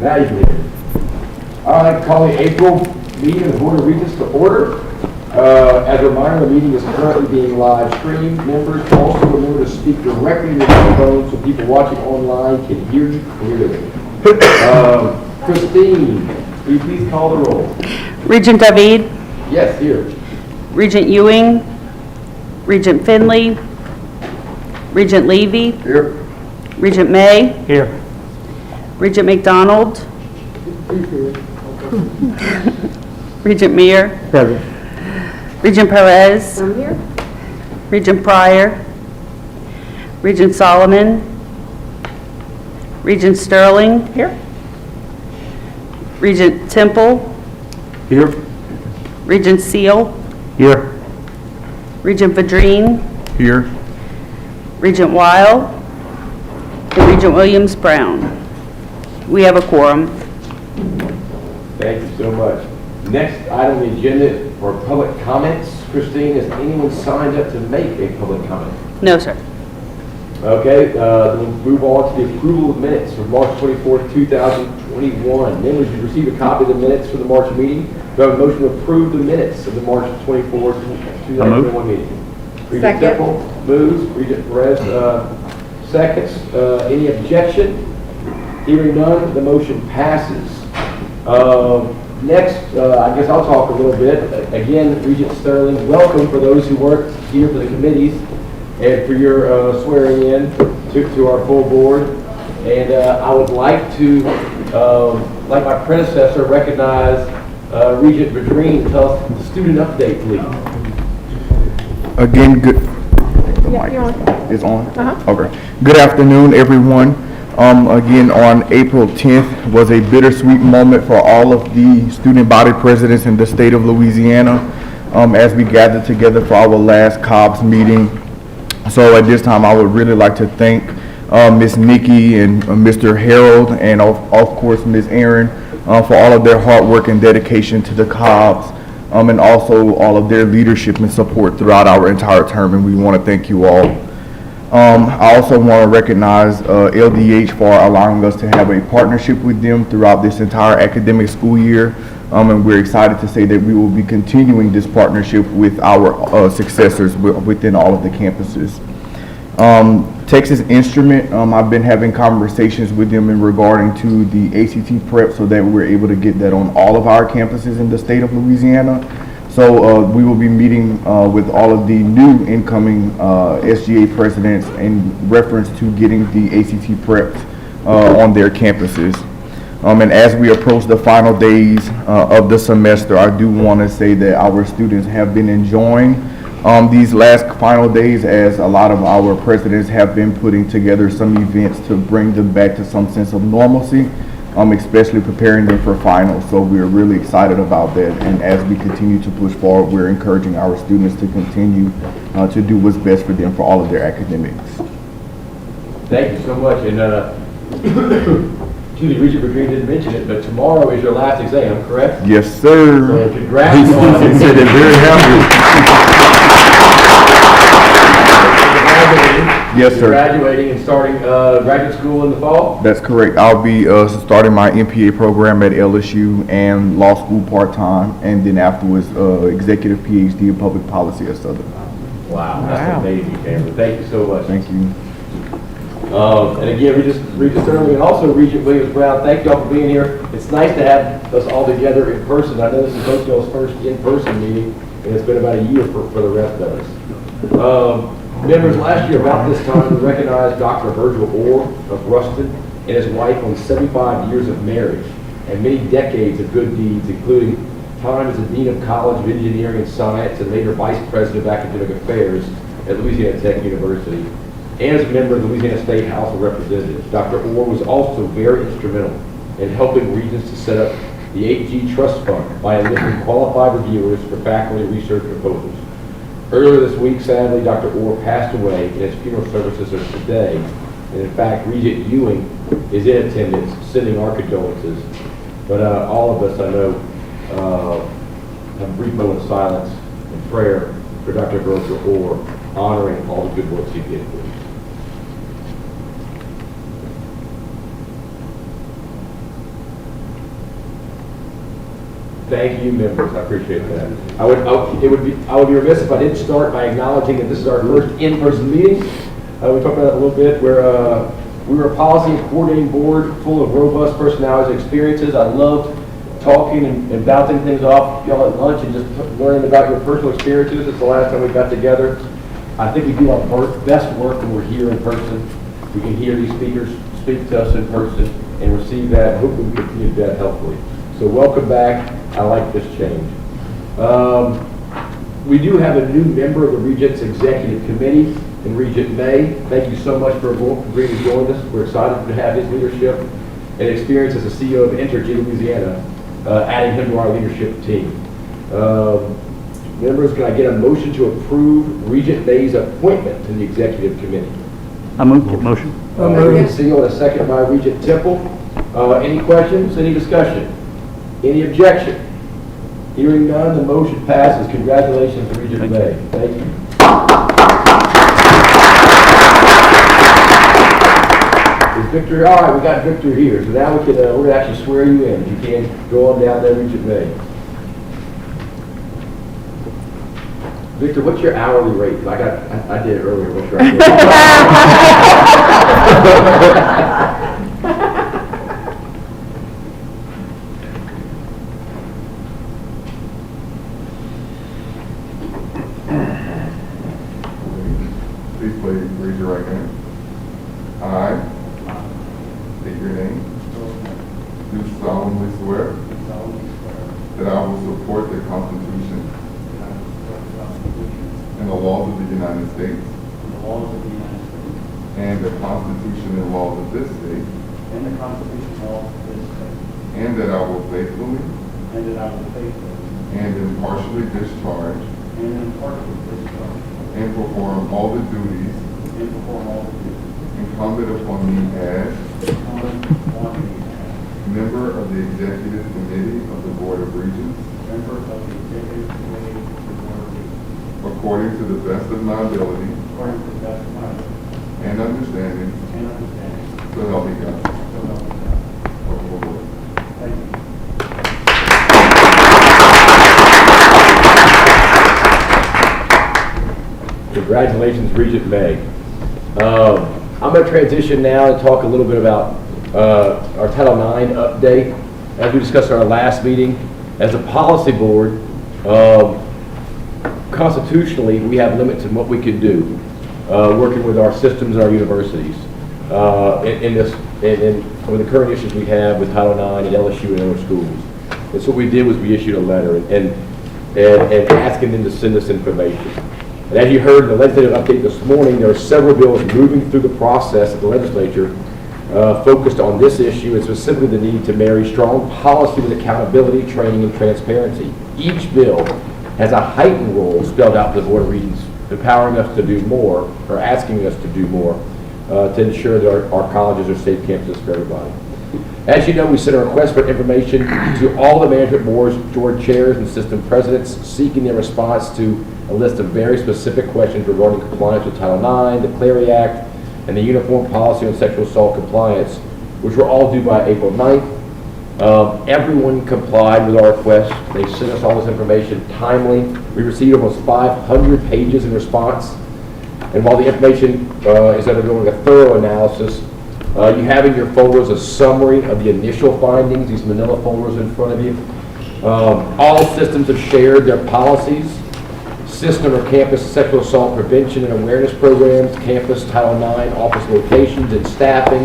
Now you can hear me. All right, call the April meeting of the Board of Regents to order. As a reminder, the meeting is currently being live streamed. Members also remember to speak directly to your microphone so people watching online can hear you clearly. Christine, will you please call the roll? Regent David? Yes, here. Regent Ewing? Regent Finley? Regent Levy? Here. Regent May? Here. Regent McDonald? Regent Meir? Present. Regent Perez? I'm here. Regent Pryor? Regent Solomon? Regent Sterling? Here. Regent Temple? Here. Regent Seal? Here. Regent Vadrine? Here. Regent Weil? And Regent Williams Brown. We have a quorum. Thank you so much. Next item on the agenda is for public comments. Christine, has anyone signed up to make a public comment? No, sir. Okay, we'll move on to the approval of minutes for March 24th, 2021. Members, you received a copy of the minutes for the March meeting. Do I have a motion to approve the minutes of the March 24th, 2021 meeting? Regent Temple moves, Regent Perez seconds. Any objection? Hearing none, the motion passes. Next, I guess I'll talk a little bit. Again, Regent Sterling, welcome for those who work here for the committees and for your swearing in to our full board. And I would like to, like my predecessor, recognize Regent Vadrine to tell us the student update, please. Again, good. Yeah, you're on. It's on? Uh-huh. Okay. Good afternoon, everyone. Again, on April 10th was a bittersweet moment for all of the student body presidents in the state of Louisiana as we gathered together for our last COBS meeting. So at this time, I would really like to thank Ms. Nikki and Mr. Harold and of course Ms. Aaron for all of their hard work and dedication to the COBS and also all of their leadership and support throughout our entire term, and we want to thank you all. I also want to recognize LDH for allowing us to have a partnership with them throughout this entire academic school year, and we're excited to say that we will be continuing this partnership with our successors within all of the campuses. Texas Instrument, I've been having conversations with them in regarding to the ACT prep so that we're able to get that on all of our campuses in the state of Louisiana. So we will be meeting with all of the new incoming SGA presidents in reference to getting the ACT prepped on their campuses. And as we approach the final days of the semester, I do want to say that our students have been enjoying these last final days, as a lot of our presidents have been putting together some events to bring them back to some sense of normalcy, especially preparing them for finals. So we're really excited about that. And as we continue to push forward, we're encouraging our students to continue to do what's best for them for all of their academics. Thank you so much. And Julie, Regent Vadrine didn't mention it, but tomorrow is your last exam, correct? Yes, sir. So congrats on He said they're very happy. Yes, sir. Graduating and starting graduate school in the fall? That's correct. I'll be starting my MPA program at LSU and law school part-time, and then afterwards executive PhD in public policy at Southern. Wow, that's amazing, Cameron. Thank you so much. Thank you. And again, Regent Sterling and also Regent Williams Brown, thank you all for being here. It's nice to have us all together in person. I know this is both y'all's first in-person meeting, and it's been about a year for the rest of us. Members, last year about this time, we recognized Dr. Virgil Orr of Ruston and his wife on 75 years of marriage and many decades of good deeds, including time as the Dean of College of Engineering and Science and later Vice President of Academic Affairs at Louisiana Tech University, and as a member of the Louisiana State House of Representatives. Dr. Orr was also very instrumental in helping Regents to set up the 8G Trust Fund by enlisting qualified reviewers for faculty research proposals. Earlier this week, sadly, Dr. Orr passed away, and his funeral services are today. And in fact, Regent Ewing is in attendance, sending our condolences. But all of us, I know, have a brief moment of silence and prayer for Dr. Virgil Orr, honoring all the good works he did for us. Thank you, members, I appreciate that. I would be remiss if I didn't start by acknowledging that this is our first in-person meeting. We talked about that a little bit, where we were a policy and coordinating board full of robust personalities and experiences. I loved talking and bouncing things off y'all at lunch and just learning about your personal experiences. It's the last time we got together. I think we do our best work when we're here in person. We can hear these speakers speak to us in person and receive that. Hopefully we continue to do that helpfully. So welcome back. I like this change. We do have a new member of the Regents Executive Committee in Regent May. Thank you so much for agreeing to join us. We're excited to have his leadership and experience as the CEO of Entergy Louisiana, adding him to our leadership team. Members, can I get a motion to approve Regent May's appointment to the Executive Committee? I move the motion. Regent Seal, and a second by Regent Temple. Any questions? Any discussion? Any objection? Hearing none, the motion passes. Congratulations to Regent May. Thank you. Is Victor, all right, we got Victor here. So now we can, we're going to actually swear you in. You can go on down there, Regent May. Victor, what's your hourly rate? I did it earlier. What's your hourly rate? Please raise your right hand. I state your name. Do solemnly swear that I will support the Constitution and the laws of the United States and the Constitution and laws of this state, and that I will faithfully and impartially discharge and perform all the duties incumbent upon me as member of the Executive Committee of the Board of Regents, according to the best of my ability and understanding, so help me God. Welcome aboard. Thank you. Congratulations, Regent May. I'm going to transition now and talk a little bit about our Title IX update. As we discussed in our last meeting, as a policy board, constitutionally, we have limits in what we can do, working with our systems and our universities. With the current issues we have with Title IX and LSU and other schools. And so what we did was we issued a letter and asking them to send us information. And as you heard in the legislative update this morning, there are several bills moving through the process of the legislature focused on this issue, and specifically the need to marry strong policy with accountability, training, and transparency. Each bill has a heightened role spelled out to the Board of Regents, empowering us to do more, or asking us to do more, to ensure that our colleges are safe campuses for everybody. As you know, we sent a request for information to all the management boards, board chairs, and system presidents, seeking their response to a list of very specific questions regarding compliance with Title IX, the Clery Act, and the Uniform Policy on Sexual Assault Compliance, which were all due by April 9th. Everyone complied with our request. They sent us all this information timely. We received almost 500 pages in response. And while the information is undergoing a thorough analysis, you have in your folders a summary of the initial findings, these manila folders in front of you. All systems have shared their policies, system or campus sexual assault prevention and awareness programs, campus Title IX office locations and staffing,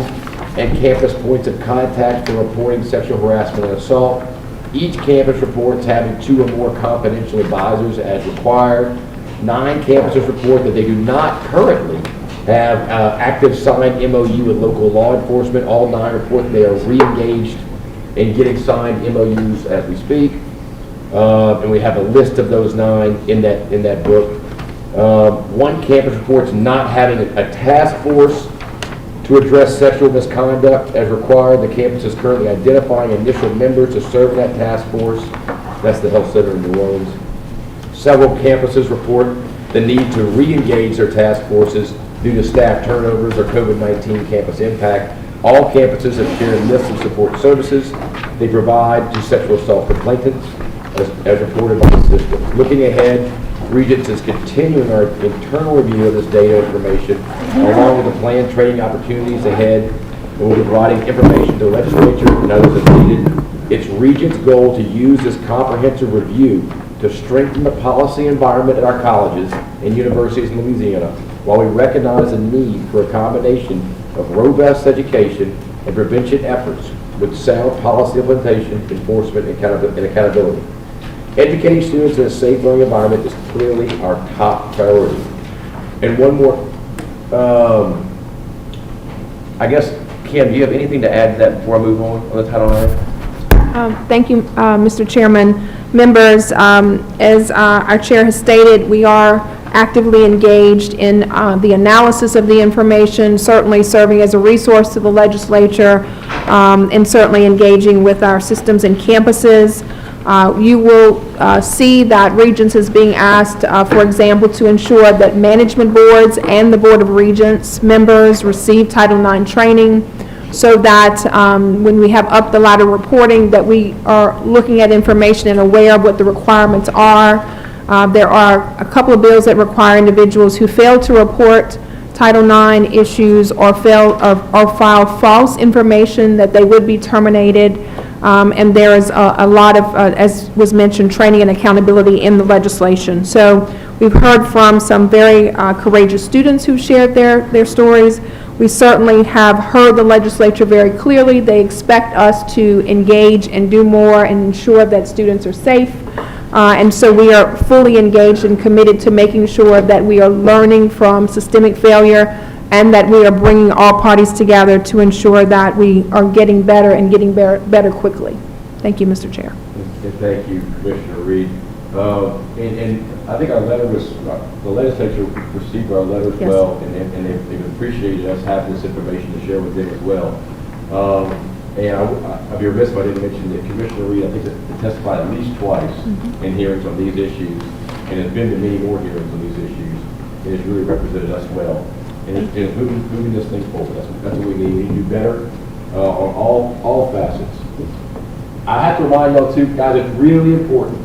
and campus points of contact for reporting sexual harassment and assault. Each campus reports having 2 or more confidential advisors as required. 9 campuses report that they do not currently have active signed MOU with local law enforcement. All 9 report that they are re-engaged in getting signed MOUs as we speak. And we have a list of those 9 in that book. 1 campus reports not having a task force to address sexual misconduct as required. The campus is currently identifying initial members to serve in that task force. That's the health center in New Orleans. Several campuses report the need to re-engage their task forces due to staff turnovers or COVID-19 campus impact. All campuses have shared lists of support services they provide to sexual assault complainants. as reported by the system. Looking ahead, Regents is continuing our internal review of this data information, along with the planned training opportunities ahead, and we'll be providing information to the legislature and others as needed. It's Regents' goal to use this comprehensive review to strengthen the policy environment at our colleges and universities in Louisiana, while we recognize the need for a combination of robust education and prevention efforts with sound policy implementation, enforcement, and accountability. Educating students in a safe learning environment is clearly our top priority. And one more, I guess, Kim, do you have anything to add to that before I move on the Title IX? Thank you, Mr. Chairman. Members, as our chair has stated, we are actively engaged in the analysis of the information, certainly serving as a resource to the legislature, and certainly engaging with our systems and campuses. You will see that Regents is being asked, for example, to ensure that management boards and the Board of Regents members receive Title IX training, so that when we have up the ladder reporting, that we are looking at information and aware of what the requirements are. There are a couple of bills that require individuals who fail to report Title IX issues or file false information that they would be terminated. And there is a lot of, as was mentioned, training and accountability in the legislation. So we've heard from some very courageous students who shared their stories. We certainly have heard the legislature very clearly. They expect us to engage and do more and ensure that students are safe. And so we are fully engaged and committed to making sure that we are learning from systemic failure and that we are bringing all parties together to ensure that we are getting better and getting better quickly. Thank you, Mr. Chair. And thank you, Commissioner Reed. And I think our letter was, the legislature received our letter as well, and they've appreciated us having this information to share with them as well. And I'd be remiss if I didn't mention that Commissioner Reed, I think, has testified at least twice in hearings on these issues, and has been to many more hearings on these issues, and has really represented us well. And it's moving this thing forward. That's what we need. We need to do better on all facets. I have to remind y'all too, guys, it's really important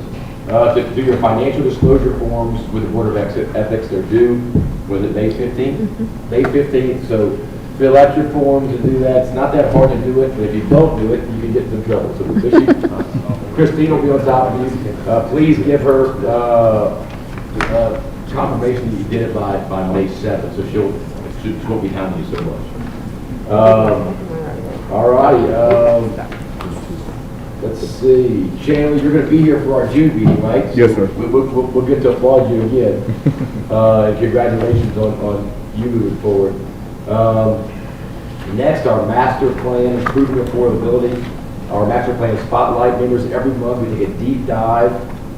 to do your financial disclosure forms with the Board of Ethics. They're due, was it May 15th? May 15th, so fill out your forms and do that. It's not that hard to do it, but if you don't do it, you can get in trouble. So Christine will be on top of you. Please give her confirmation that you did it by May 7th, so she won't be hounding you so much. All right. Let's see. Chandler, you're going to be here for our June meeting, right? Yes, sir. We'll get to applaud you again. And congratulations on you moving forward. Next, our master plan, improving affordability. Our master plan spotlight members. Every month we take a deep dive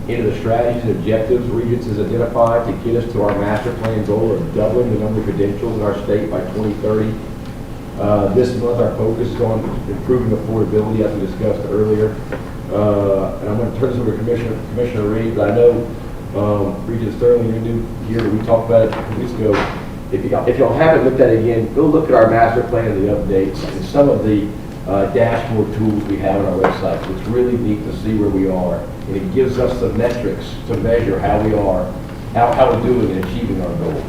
into the strategies and objectives Regents has identified to get us to our master plan goal of doubling the number of credentials in our state by 2030. This month our focus is on improving affordability, as we discussed earlier. And I'm going to turn this over to Commissioner Reed, but I know Regent Sterling, you're new here, we talked about it a couple weeks ago. If y'all haven't looked at it again, go look at our master plan and the updates and some of the dashboard tools we have on our website. So it's really neat to see where we are, and it gives us the metrics to measure how we are, how we're doing in achieving our goal.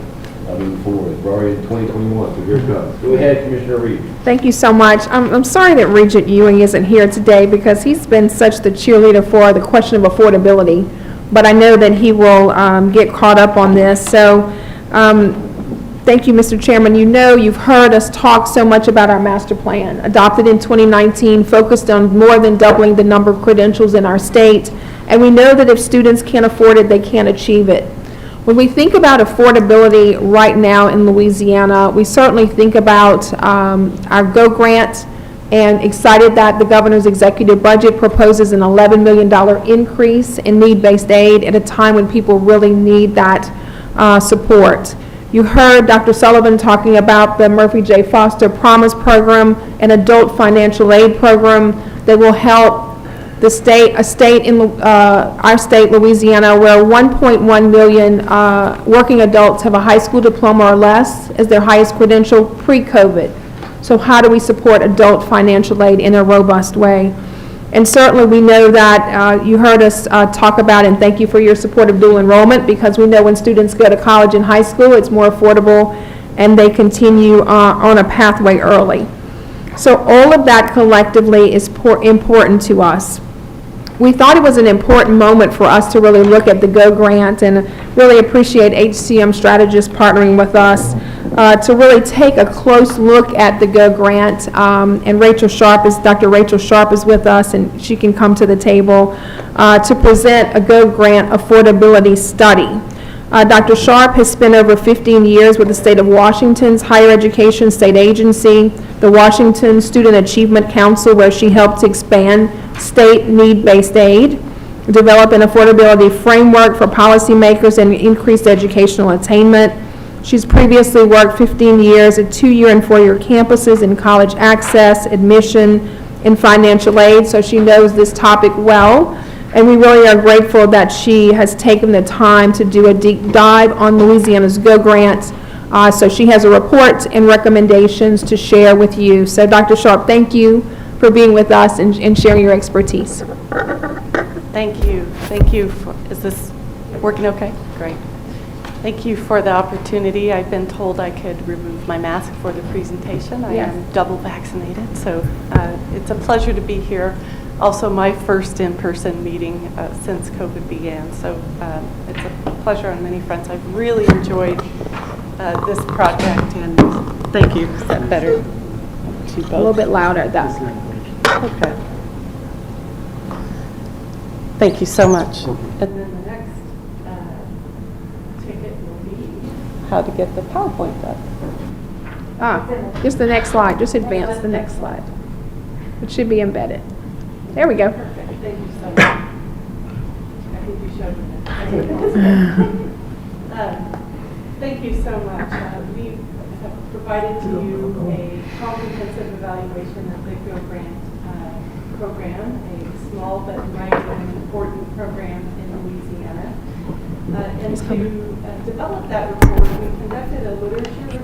Moving forward. We're already in 2021, so here it comes. Go ahead, Commissioner Reed. Thank you so much. I'm sorry that Regent Ewing isn't here today because he's been such the cheerleader for the question of affordability, but I know that he will get caught up on this. So thank you, Mr. Chairman. You know, you've heard us talk so much about our master plan, adopted in 2019, focused on more than doubling the number of credentials in our state, and we know that if students can't afford it, they can't achieve it. When we think about affordability right now in Louisiana, we certainly think about our GO grant, and excited that the governor's executive budget proposes an $11 million increase in need-based aid at a time when people really need that support. You heard Dr. Sullivan talking about the Murphy J. Foster Promise Program, an adult financial aid program that will help our state, Louisiana, where 1.1 million working adults have a high school diploma or less as their highest credential pre-COVID. So how do we support adult financial aid in a robust way? And certainly, we know that you heard us talk about, and thank you for your support of dual enrollment, because we know when students go to college and high school, it's more affordable, and they continue on a pathway early. So all of that collectively is important to us. We thought it was an important moment for us to really look at the GO grant, and really appreciate HCM strategists partnering with us to really take a close look at the GO grant. And Dr. Rachel Sharp is with us, and she can come to the table to present a GO grant affordability study. Dr. Sharp has spent over 15 years with the state of Washington's higher education state agency, the Washington Student Achievement Council, where she helped to expand state need-based aid, develop an affordability framework for policymakers, and increase educational attainment. She's previously worked 15 years at 2-year and 4-year campuses in college access, admission, and financial aid, so she knows this topic well. And we really are grateful that she has taken the time to do a deep dive on Louisiana's GO grant. So she has a report and recommendations to share with you. So Dr. Sharp, thank you for being with us and sharing your expertise. Thank you. Thank you. Is this working okay? Great. Thank you for the opportunity. I've been told I could remove my mask for the presentation. I am double vaccinated, so it's a pleasure to be here. Also, my first in-person meeting since COVID began, so it's a pleasure on many fronts. I've really enjoyed this project, and thank you. Is that better? A little bit louder, that's okay. Thank you so much. And then the next ticket will be how to get the PowerPoint up. Just the next slide. Just advance the next slide. It should be embedded. There we go. Perfect. Thank you so much. I think you showed me that. Thank you so much. We have provided to you a comprehensive evaluation of the GO grant program, a small but mighty and important program in Louisiana. And to develop that report, we conducted a literature review.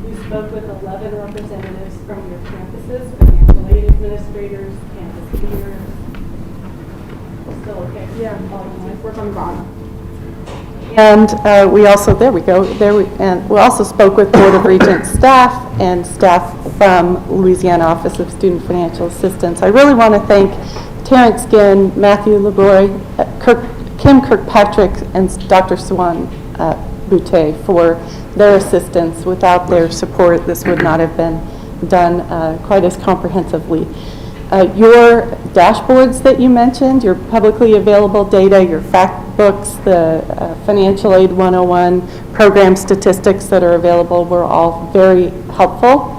We spoke with 11 representatives from your campuses, financial aid administrators, campus leaders. Still okay? Yeah. Work on the bottom. And we also, there we go, and we also spoke with Board of Regents staff and staff from Louisiana Office of Student Financial Assistance. I really want to thank Terrence Ginn, Matthew LeBroy, Kim Kirkpatrick, and Dr. Swan Boutte for their assistance. Without their support, this would not have been done quite as comprehensively. Your dashboards that you mentioned, your publicly available data, your fact books, the Financial Aid 101 program statistics that are available were all very helpful.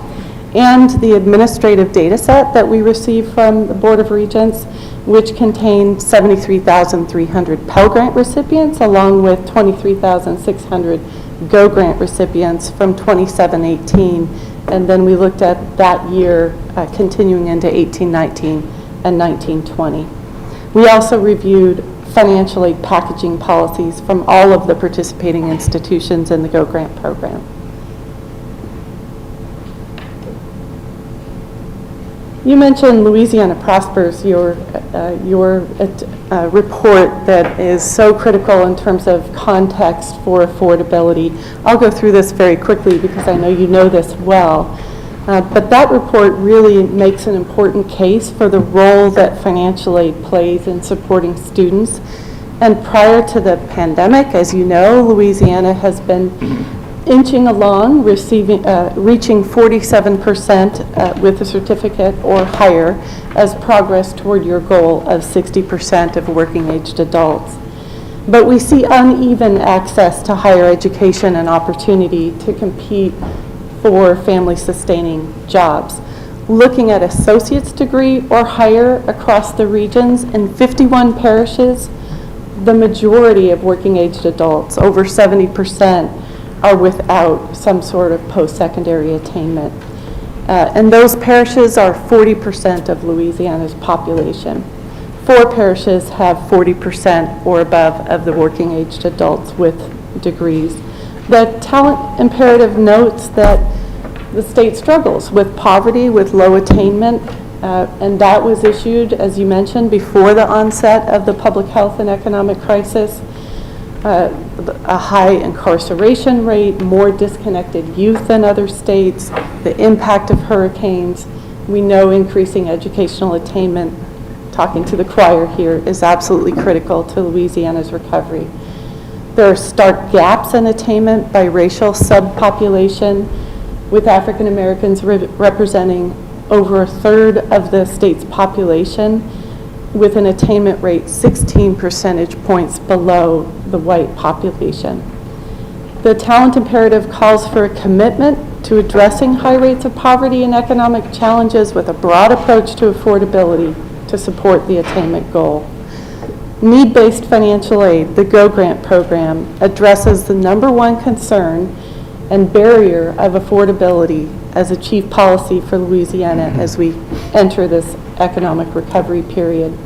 And the administrative data set that we received from the Board of Regents, which contained 73,300 Pell Grant recipients, along with 23,600 GO Grant recipients from 27-18. And then we looked at that year continuing into 18-19 and 19-20. We also reviewed financial aid packaging policies from all of the participating institutions in the GO Grant program. You mentioned Louisiana Prospers, your report that is so critical in terms of context for affordability. I'll go through this very quickly because I know you know this well. But that report really makes an important case for the role that financial aid plays in supporting students. And prior to the pandemic, as you know, Louisiana has been inching along, reaching 47% with a certificate or higher as progress toward your goal of 60% of working-aged adults. But we see uneven access to higher education and opportunity to compete for family-sustaining jobs. Looking at associate's degree or higher across the regions in 51 parishes, the majority of working-aged adults, over 70%, are without some sort of post-secondary attainment. And those parishes are 40% of Louisiana's population. 4 parishes have 40% or above of the working-aged adults with degrees. The talent imperative notes that the state struggles with poverty, with low attainment, And that was issued, as you mentioned, before the onset of the public health and economic crisis. A high incarceration rate, more disconnected youth than other states, the impact of hurricanes. We know increasing educational attainment, talking to the choir here, is absolutely critical to Louisiana's recovery. There are stark gaps in attainment by racial subpopulation, with African Americans representing over a third of the state's population, with an attainment rate 16 percentage points below the white population. The talent imperative calls for a commitment to addressing high rates of poverty and economic challenges with a broad approach to affordability to support the attainment goal. Need-based financial aid, the GO Grant program, addresses the #1 concern and barrier of affordability as a chief policy for Louisiana as we enter this economic recovery period.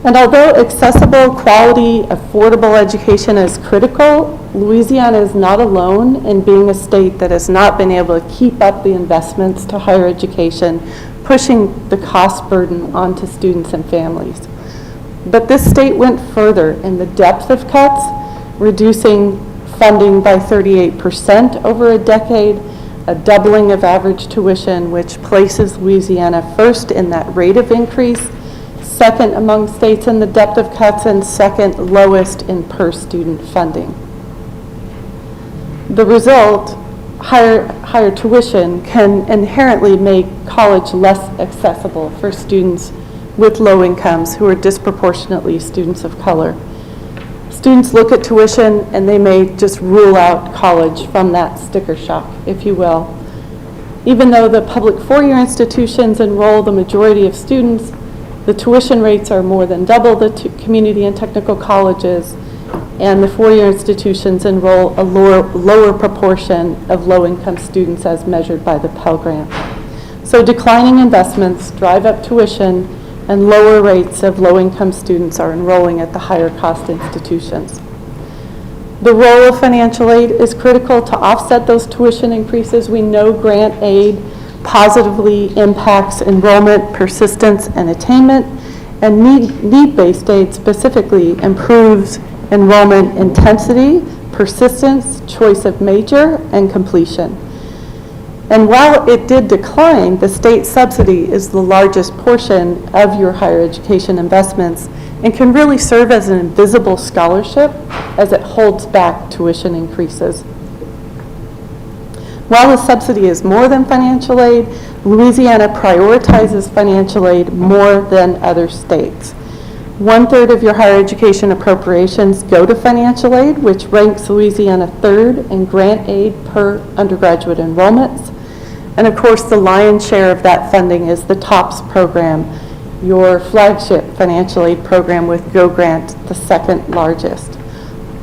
And although accessible, quality, affordable education is critical, Louisiana is not alone in being a state that has not been able to keep up the investments to higher education, pushing the cost burden onto students and families. But this state went further in the depth of cuts, reducing funding by 38% over a decade, a doubling of average tuition, which places Louisiana first in that rate of increase, second among states in the depth of cuts, and second lowest in per student funding. The result, higher tuition, can inherently make college less accessible for students with low incomes who are disproportionately students of color. Students look at tuition and they may just rule out college from that sticker shock, if you will. Even though the public four-year institutions enroll the majority of students, the tuition rates are more than double the community and technical colleges, and the four-year institutions enroll a lower proportion of low-income students as measured by the Pell Grant. So declining investments drive up tuition, and lower rates of low-income students are enrolling at the higher cost institutions. The role of financial aid is critical to offset those tuition increases. We know grant aid positively impacts enrollment, persistence, and attainment, and need-based aid specifically improves enrollment intensity, persistence, choice of major, and completion. And while it did decline, the state subsidy is the largest portion of your higher education investments and can really serve as an invisible scholarship as it holds back tuition increases. While the subsidy is more than financial aid, Louisiana prioritizes financial aid more than other states. 1/3 of your higher education appropriations go to financial aid, which ranks Louisiana third in grant aid per undergraduate enrollments. And of course, the lion's share of that funding is the TOPS program, your flagship financial aid program with GO Grant, the second largest.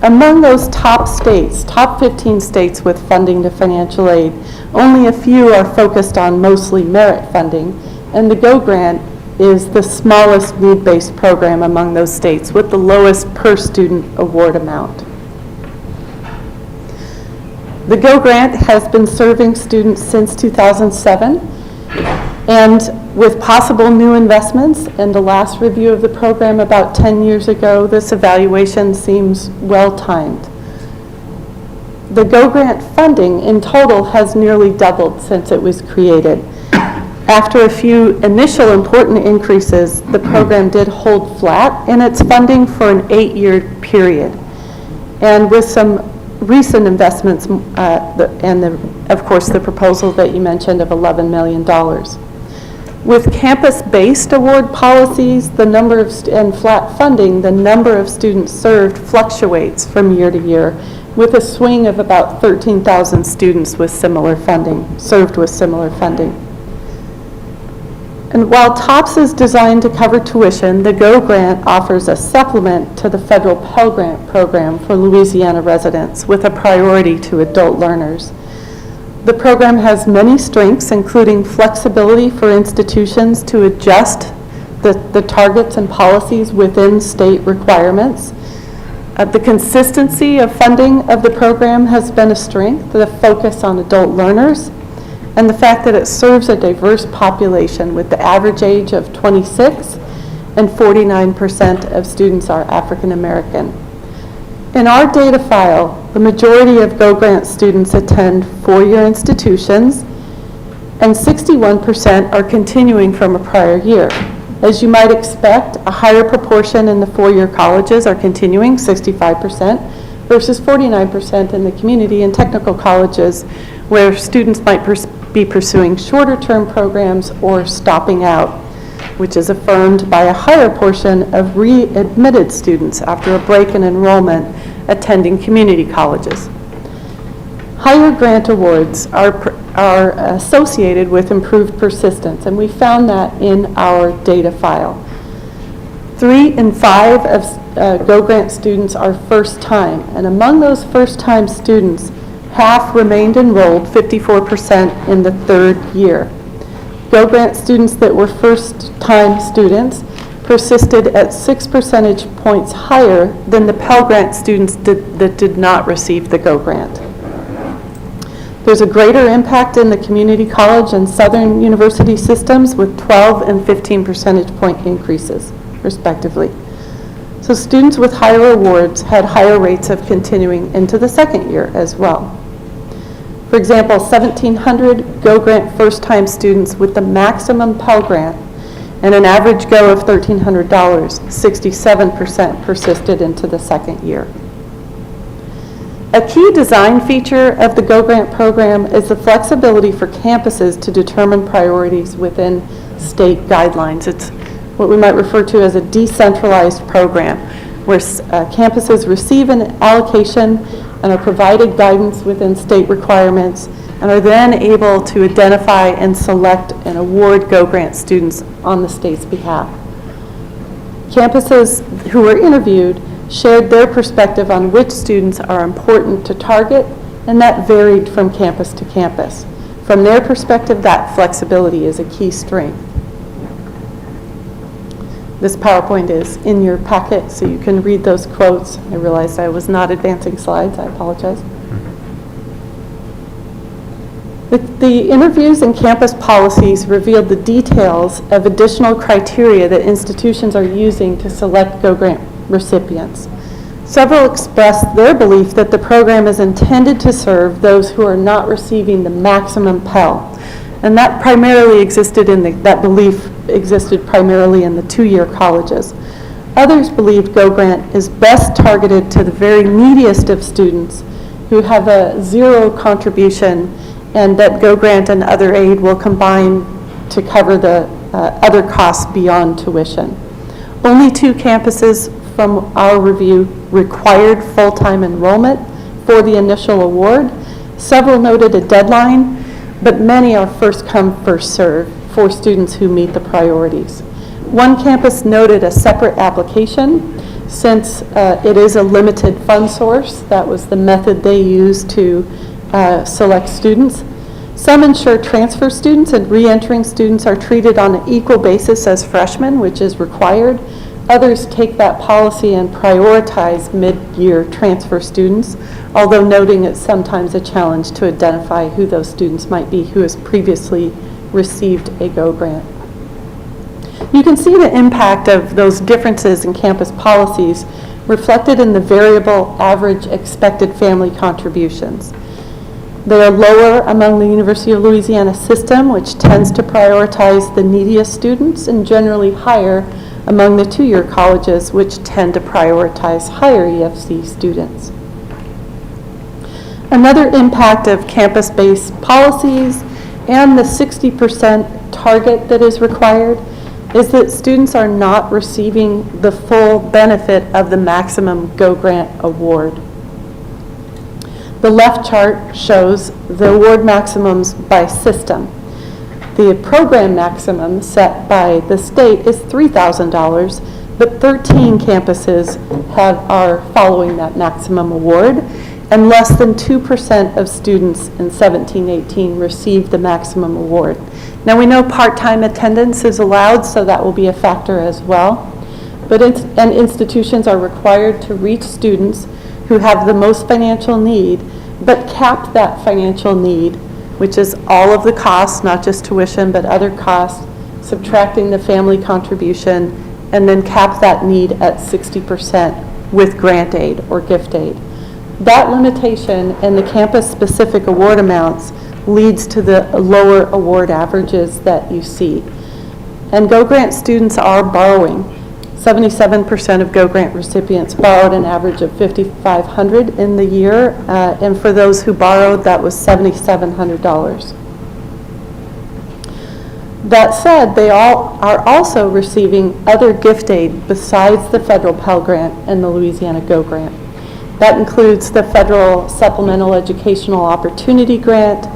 Among those top states, top 15 states with funding to financial aid, only a few are focused on mostly merit funding, and the GO Grant is the smallest need-based program among those states with the lowest per student award amount. The GO Grant has been serving students since 2007, and with possible new investments and the last review of the program about 10 years ago, this evaluation seems well-timed. The GO Grant funding in total has nearly doubled since it was created. After a few initial important increases, the program did hold flat in its funding for an 8-year period. And with some recent investments, of course, the proposal that you mentioned of $11 million. With campus-based award policies, the number of and flat funding, the number of students served fluctuates from year to year, with a swing of about 13,000 students with similar funding, served with similar funding. And while TOPS is designed to cover tuition, the GO Grant offers a supplement to the federal Pell Grant program for Louisiana residents with a priority to adult learners. The program has many strengths, including flexibility for institutions to adjust the targets and policies within state requirements. The consistency of funding of the program has been a strength, the focus on adult learners, and the fact that it serves a diverse population with the average age of 26 and 49% of students are African American. In our data file, the majority of Go Grant students attend four-year institutions, and 61% are continuing from a prior year. As you might expect, a higher proportion in the four-year colleges are continuing, 65%, versus 49% in the community and technical colleges, where students might be pursuing shorter-term programs or stopping out, which is affirmed by a higher portion of readmitted students after a break in enrollment attending community colleges. Higher grant awards are associated with improved persistence, and we found that in our data file. 3 in 5 of Go Grant students are first time, and among those first time students, half remained enrolled, 54% in the third year. Go Grant students that were first time students persisted at 6 percentage points higher than the Pell Grant students that did not receive the Go Grant. There's a greater impact in the community college and Southern university systems with 12 and 15 percentage point increases, respectively. So students with higher awards had higher rates of continuing into the second year as well. For example, 1,700 Go Grant first-time students with the maximum Pell Grant and an average Go of $1,300, 67% persisted into the second year. A key design feature of the Go Grant program is the flexibility for campuses to determine priorities within state guidelines. It's what we might refer to as a decentralized program, where campuses receive an allocation and are provided guidance within state requirements and are then able to identify and select and award Go Grant students on the state's behalf. Campuses who were interviewed shared their perspective on which students are important to target, and that varied from campus to campus. From their perspective, that flexibility is a key strength. This PowerPoint is in your packet, so you can read those quotes. I realized I was not advancing slides. I apologize. The interviews and campus policies revealed the details of additional criteria that institutions are using to select Go Grant recipients. Several expressed their belief that the program is intended to serve those who are not receiving the maximum Pell, and that belief existed primarily in the two-year colleges. Others believed Go Grant is best targeted to the very neediest of students who have a zero contribution, and that Go Grant and other aid will combine to cover the other costs beyond tuition. Only 2 campuses from our review required full-time enrollment for the initial award. Several noted a deadline, but many are first come, first served for students who meet the priorities. One campus noted a separate application since it is a limited fund source. That was the method they used to select students. Some ensure transfer students and re-entering students are treated on an equal basis as freshmen, which is required. Others take that policy and prioritize mid-year transfer students, although noting it's sometimes a challenge to identify who those students might be who has previously received a Go Grant. You can see the impact of those differences in campus policies reflected in the variable average expected family contributions. They are lower among the University of Louisiana system, which tends to prioritize the neediest students, and generally higher among the two-year colleges, which tend to prioritize higher EFC students. Another impact of campus-based policies and the 60% target that is required is that students are not receiving the full benefit of the maximum Go Grant award. The left chart shows the award maximums by system. The program maximum set by the state is $3,000, but 13 campuses are following that maximum award, and less than 2% of students in 17-18 receive the maximum award. Now we know part-time attendance is allowed, so that will be a factor as well, but institutions are required to reach students who have the most financial need, but cap that financial need which is all of the costs, not just tuition, but other costs, subtracting the family contribution, and then cap that need at 60% with grant aid or gift aid. That limitation and the campus-specific award amounts leads to the lower award averages that you see. And Go Grant students are borrowing. 77% of Go Grant recipients borrowed an average of $5,500 in the year, and for those who borrowed, that was $7,700. That said, they all are also receiving other gift aid besides the federal Pell Grant and the Louisiana Go Grant. That includes the federal Supplemental Educational Opportunity Grant,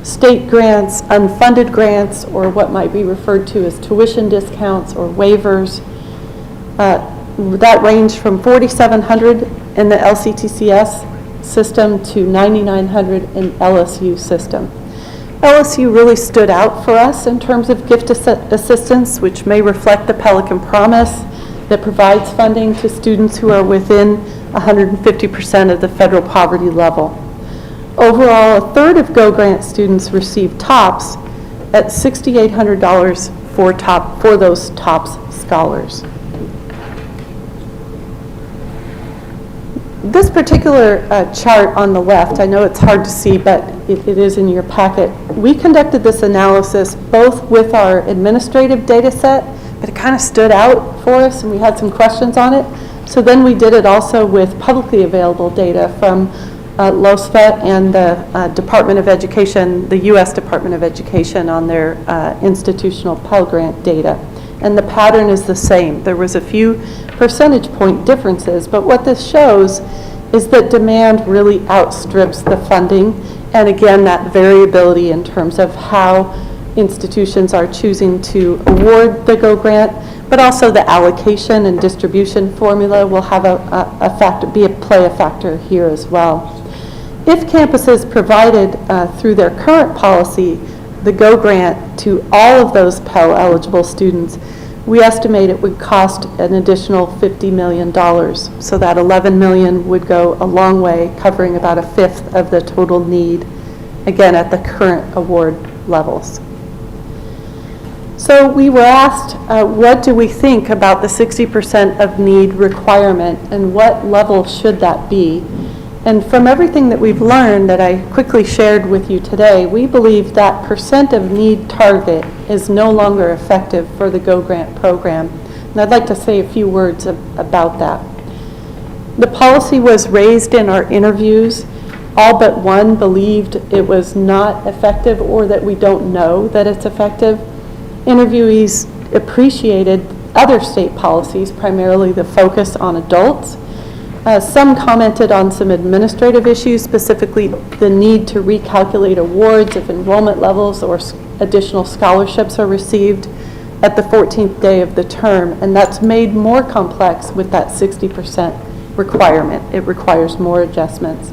state grants, unfunded grants, or what might be referred to as tuition discounts or waivers. That range from $4,700 in the LCTCS system to $9,900 in LSU system. LSU really stood out for us in terms of gift assistance, which may reflect the Pelican Promise that provides funding to students who are within 150% of the federal poverty level. Overall, a third of Go Grant students receive TOPS at $6,800 for those TOPS scholars. This particular chart on the left, I know it's hard to see, but it is in your packet. We conducted this analysis both with our administrative data set, but it kind of stood out for us and we had some questions on it. So then we did it also with publicly available data from LOSFET and the Department of Education, the U.S. Department of Education, on their institutional Pell Grant data. And the pattern is the same. There was a few percentage point differences, but what this shows is that demand really outstrips the funding, and again, that variability in terms of how institutions are choosing to award the Go Grant, but also the allocation and distribution formula will have play a factor here as well. If campuses provided through their current policy the Go Grant to all of those Pell eligible students, we estimate it would cost an additional $50 million. So that $11 million would go a long way, covering about a fifth of the total need, again, at the current award levels. So we were asked, what do we think about the 60% of need requirement and what level should that be? And from everything that we've learned that I quickly shared with you today, we believe that percent of need target is no longer effective for the Go Grant program. And I'd like to say a few words about that. The policy was raised in our interviews. All but one believed it was not effective or that we don't know that it's effective. Interviewees appreciated other state policies, primarily the focus on adults. Some commented on some administrative issues, specifically the need to recalculate awards if enrollment levels or additional scholarships are received at the 14th day of the term, and that's made more complex with that 60% requirement. It requires more adjustments.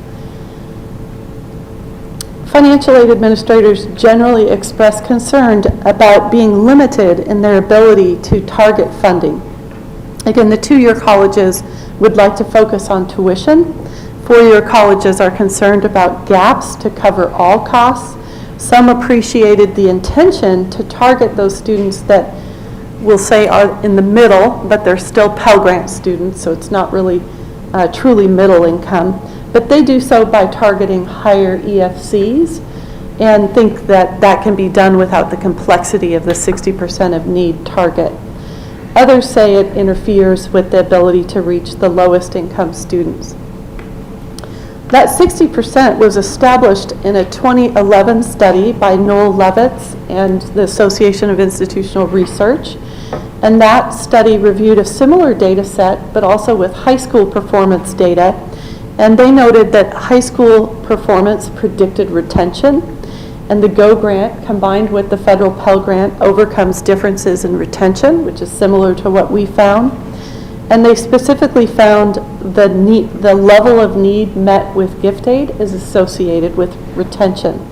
Financial aid administrators generally express concern about being limited in their ability to target funding. Again, the two-year colleges would like to focus on tuition. Four-year colleges are concerned about gaps to cover all costs. Some appreciated the intention to target those students that we'll say are in the middle, but they're still Pell Grant students, so it's not really truly middle income. But they do so by targeting higher EFCs and think that that can be done without the complexity of the 60% of need target. Others say it interferes with the ability to reach the lowest income students. That 60% was established in a 2011 study by Noel Levitz and the Association of Institutional Research. And that study reviewed a similar data set, but also with high school performance data. And they noted that high school performance predicted retention, and the Go Grant, combined with the federal Pell Grant, overcomes differences in retention, which is similar to what we found. And they specifically found the level of need met with gift aid is associated with retention.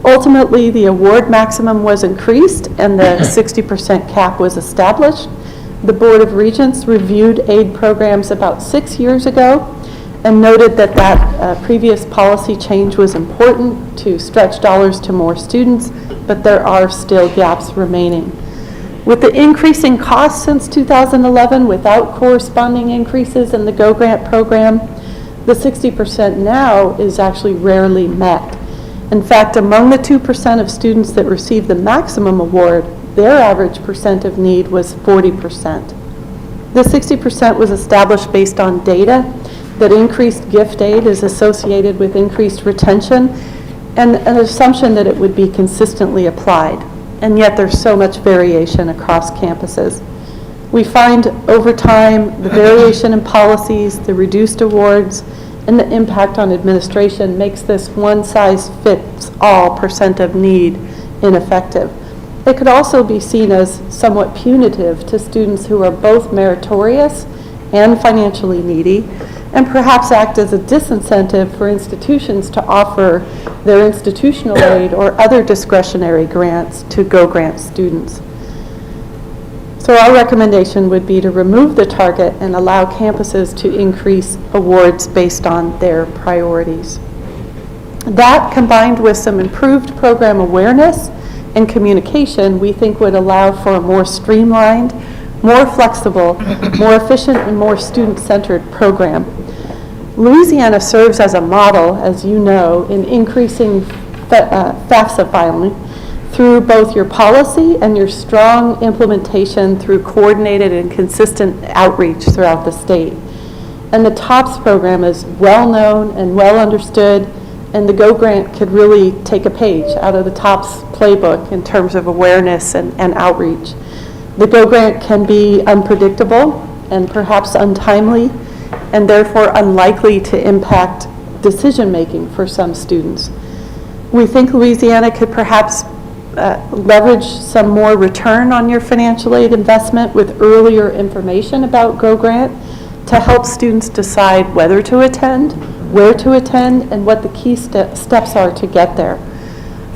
Ultimately, the award maximum was increased and the 60% cap was established. The Board of Regents reviewed aid programs about 6 years ago, and noted that previous policy change was important to stretch dollars to more students, but there are still gaps remaining. With the increasing costs since 2011 without corresponding increases in the Go Grant program, the 60% now is actually rarely met. In fact, among the 2% of students that receive the maximum award, their average percent of need was 40%. The 60% was established based on data that increased gift aid is associated with increased retention and an assumption that it would be consistently applied. And yet there's so much variation across campuses. We find over time the variation in policies, the reduced awards, and the impact on administration makes this one-size-fits-all percent of need ineffective. It could also be seen as somewhat punitive to students who are both meritorious and financially needy, and perhaps act as a disincentive for institutions to offer their institutional aid or other discretionary grants to Go Grant students. So our recommendation would be to remove the target and allow campuses to increase awards based on their priorities. That, combined with some improved program awareness and communication, we think would allow for a more streamlined, more flexible, more efficient, and more student-centered program. Louisiana serves as a model, as you know, in increasing FAFSA filing through both your policy and your strong implementation through coordinated and consistent outreach throughout the state. And the TOPS program is well-known and well understood, and the Go Grant could really take a page out of the TOPS playbook in terms of awareness and outreach. The Go Grant can be unpredictable and perhaps untimely, and therefore unlikely to impact decision-making for some students. We think Louisiana could perhaps leverage some more return on your financial aid investment with earlier information about Go Grant to help students decide whether to attend, where to attend, and what the key steps are to get there.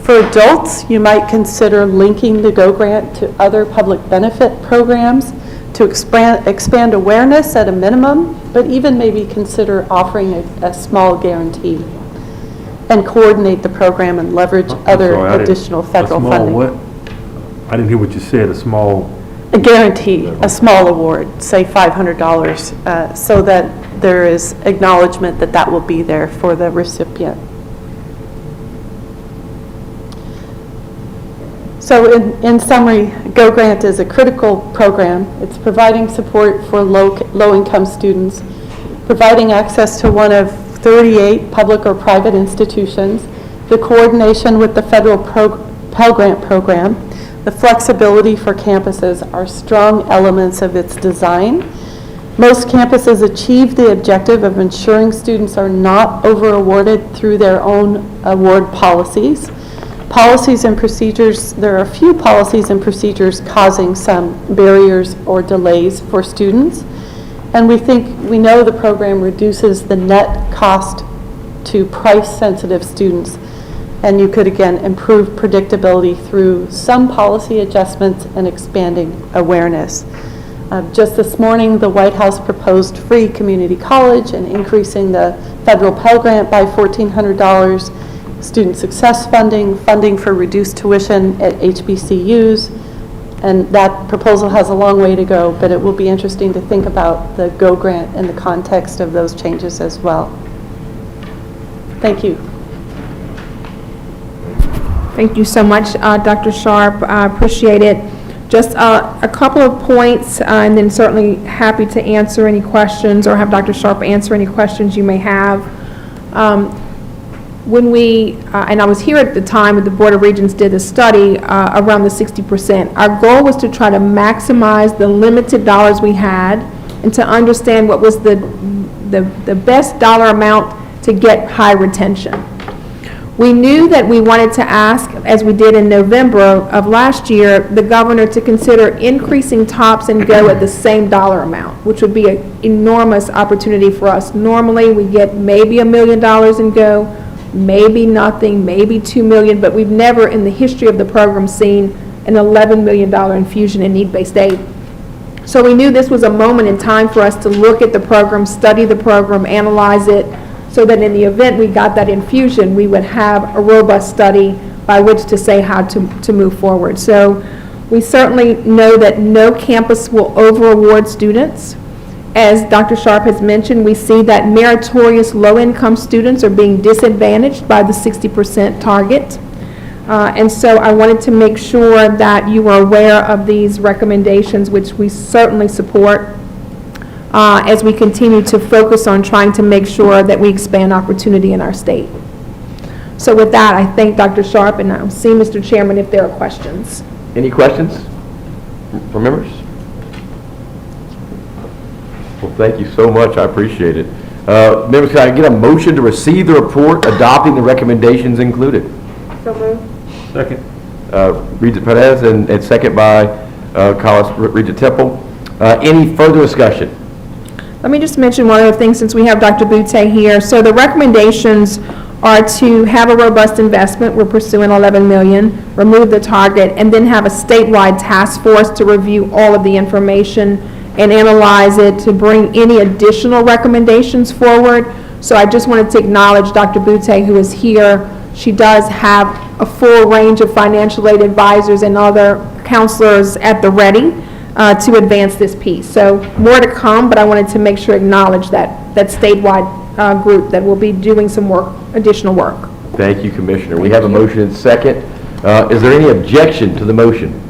For adults, you might consider linking the Go Grant to other public benefit programs to expand awareness at a minimum, but even maybe consider offering a small guarantee and coordinate the program and leverage other additional federal funding. What? I didn't hear what you said, a small... A guarantee, a small award, say $500, so that there is acknowledgement that that will be there for the recipient. So in summary, Go Grant is a critical program. It's providing support for low-income students, providing access to one of 38 public or private institutions, the coordination with the federal Pell Grant program, the flexibility for campuses are strong elements of its design. Most campuses achieve the objective of ensuring students are not over-awarded through their own award policies. Policies and procedures, there are a few policies and procedures causing some barriers or delays for students. And we know the program reduces the net cost to price-sensitive students. And you could, again, improve predictability through some policy adjustments and expanding awareness. Just this morning, the White House proposed free community college and increasing the federal Pell Grant by $1,400, student success funding, funding for reduced tuition at HBCUs, and that proposal has a long way to go, but it will be interesting to think about the Go Grant in the context of those changes as well. Thank you. Thank you so much, Dr. Sharp. I appreciate it. Just a couple of points, and then certainly happy to answer any questions or have Dr. Sharp answer any questions you may have. When we, and I was here at the time when the Board of Regents did a study around the 60%, our goal was to try to maximize the limited dollars we had and to understand what was the best dollar amount to get high retention. We knew that we wanted to ask, as we did in November of last year, the governor to consider increasing TOPS and GO at the same dollar amount, which would be an enormous opportunity for us. Normally, we get maybe $1 million in GO, maybe nothing, maybe $2 million, but we've never in the history of the program seen an $11 million infusion in need-based aid. So we knew this was a moment in time for us to look at the program, study the program, analyze it, so that in the event we got that infusion, we would have a robust study by which to say how to move forward. So we certainly know that no campus will over-award students. As Dr. Sharp has mentioned, we see that meritorious low-income students are being disadvantaged by the 60% target. And so I wanted to make sure that you are aware of these recommendations, which we certainly support, as we continue to focus on trying to make sure that we expand opportunity in our state. So with that, I thank Dr. Sharp, and I'll see, Mr. Chairman, if there are questions. Any questions from members? Well, thank you so much. I appreciate it. Members, can I get a motion to receive the report adopting the recommendations included? So moved. Second. Regent Perez and second by Regent Temple. Any further discussion? Let me just mention one other thing since we have Dr. Butte here. So the recommendations are to have a robust investment. We're pursuing $11 million, remove the target, and then have a statewide task force to review all of the information and analyze it to bring any additional recommendations forward. So I just wanted to acknowledge Dr. Butte, who is here. She does have a full range of financial aid advisors and other counselors at the ready to advance this piece. So more to come, but I wanted to make sure acknowledge that statewide group that will be doing some work, additional work. Thank you, Commissioner. We have a motion and second. Is there any objection to the motion?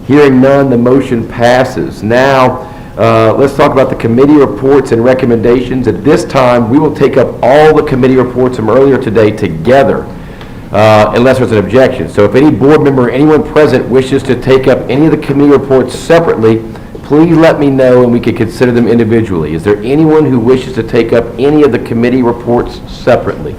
Hearing none, the motion passes. Now, let's talk about the committee reports and recommendations. At this time, we will take up all the committee reports from earlier today together, unless there's an objection. So if any board member or anyone present wishes to take up any of the committee reports separately, please let me know and we can consider them individually. Is there anyone who wishes to take up any of the committee reports separately?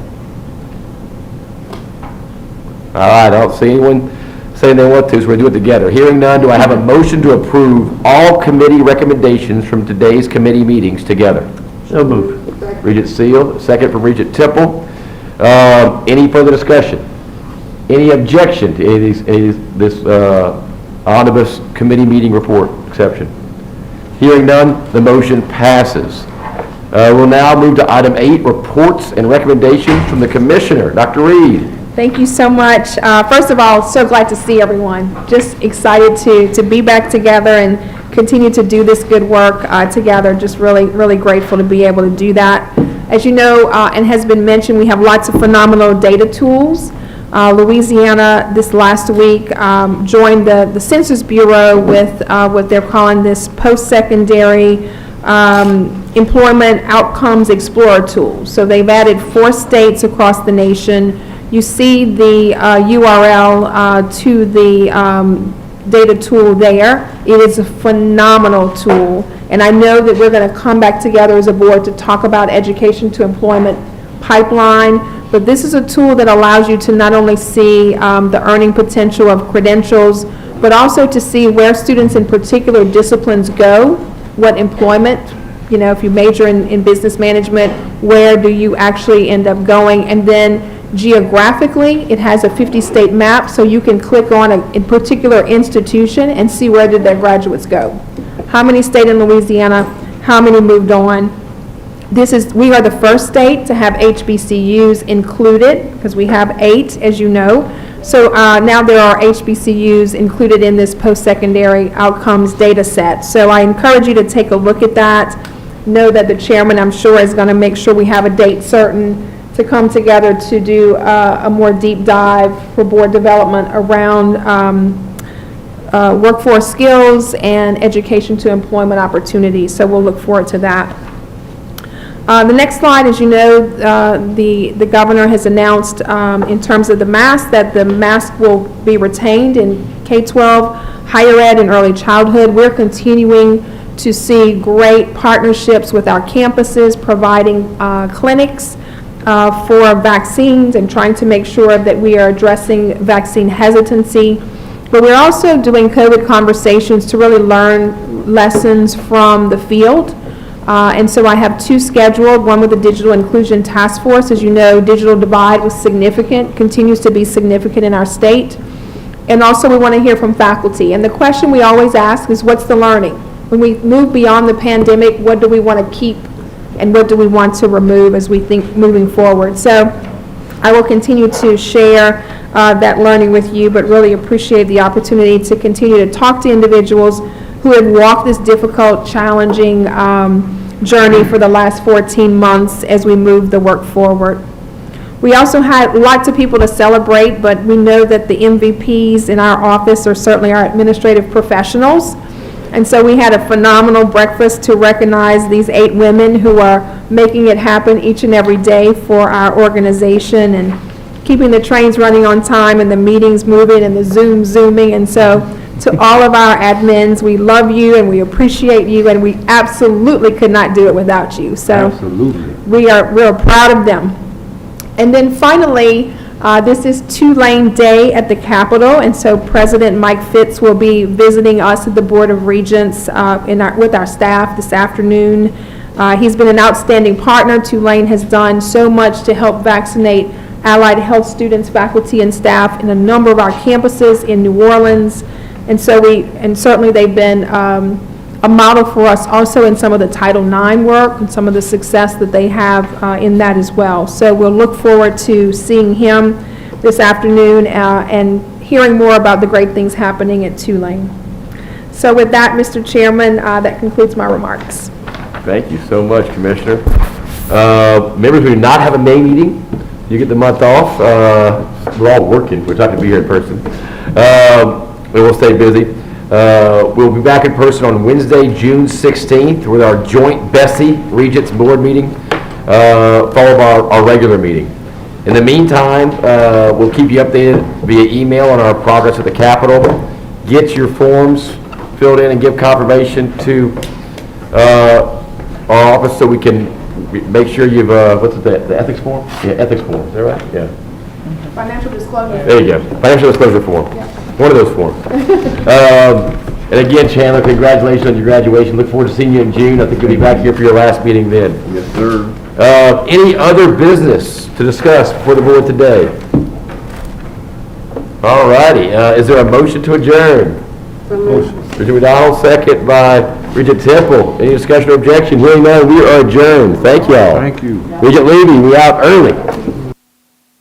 All right, I don't see anyone saying they want to, so we're going to do it together. Hearing none, do I have a motion to approve all committee recommendations from today's committee meetings together? So moved. Regent Seal, second from Regent Temple. Any further discussion? Any objection to any of this omnibus committee meeting report exception? Hearing none, the motion passes. We'll now move to item 8, reports and recommendations from the Commissioner. Dr. Reed. Thank you so much. First of all, so glad to see everyone. Just excited to be back together and continue to do this good work together. Just really, really grateful to be able to do that. As you know, and has been mentioned, we have lots of phenomenal data tools. Louisiana this last week joined the Census Bureau with what they're calling this post-secondary employment outcomes explorer tool. So they've added 4 states across the nation. You see the URL to the data tool there. It is a phenomenal tool, and I know that we're going to come back together as a board to talk about education to employment pipeline, but this is a tool that allows you to not only see the earning potential of credentials, but also to see where students in particular disciplines go, what employment, you know, if you major in business management, where do you actually end up going, and then geographically, it has a 50-state map, so you can click on a particular institution and see where did their graduates go. How many stayed in Louisiana? How many moved on? We are the first state to have HBCUs included, because we have 8, as you know. So now there are HBCUs included in this post-secondary outcomes data set. So I encourage you to take a look at that. Know that the chairman, I'm sure, is going to make sure we have a date certain to come together to do a more deep dive for board development around workforce skills and education to employment opportunities. So we'll look forward to that. The next slide, as you know, the governor has announced in terms of the mask that the mask will be retained in K-12, higher ed, and early childhood. We're continuing to see great partnerships with our campuses, providing clinics for vaccines and trying to make sure that we are addressing vaccine hesitancy. But we're also doing COVID conversations to really learn lessons from the field. And so I have 2 scheduled, one with the Digital Inclusion Task Force. As you know, digital divide was significant, continues to be significant in our state. And also we want to hear from faculty. And the question we always ask is, what's the learning? when we move beyond the pandemic, what do we want to keep and what do we want to remove as we think moving forward. So I will continue to share that learning with you, but really appreciate the opportunity to continue to talk to individuals who have walked this difficult, challenging journey for the last 14 months as we move the work forward. We also had lots of people to celebrate, but we know that the MVPs in our office are certainly our administrative professionals. And so we had a phenomenal breakfast to recognize these 8 women who are making it happen each and every day for our organization and keeping the trains running on time and the meetings moving and the zooming. And so to all of our admins, we love you and we appreciate you, and we absolutely could not do it without you. So Absolutely. we're proud of them. And then finally, this is Tulane Day at the Capitol, and so President Mike Fitz will be visiting us at the Board of Regents with our staff this afternoon. He's been an outstanding partner. Tulane has done so much to help vaccinate allied health students, faculty, and staff in a number of our campuses in New Orleans. And so certainly they've been a model for us also in some of the Title IX work and some of the success that they have in that as well. So we'll look forward to seeing him this afternoon and hearing more about the great things happening at Tulane. So with that, Mr. Chairman, that concludes my remarks. Thank you so much, Commissioner. Members who do not have a May meeting, you get the month off. We're all working. We're not going to be here in person. We will stay busy. We'll be back in person on Wednesday, June 16th with our joint Bessie Regents Board meeting, followed by our regular meeting. In the meantime, we'll keep you updated via email on our progress at the Capitol. Get your forms filled in and give confirmation to our office so we can make sure you've, what's it, the ethics form? Yeah, ethics form, is that right? Yeah. Financial disclosure. There you go. Financial disclosure form. Yeah. One of those forms. And again, Chandler, congratulations on your graduation. Look forward to seeing you in June. I think you'll be back here for your last meeting then. Yes, sir. Any other business to discuss before the board today? All righty. Is there a motion to adjourn? Motion. Regent McDonald, second by Regent Temple. Any discussion or objection? Hearing none, we are adjourned. Thank y'all. Thank you. Regent Levy, we out early.